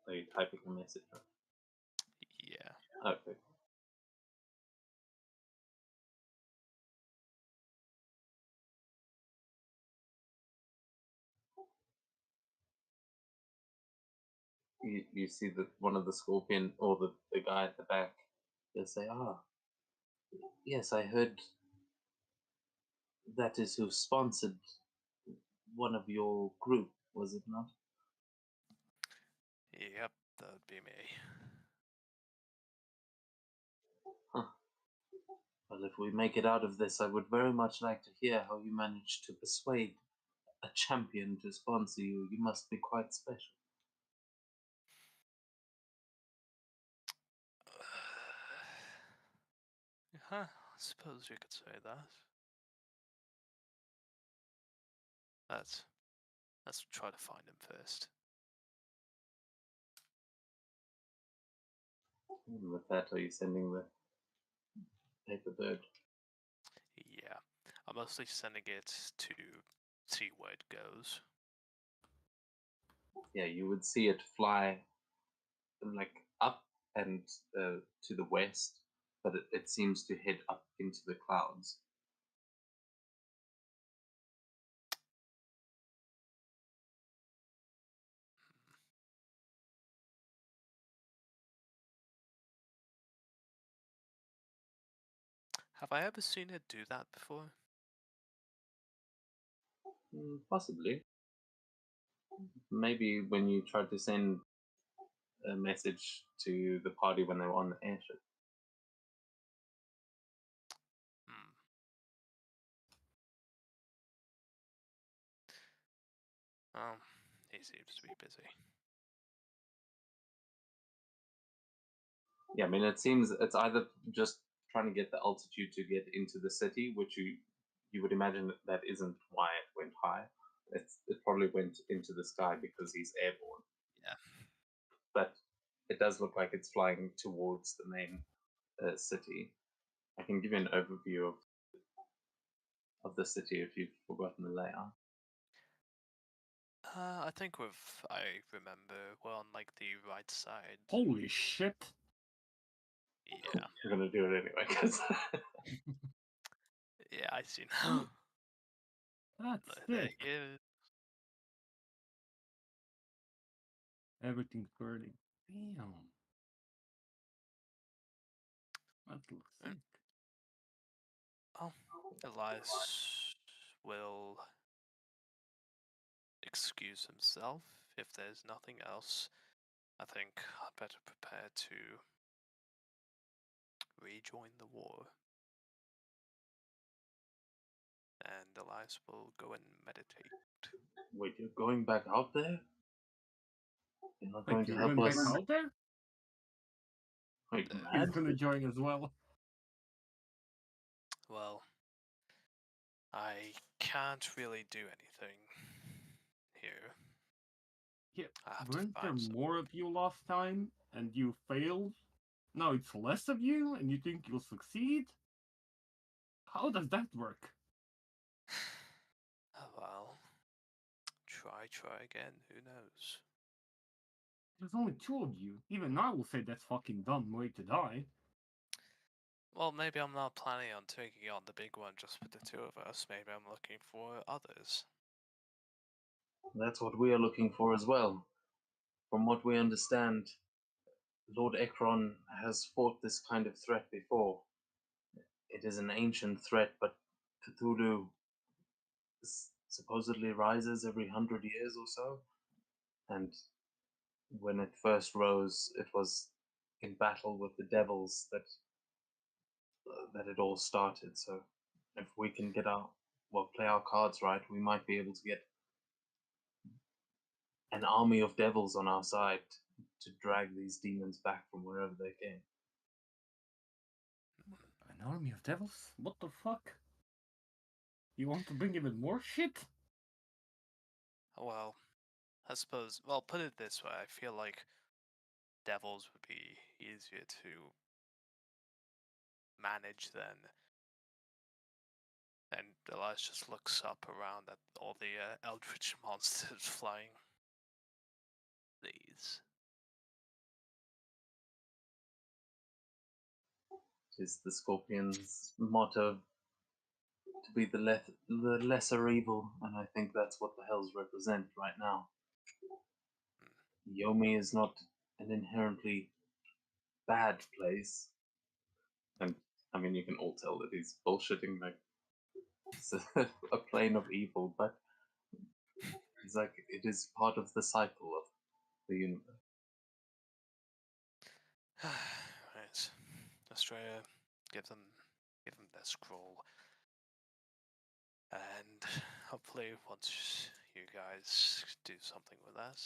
Are you typing a message? Yeah. Okay. You see that one of the Scorpion or the guy at the back, they'll say, yes, I heard that is who sponsored one of your group, was it not? Yep, that would be me. Well, if we make it out of this, I would very much like to hear how you managed to persuade a champion to sponsor you. You must be quite special. I suppose you could say that. Let's try to find him first. And with that, are you sending the paper bird? Yeah, I'm mostly sending it to see where it goes. Yeah, you would see it fly like up and to the west, but it seems to head up into the clouds. Have I ever seen it do that before? Possibly. Maybe when you tried to send a message to the party when they were on the airship. Hmm. Oh, he seems to be busy. Yeah, I mean, it seems it's either just trying to get the altitude to get into the city, which you would imagine that isn't why it went high. It probably went into the sky because he's airborne. Yeah. But it does look like it's flying towards the main city. I can give you an overview of the city if you've forgotten the layout. I think I remember we're on like the right side. Holy shit! Yeah. We're gonna do it anyway because Yeah, I see now. That's There sick. he is. Everything's burning. Damn. That looks sick. Oh, Elias will excuse himself if there's nothing else. I think I'd better prepare to rejoin the war. And Elias will go and meditate. wait, you're going back out there? You're not Like, going to you're help going us? back out there? Wait, He's mad? gonna join as well. Well, I can't really do anything here. Yeah, I have to weren't there find some. more of you last time and you failed? Now it's less of you and you think you'll succeed? How does that work? Oh, well, try again. Who knows? There's only two of you. Even I will say that's fucking dumb way to die. Well, maybe I'm not planning on taking on the big one just with the two of us. Maybe I'm looking for others. That's what we are looking for as well. From what we understand, Lord Ekron has fought this kind of threat before. It is an ancient threat, but Cthulhu supposedly rises every 100 years or so. And when it first rose, it was in battle with the devils that it all started. So if we can play our cards right, we might be able to get an army of devils on our side to drag these demons back from wherever they came. An army of devils? What the fuck? You want to bring even more shit? Well, I suppose. Well, put it this way: I feel like devils would be easier to manage than. And Elias just looks up around at all the eldritch monsters flying. These. It is the Scorpion's motto to be the lesser evil, and I think that's what the Hells represent right now. Yomi is not an inherently bad place, and I mean you can all tell that he's bullshitting. Like it's a plane of evil, but he's like it is part of the cycle of the universe. Right. Australia, give them their scroll. And hopefully once you guys do something with that,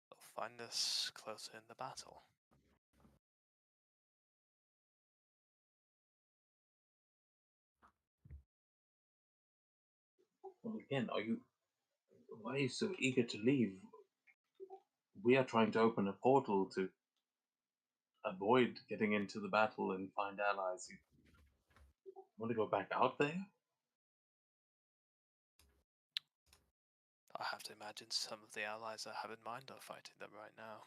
they'll find us closer in the battle. Well, again, why are you so eager to leave? We are trying to open a portal to avoid getting into the battle and find allies. You want to go back out there? I have to imagine some of the allies I have in mind are fighting them right now.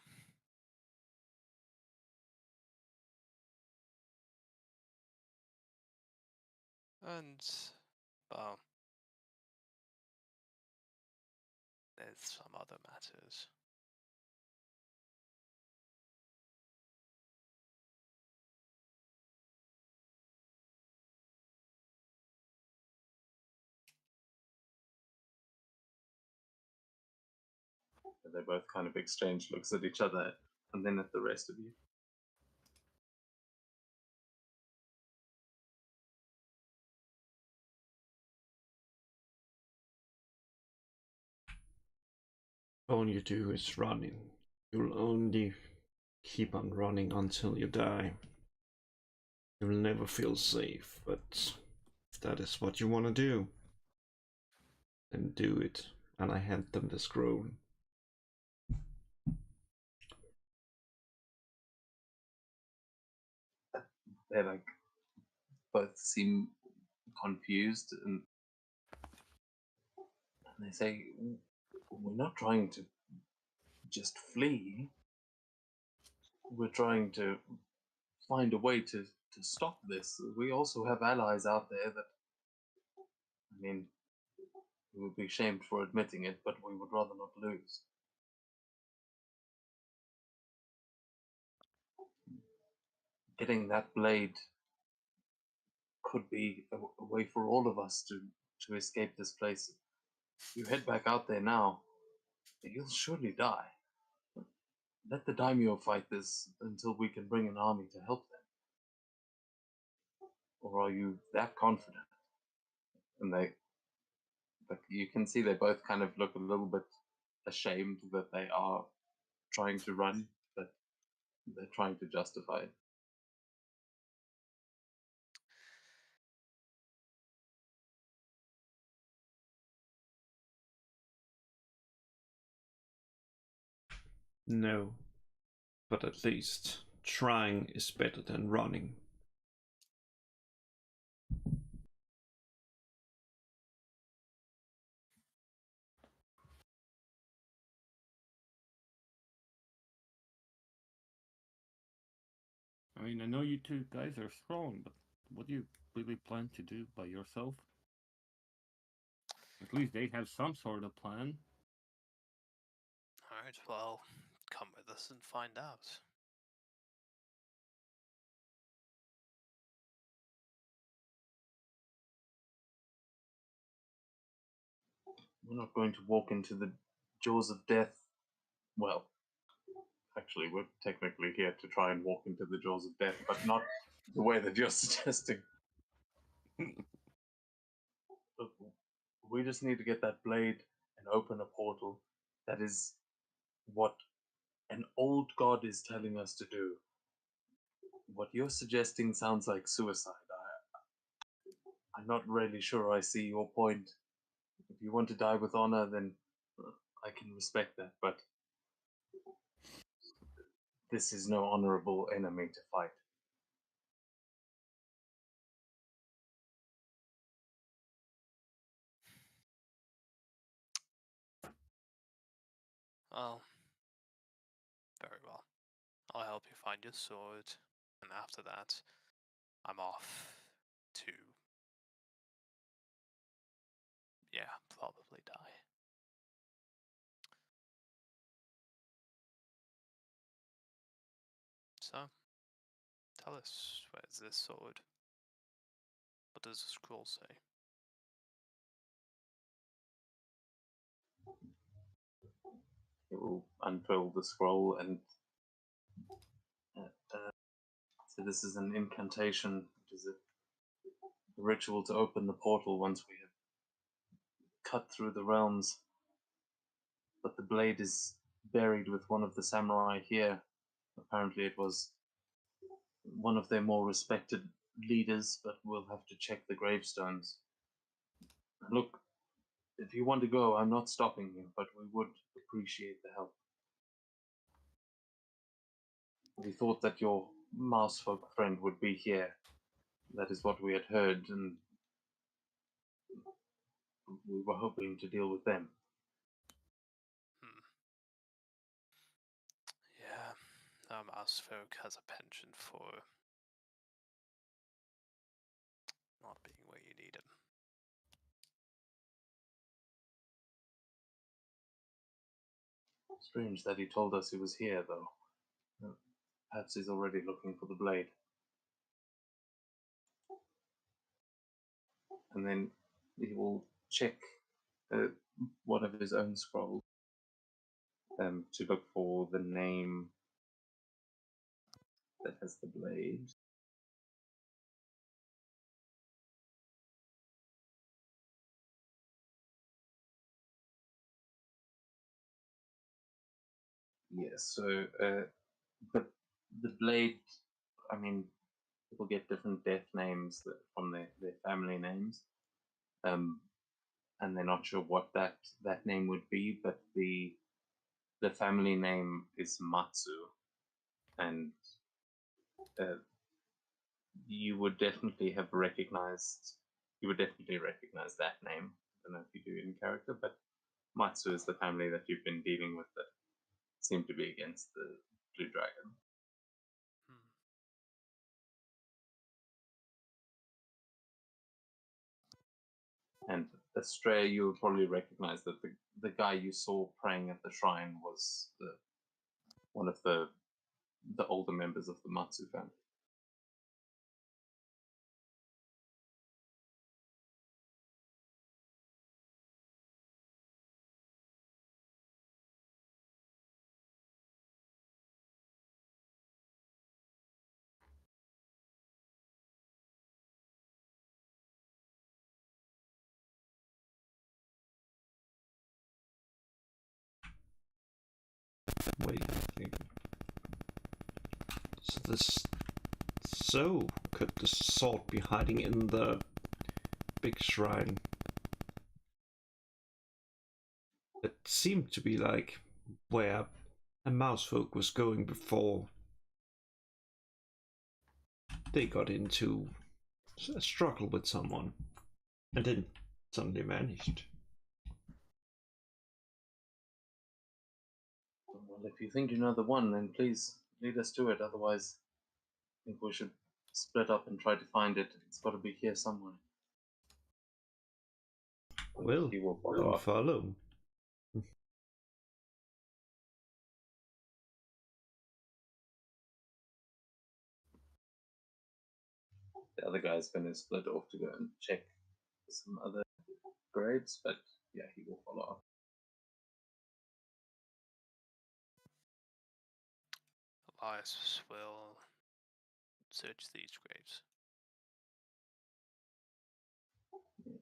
And, well, there's some other matters. And they both kind of exchange looks at each other and then at the rest of you. All you do is running. You'll only keep on running until you die. You'll never feel safe, but if that is what you want to do, then do it. And I hand them the scroll. They like both seem confused and they say, "We're not trying to just flee. We're trying to find a way to stop this. We also have allies out there that, I mean, we would be shamed for admitting it, but we would rather not lose." Getting that blade could be a way for all of us to escape this place. If you head back out there now, you'll surely die. Let the daimyo fight this until we can bring an army to help them. Or are you that confident? And but you can see they both kind of look a little bit ashamed that they are trying to run, but they're trying to justify it. No, but at least trying is better than running. I mean, I know you two guys are strong, but what do you really plan to do by yourself? At least they have some sort of plan. Alright, well, come with us and find out. we're not going to walk into the jaws of death. Well, actually, we're technically here to try and walk into the jaws of death, but not the way that you're suggesting. Look, we just need to get that blade and open a portal. That is what an old god is telling us to do. What you're suggesting sounds like suicide. I'm not really sure I see your point. If you want to die with honor, then I can respect that, but this is no honorable enemy to fight. Well, very well. I'll help you find your sword, and after that, I'm off to, yeah, probably die. So, tell us, where's this sword? What does the scroll say? It will unfurl the scroll, and so this is an incantation, which is a ritual to open the portal once we have cut through the realms. But the blade is buried with one of the samurai here. Apparently, it was one of their more respected leaders, but we'll have to check the gravestones. Look, if you want to go, I'm not stopping you, but we would appreciate the help. We thought that your mousefolk friend would be here. That is what we had heard, and we were hoping to deal with them. Yeah, mouse folk has a penchant for not being where you need him. Strange that he told us he was here, though. Perhaps he's already looking for the blade. And then he will check one of his own scrolls to look for the name that has the blade. Yes, so the blade, I mean, people get different death names from their family names. And they're not sure what that name would be, but the family name is Matsu, and you would definitely recognize that name. I don't know if you do in character, but Matsu is the family that you've been dealing with that seem to be against the Blue Dragon. And Astrea, you would probably recognize that the guy you saw praying at the shrine was one of the older members of the Matsu family. Wait, I think. So could the sword be hiding in the big shrine? It seemed to be like where a mousefolk was going before they got into a struggle with someone and then suddenly vanished. Well, if you think you know the one, then please lead us to it. Otherwise, I think we should split up and try to find it. It's got to be here somewhere. Well, He will follow up. follow. The other guy's going to split off to go and check some other graves, but yeah, he will follow up. Elias will search these graves.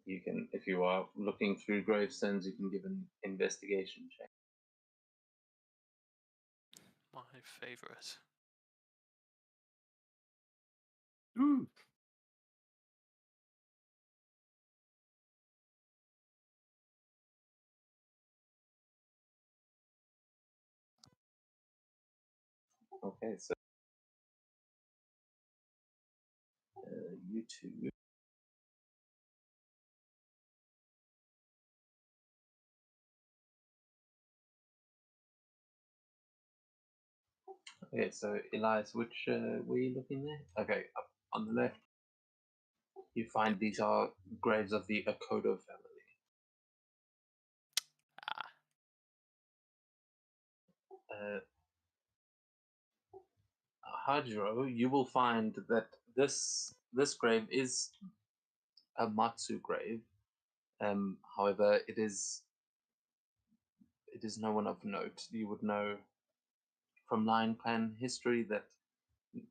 You can, if you are looking through gravestones, you can give an investigation check. My favorite. Ooh. Okay, so you two. Okay, so Elias, which were you looking there? Okay, up on the left, you find these are graves of the Akodo family. Ah, Hajiro, you will find that this grave is a Matsu grave. However, it is no one of note. You would know from Lion Clan history that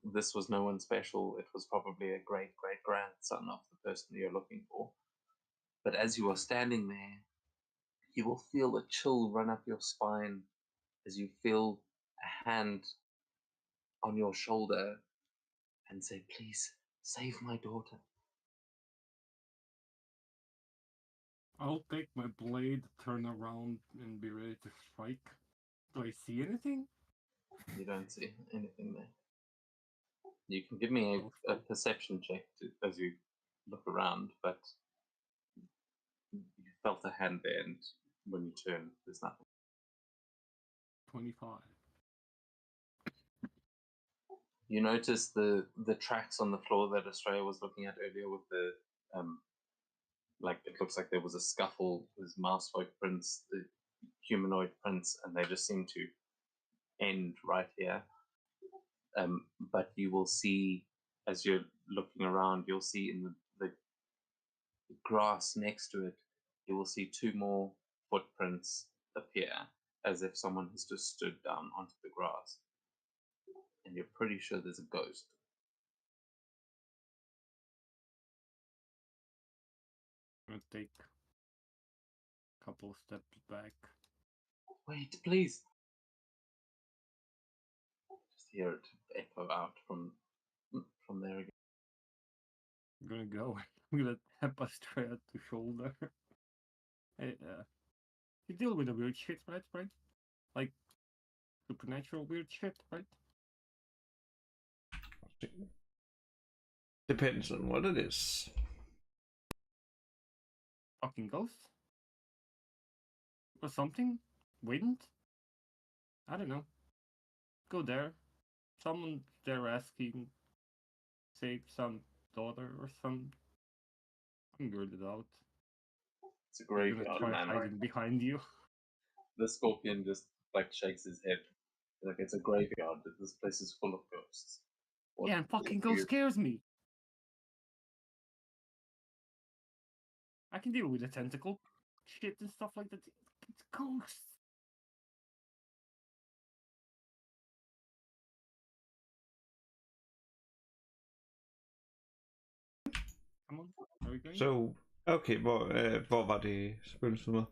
this was no one special. It was probably a great great grandson of the person you're looking for. But as you are standing there, you will feel a chill run up your spine as you feel a hand on your shoulder and say, "Please save my daughter." I'll take my blade, turn around, and be ready to strike. Do I see anything? You don't see anything there. You can give me a perception check as you look around, but you felt a hand there, and when you turn, there's nothing. 25. You notice the tracks on the floor that Australia was looking at earlier with the like it looks like there was a scuffle with mouse folk prints, the humanoid prints, and they just seem to end right here. But you will see as you're looking around, you'll see in the grass next to it, you will see two more footprints appear as if someone has just stood down onto the grass. And you're pretty sure there's a ghost. I'm gonna take a couple of steps back. Wait, please. Just hear it echo out from there again. I'm gonna go. I'm gonna tap Astrea to shoulder. Hey, you deal with the weird shit, right? Like supernatural weird shit, right? Depends on what it is. Fucking ghost? Or something? Wind? I don't know. Go there. Someone there asking, save some daughter or some. I'm weirded out. It's a You're gonna graveyard, try man. hiding behind you. The scorpion just like shakes his head. Like it's a graveyard. This place is full of ghosts. What Yeah, and fucking do ghost you- scares me. I can deal with the tentacle shit and stuff like that. It's ghosts. Come on, are we going? So, okay, hvor var det spøgelset?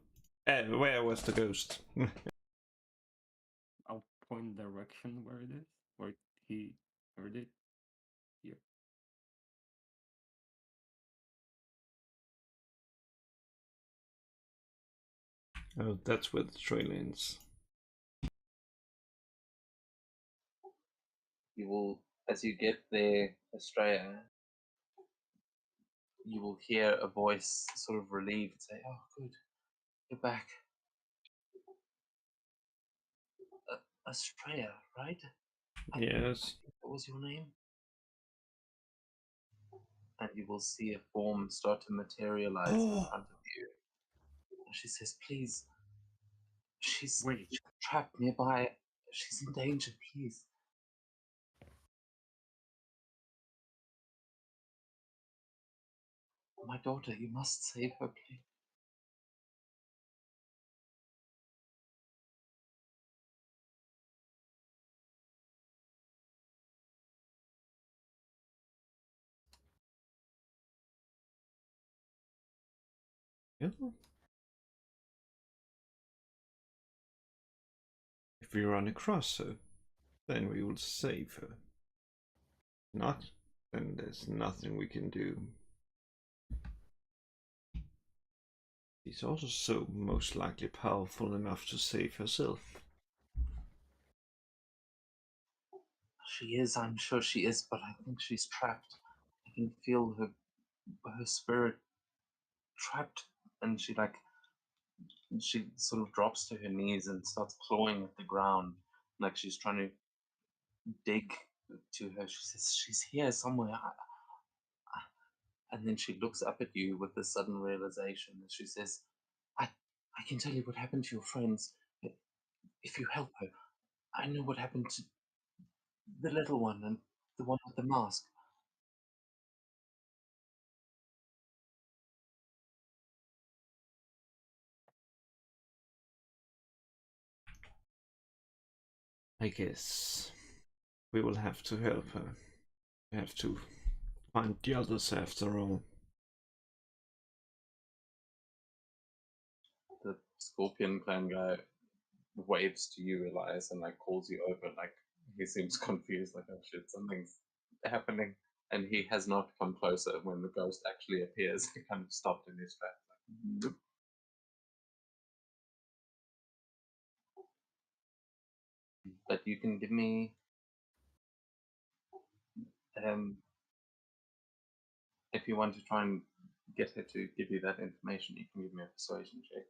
Where was the ghost? I'll point direction where it is. Where he heard it. Here. Oh, that's where the trail ends. You will, as you get there, Australia, you will hear a voice sort of relieved say, "Oh, good, you're back." Australia, right? Yes. What was your name? And you will see a form start to materialize in front of you. And she says, "Please, she's Wait. trapped nearby. She's in danger, please." "My daughter, you must save her, please." Yeah. If we run across her, then we will save her. Not, then there's nothing we can do. She's also most likely powerful enough to save herself. She is, I'm sure she is, but I think she's trapped. I can feel her spirit trapped, and she sort of drops to her knees and starts clawing at the ground, like she's trying to dig to her. She says, "She's here somewhere." And then she looks up at you with this sudden realization, and she says, I can tell you what happened to your friends. If you help her, I know what happened to the little one and the one with the mask." I guess we will have to help her. We have to find the others after all. The Scorpion Clan guy waves to you, Elias, and like calls you over. Like he seems confused, like, oh shit, something's happening. And he has not come closer when the ghost actually appears. He kind of stopped in his tracks. Like, nope. But you can give me if you want to try and get her to give you that information, you can give me a persuasion check.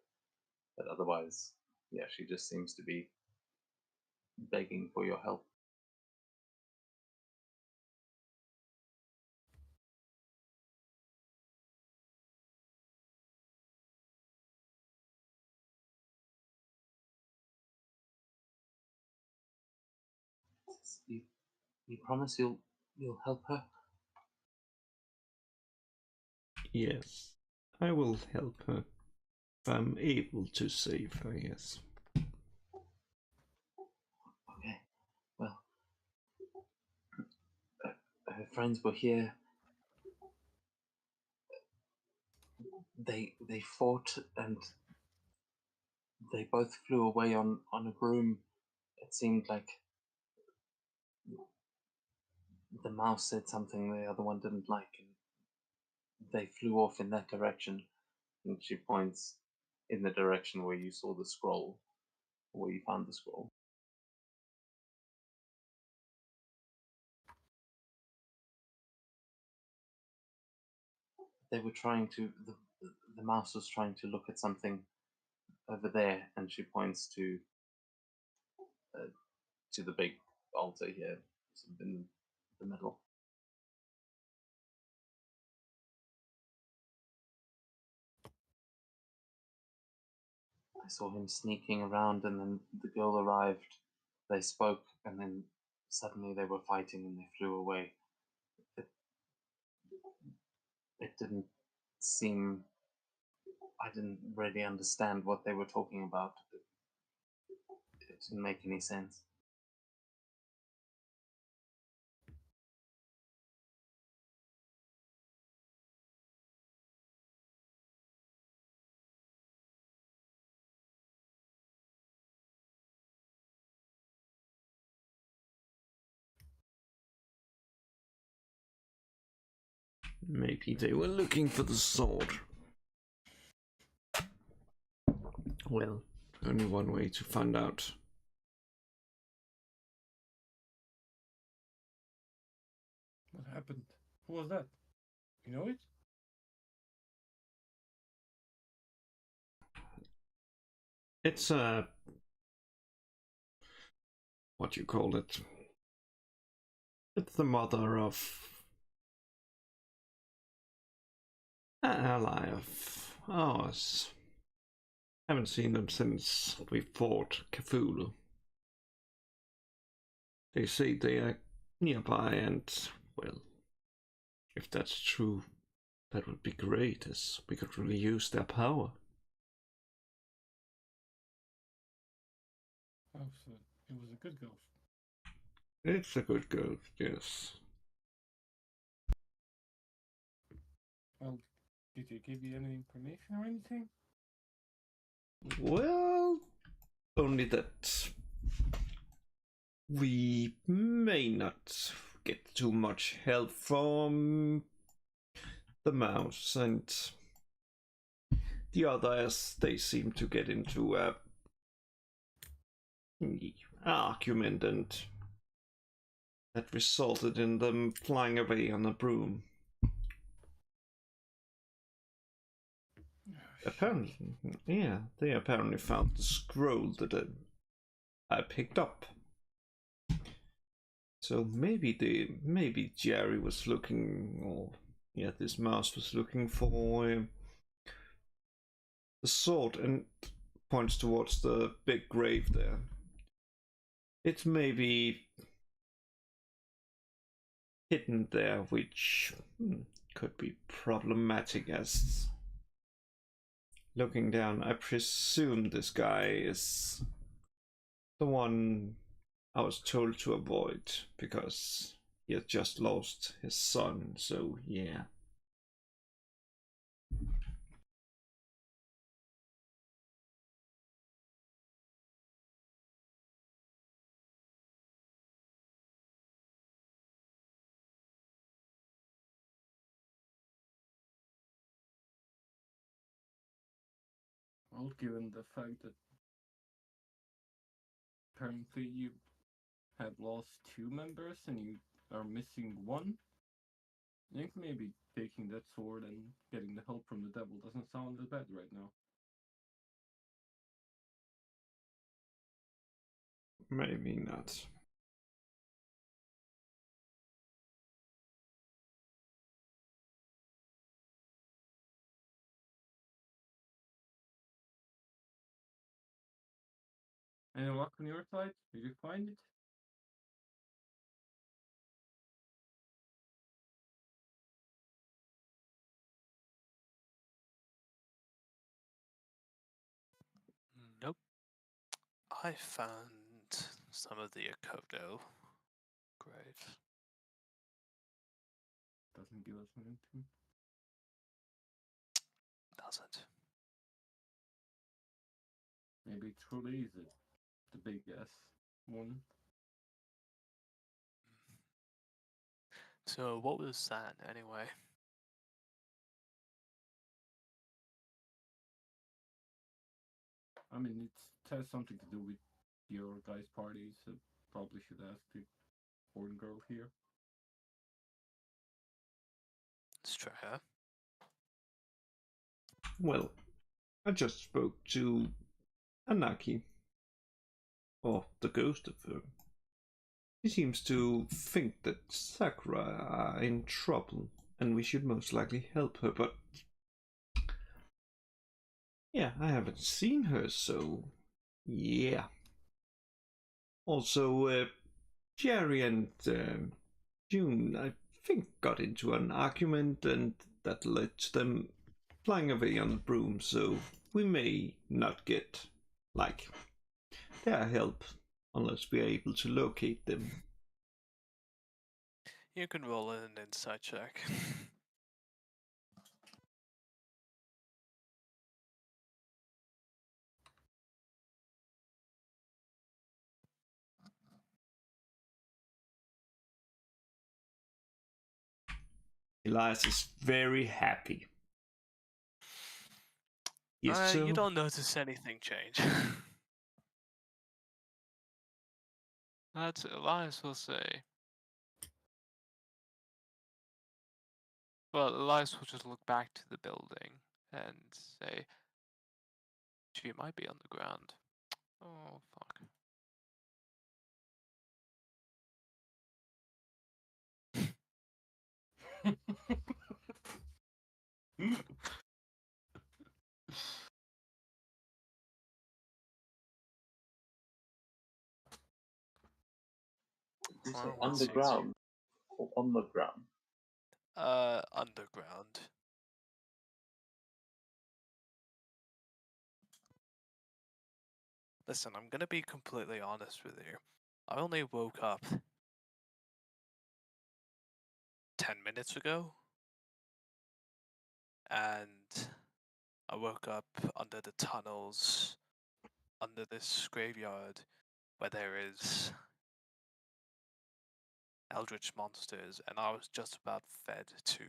But otherwise, yeah, she just seems to be begging for your help. You promise you'll help her? Yes, I will help her. If I'm able to save her, yes. Okay. Well, her friends were here. They fought and they both flew away on a broom. It seemed like the mouse said something the other one didn't like, and they flew off in that direction. And she points in the direction where you saw the scroll, where you found the scroll. They were trying to. The mouse was trying to look at something over there, and she points to the big altar here, sort of in the middle. I saw him sneaking around, and then the girl arrived. They spoke, and then suddenly they were fighting and they flew away. It didn't seem. I didn't really understand what they were talking about. It didn't make any sense. Maybe they were looking for the sword. Well, only one way to find out. What happened? Who was that? You know it? It's what you call it? It's the mother of an ally of ours. Haven't seen them since we fought Cthulhu. They say they are nearby, and well, if that's true, that would be great, as we could really use their power. Oh, so it was a good ghost. It's a good ghost, yes. Well, Did they give you any information or anything? Well, only that we may not get too much help from the mouse, and the others, they seem to get into a argument, and that resulted in them flying away on a broom. Apparently, yeah, they apparently found the scroll that I picked up. So maybe Jerry was looking, or yeah, this mouse was looking for the sword, and points towards the big grave there. It's maybe hidden there, which could be problematic, as looking down, I presume this guy is the one I was told to avoid, because he had just lost his son, so yeah. Well, given the fact that apparently you have lost 2 members and you are missing 1, I think maybe taking that sword and getting the help from the devil doesn't sound as bad right now. Maybe not. Any luck on your side? Did you find it? Nope. I found some of the Akodo graves. Doesn't give us anything. Doesn't. Maybe it truly is it. The big ass one. So what was that anyway? I mean, it has something to do with your guys' party, so probably should ask the horn girl here. Let's try her. Well, I just spoke to Anaki, or the ghost of her. He seems to think that Sakura are in trouble, and we should most likely help her, but yeah, I haven't seen her, so yeah. Also, Jerry and June, I think, got into an argument, and that led to them flying away on the broom, so we may not get, like, their help unless we are able to locate them. You can roll an insight check. Elias is very happy. Yes, You don't notice anything change. That's Elias will say. Well, Elias will just look back to the building and say, she might be on the ground. Oh, fuck. Did you say Well, what suits you? underground or on the ground? Underground. Listen, I'm gonna be completely honest with you. I only woke up 10 minutes ago. and I woke up under the tunnels, under this graveyard, where there is eldritch monsters, and I was just about fed to,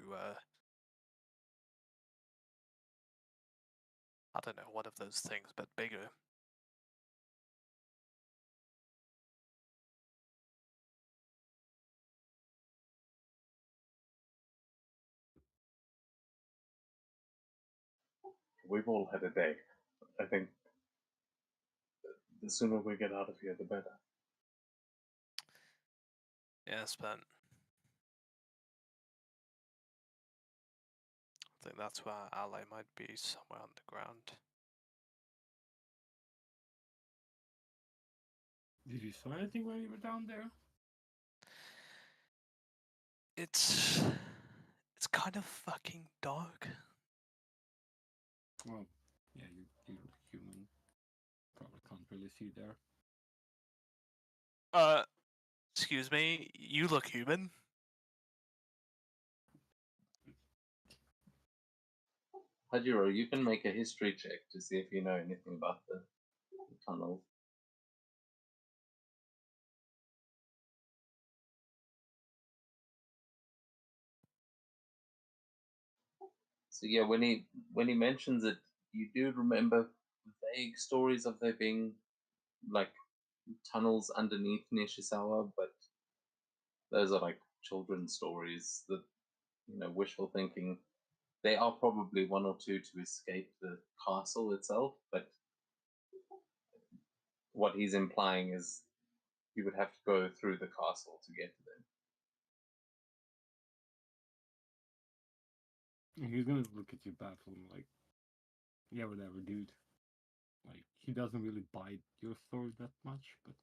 I don't know, one of those things, but bigger. We've all had a day. I think the sooner we get out of here, the better. Yes, but I think that's where our ally might be, somewhere underground. Did you saw anything while you were down there? It's kind of fucking dark. Well, yeah, you look human. Probably can't really see there. Excuse me, you look human. Hajiro, you can make a history check to see if you know anything about the tunnel. So yeah, when he mentions it, you do remember vague stories of there being like tunnels underneath Nishizawa, but those are like children's stories that, you know, wishful thinking. There are probably one or two to escape the castle itself, but what he's implying is you would have to go through the castle to get to them. And he's gonna look at you baffling, like, yeah, whatever, dude. Like, he doesn't really buy your story that much, but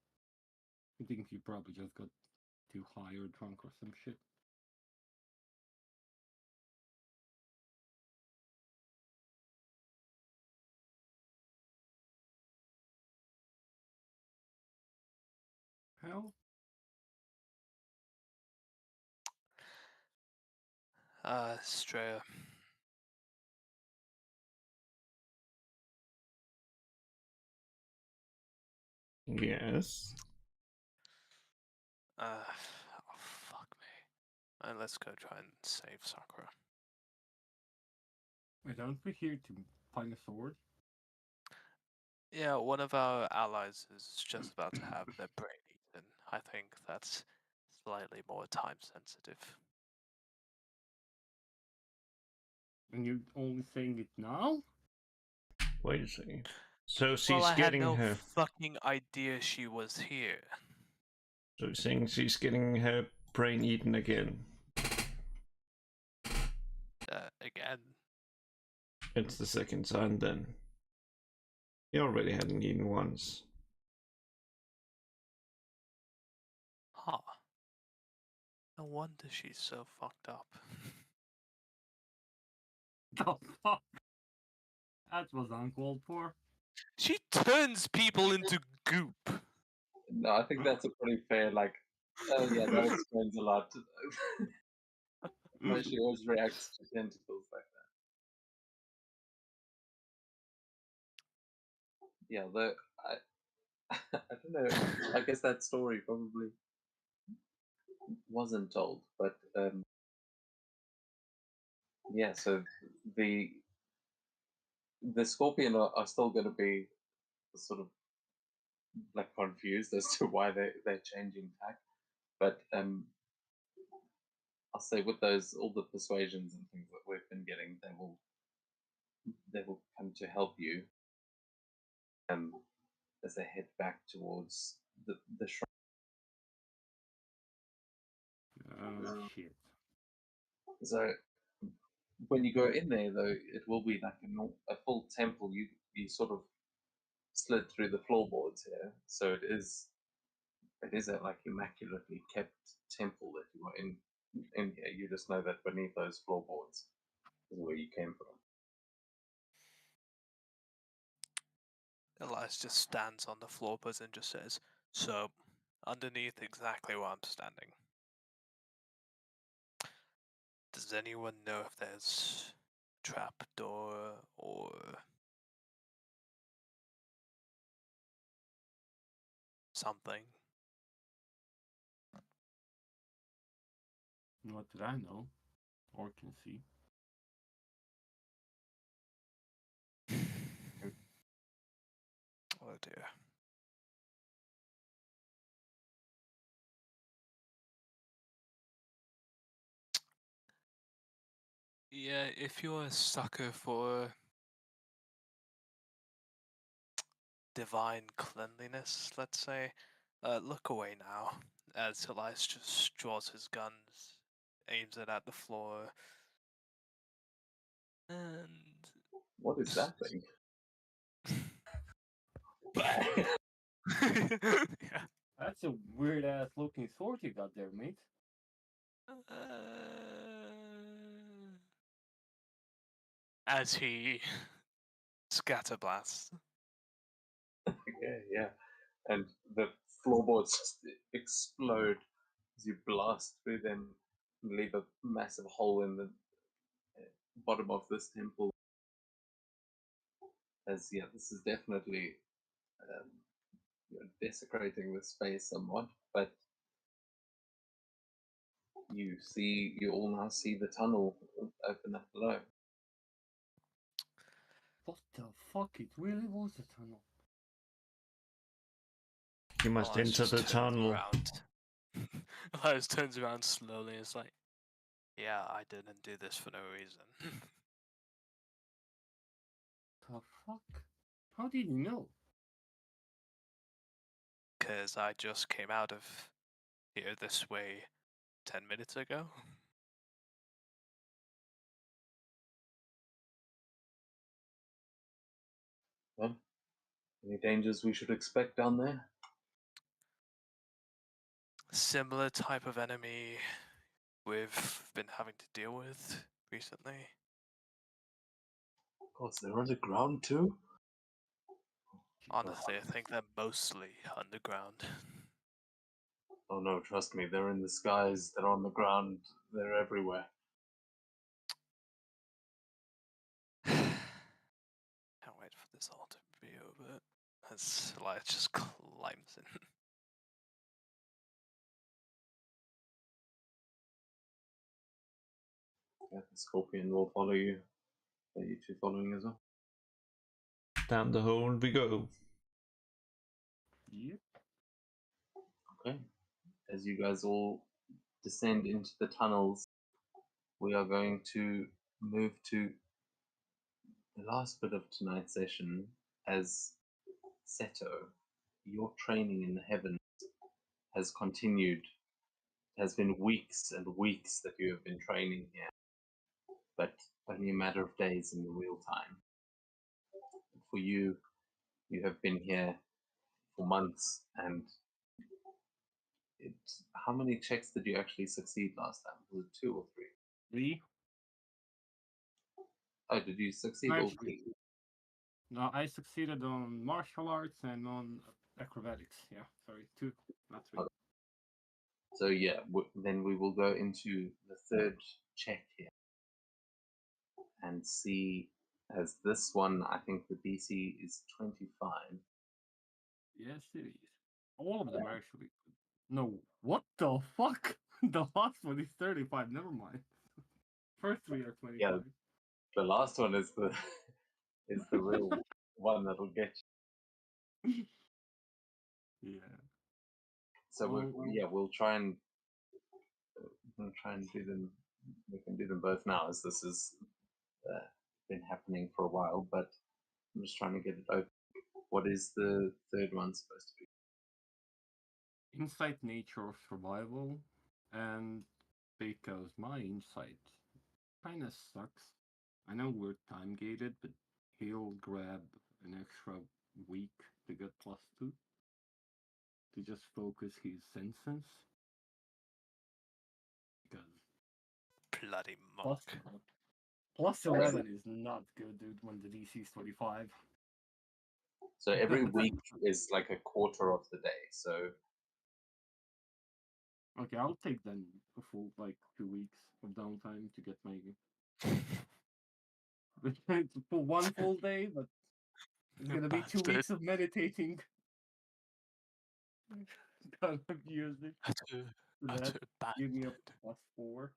he thinks you probably just got too high or drunk or some shit. Hell, Straya. Yes. Oh, fuck me. Let's go try and save Sakura. wait, aren't we here to find a sword? Yeah, one of our allies is just about to have their brain eaten. I think that's slightly more time sensitive. And you're only saying it now? Wait a second. So she's Well, I had getting no her. fucking idea she was here. So you're saying she's getting her brain eaten again. Again. It's the second time then. You already had it eaten once. Huh. No wonder she's so fucked up. The fuck? That was uncalled for. She turns people into goop. No, I think that's a pretty fair, like, oh yeah, that explains a lot. Why she always reacts to tentacles like that. Yeah, though, I don't know. I guess that story probably wasn't told, but yeah. So the Scorpion are still going to be sort of like confused as to why they're changing tack, but I'll say with those all the persuasions and things that we've been getting, they will come to help you as they head back towards the shrine. Oh shit. So when you go in there, though, it will be like a full temple. You sort of slid through the floorboards here, so it is a like immaculately kept temple that you are in here. You just know that beneath those floorboards is where you came from. Elias just stands on the floorboards and just says, "So, underneath exactly where I'm standing. Does anyone know if there's trapdoor or something. What did I know? Or can see. Oh dear. Yeah, if you're a sucker for divine cleanliness, let's say, look away now. As Elias just draws his guns, aims it at the floor, and What is that thing? yeah. That's a weird ass looking sword you got there, mate. As he scatterblasts. Yeah. And the floorboards just explode as you blast through them and leave a massive hole in the bottom of this temple. As yeah, this is definitely desecrating the space somewhat, but you all now see the tunnel open up below. What the fuck? It really was a tunnel. You must Elias enter just the turns tunnel. around. Elias turns around slowly and is like, yeah, I didn't do this for no reason. The fuck? How did you know? Because I just came out of here this way 10 minutes ago. Well, any dangers we should expect down there? Similar type of enemy we've been having to deal with recently. Of course, they're underground too. Honestly, I think they're mostly underground. Oh no, trust me, they're in the skies, they're on the ground, they're everywhere. Can't wait for this all to be over. As Elias just climbs in. Yeah, the scorpion will follow you. Are you two following as well? Down the hole we go. Yep. Okay. As you guys all descend into the tunnels, we are going to move to the last bit of tonight's session as Seto. Your training in the heavens has continued. It has been weeks and weeks that you have been training here, but only a matter of days in the real time. For you, you have been here for months, and how many checks did you actually succeed last time? Was it 2 or 3? 3? Oh, did you succeed all Actually, 3? no, I succeeded on martial arts and on acrobatics. Yeah, sorry, 2, not 3. Okay. So yeah, then we will go into the third check here and see, as this one, I think the DC is 25. Yes, it is. All of them are actually. No, what the fuck? The last one is 35. Never mind. First 3 are 25. Yeah. The last one is the is the real one that'll get you. Yeah. So Well, we'll try and do them. We can do them both now, as this has been happening for a while. But I'm just trying to get it open. What is the third one supposed to be? Insight, nature, or survival, and because my insight kind of sucks. I know we're time gated, but he'll grab an extra week to get +2 to just focus his senses. Because Bloody plus, monk. plus 11 is not good, dude, when the DC is 25. So every week is like a quarter of the day. So Okay, I'll take then a full, like, 2 weeks of downtime to get my It's for one full day, but it's gonna be 2 Bastard. weeks of meditating. Kind of used it. That give me a +4.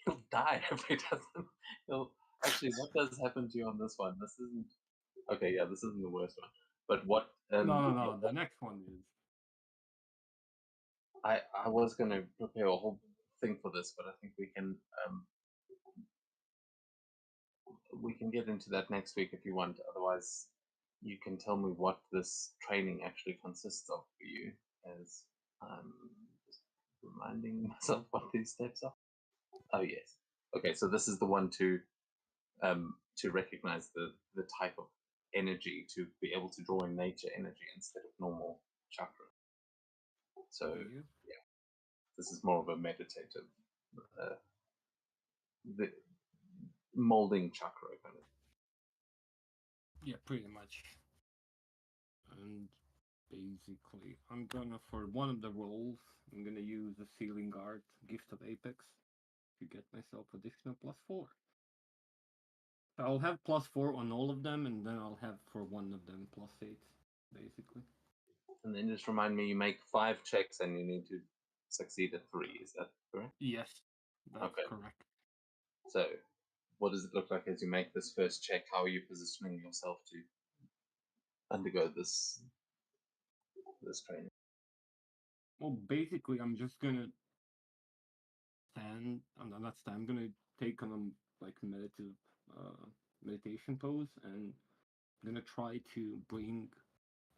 He'll die if he doesn't. He'll actually. What does happen to you on this one? This isn't. Okay, yeah, this isn't the worst one. But what? No. The next one is. I was gonna prepare a whole thing for this, but I think we can get into that next week if you want. Otherwise, you can tell me what this training actually consists of for you, as I'm just reminding myself what these steps are. Oh yes. Okay, so this is the one to recognize the type of energy, to be able to draw in nature energy instead of normal chakra. So yeah, this is more of a meditative, the molding chakra kind of. Yeah, pretty much. And basically, I'm gonna, for one of the roles, I'm gonna use the Sealing Art, Gift of Apex, to get myself additional +4. I'll have +4 on all of them, and then I'll have for one of them +8, basically. And then just remind me, you make 5 checks and you need to succeed at 3. Is that correct? Yes, that's Okay. correct. So, what does it look like as you make this first check? How are you positioning yourself to undergo this training? Well, basically, I'm just gonna stand. I'm not stand. I'm gonna take on a meditation pose, and I'm gonna try to bring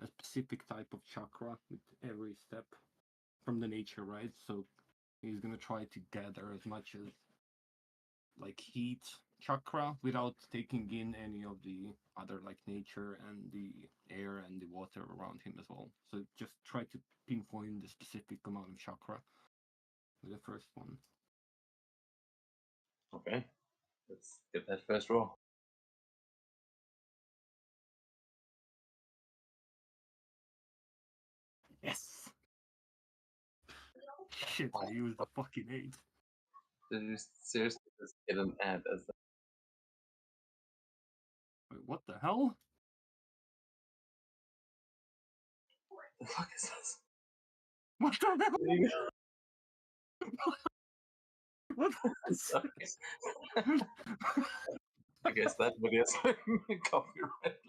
a specific type of chakra with every step from the nature, right? So he's gonna try to gather as much as like heat chakra without taking in any of the other like nature and the air and the water around him as well. So just try to pinpoint the specific amount of chakra with the first one. Okay, let's get that first roll. Yes. Shit, I used the fucking 8. Did you seriously just get an ad as that? Wait, what the hell? The fuck is this? What the hell? What? Okay. I guess that video is copyright.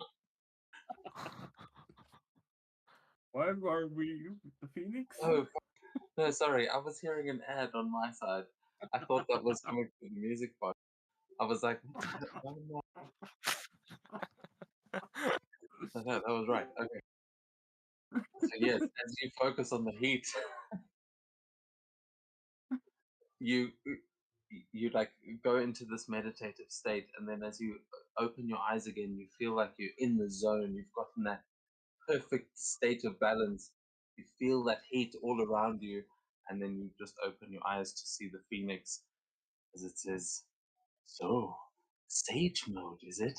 Why are we with the Phoenix? Oh, no, sorry. I was hearing an ad on my side. I thought that was coming to the music box. I was like, oh, no. No, that was right. Okay. So yes, as you focus on the heat, you like go into this meditative state, and then as you open your eyes again, you feel like you're in the zone. You've gotten that perfect state of balance. You feel that heat all around you, and then you just open your eyes to see the phoenix as it says, "So, sage mode, is it?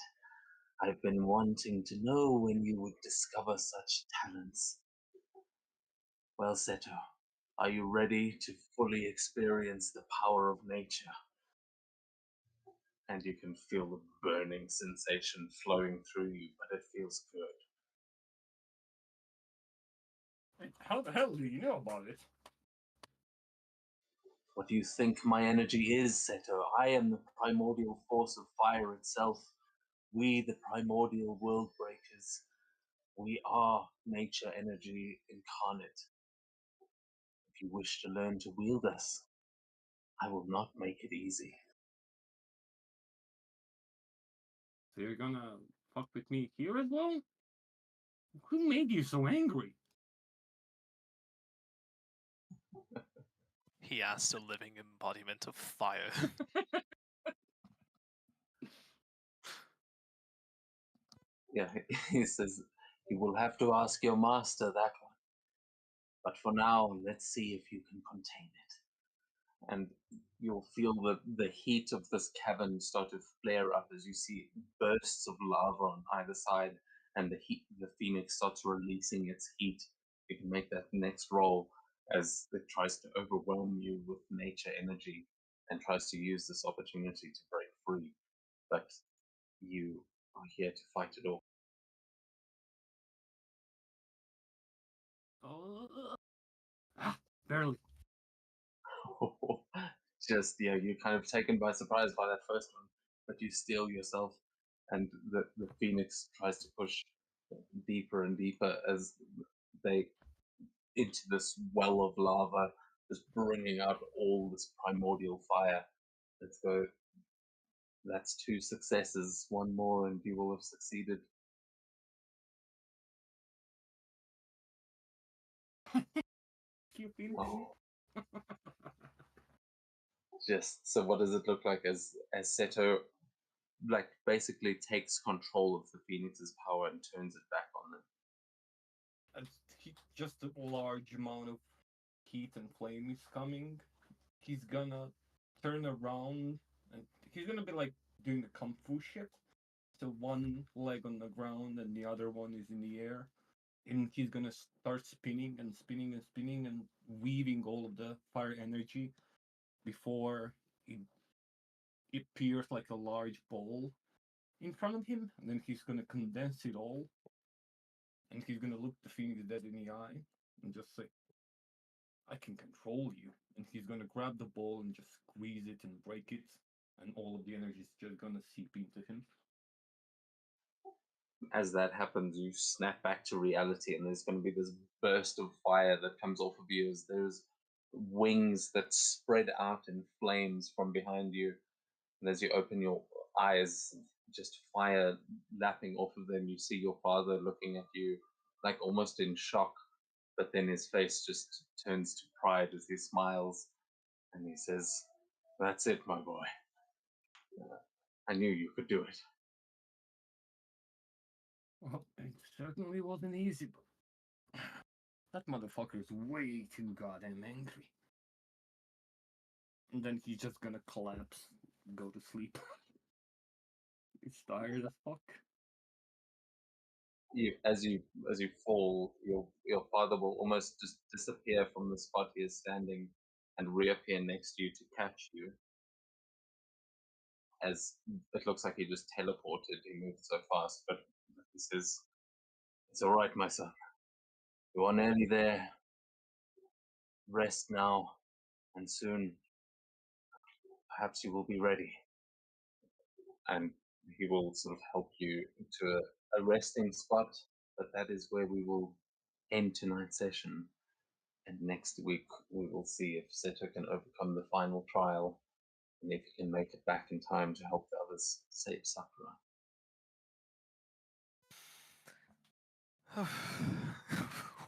I've been wanting to know when you would discover such talents. Well, Seto, are you ready to fully experience the power of nature?" And you can feel the burning sensation flowing through you, but it feels good. Wait, how the hell do you know about it? What do you think my energy is, Seto? I am the primordial force of fire itself. We, the primordial world breakers, we are nature energy incarnate. If you wish to learn to wield us, I will not make it easy. So you're gonna fuck with me here as well? Who made you so angry? He asked a living embodiment of fire. Yeah, he says, you will have to ask your master that one. But for now, let's see if you can contain it. And you'll feel the heat of this cavern start to flare up as you see bursts of lava on either side, and the phoenix starts releasing its heat. You can make that next roll as it tries to overwhelm you with nature energy and tries to use this opportunity to break free. But you are here to fight it off. Barely. Just you're kind of taken by surprise by that first one, but you steel yourself, and the phoenix tries to push deeper and deeper as they into this well of lava, just bringing out all this primordial fire. Let's go. That's 2 successes. 1 more, and you will have succeeded. Oh. Just so, what does it look like as Seto like basically takes control of the phoenix's power and turns it back on them? Just a large amount of heat and flame is coming. He's gonna turn around and he's gonna be like doing the kung fu shit. So one leg on the ground and the other one is in the air. And he's gonna start spinning and spinning and spinning and weaving all of the fire energy before it appears like a large ball in front of him. And then he's gonna condense it all. And he's gonna look the phoenix dead in the eye and just say, I can control you. And he's gonna grab the ball and just squeeze it and break it. And all of the energy is just gonna seep into him. As that happens, you snap back to reality, and there's going to be this burst of fire that comes off of you as there's wings that spread out in flames from behind you. And as you open your eyes, just fire lapping off of them, you see your father looking at you like almost in shock, but then his face just turns to pride as he smiles and he says, "That's it, my boy. I knew you could do it." Well, it certainly wasn't easy, but that motherfucker is way too goddamn angry. And then he's just gonna collapse, go to sleep. He's tired as fuck. As you fall, your father will almost just disappear from the spot he is standing and reappear next to you to catch you. As it looks like he just teleported, he moved so fast, but he says, "It's all right, my son. You are nearly there. Rest now, and soon, perhaps you will be ready." And he will sort of help you to a resting spot, but that is where we will end tonight's session. And next week we will see if Seto can overcome the final trial and if he can make it back in time to help the others save Sakura.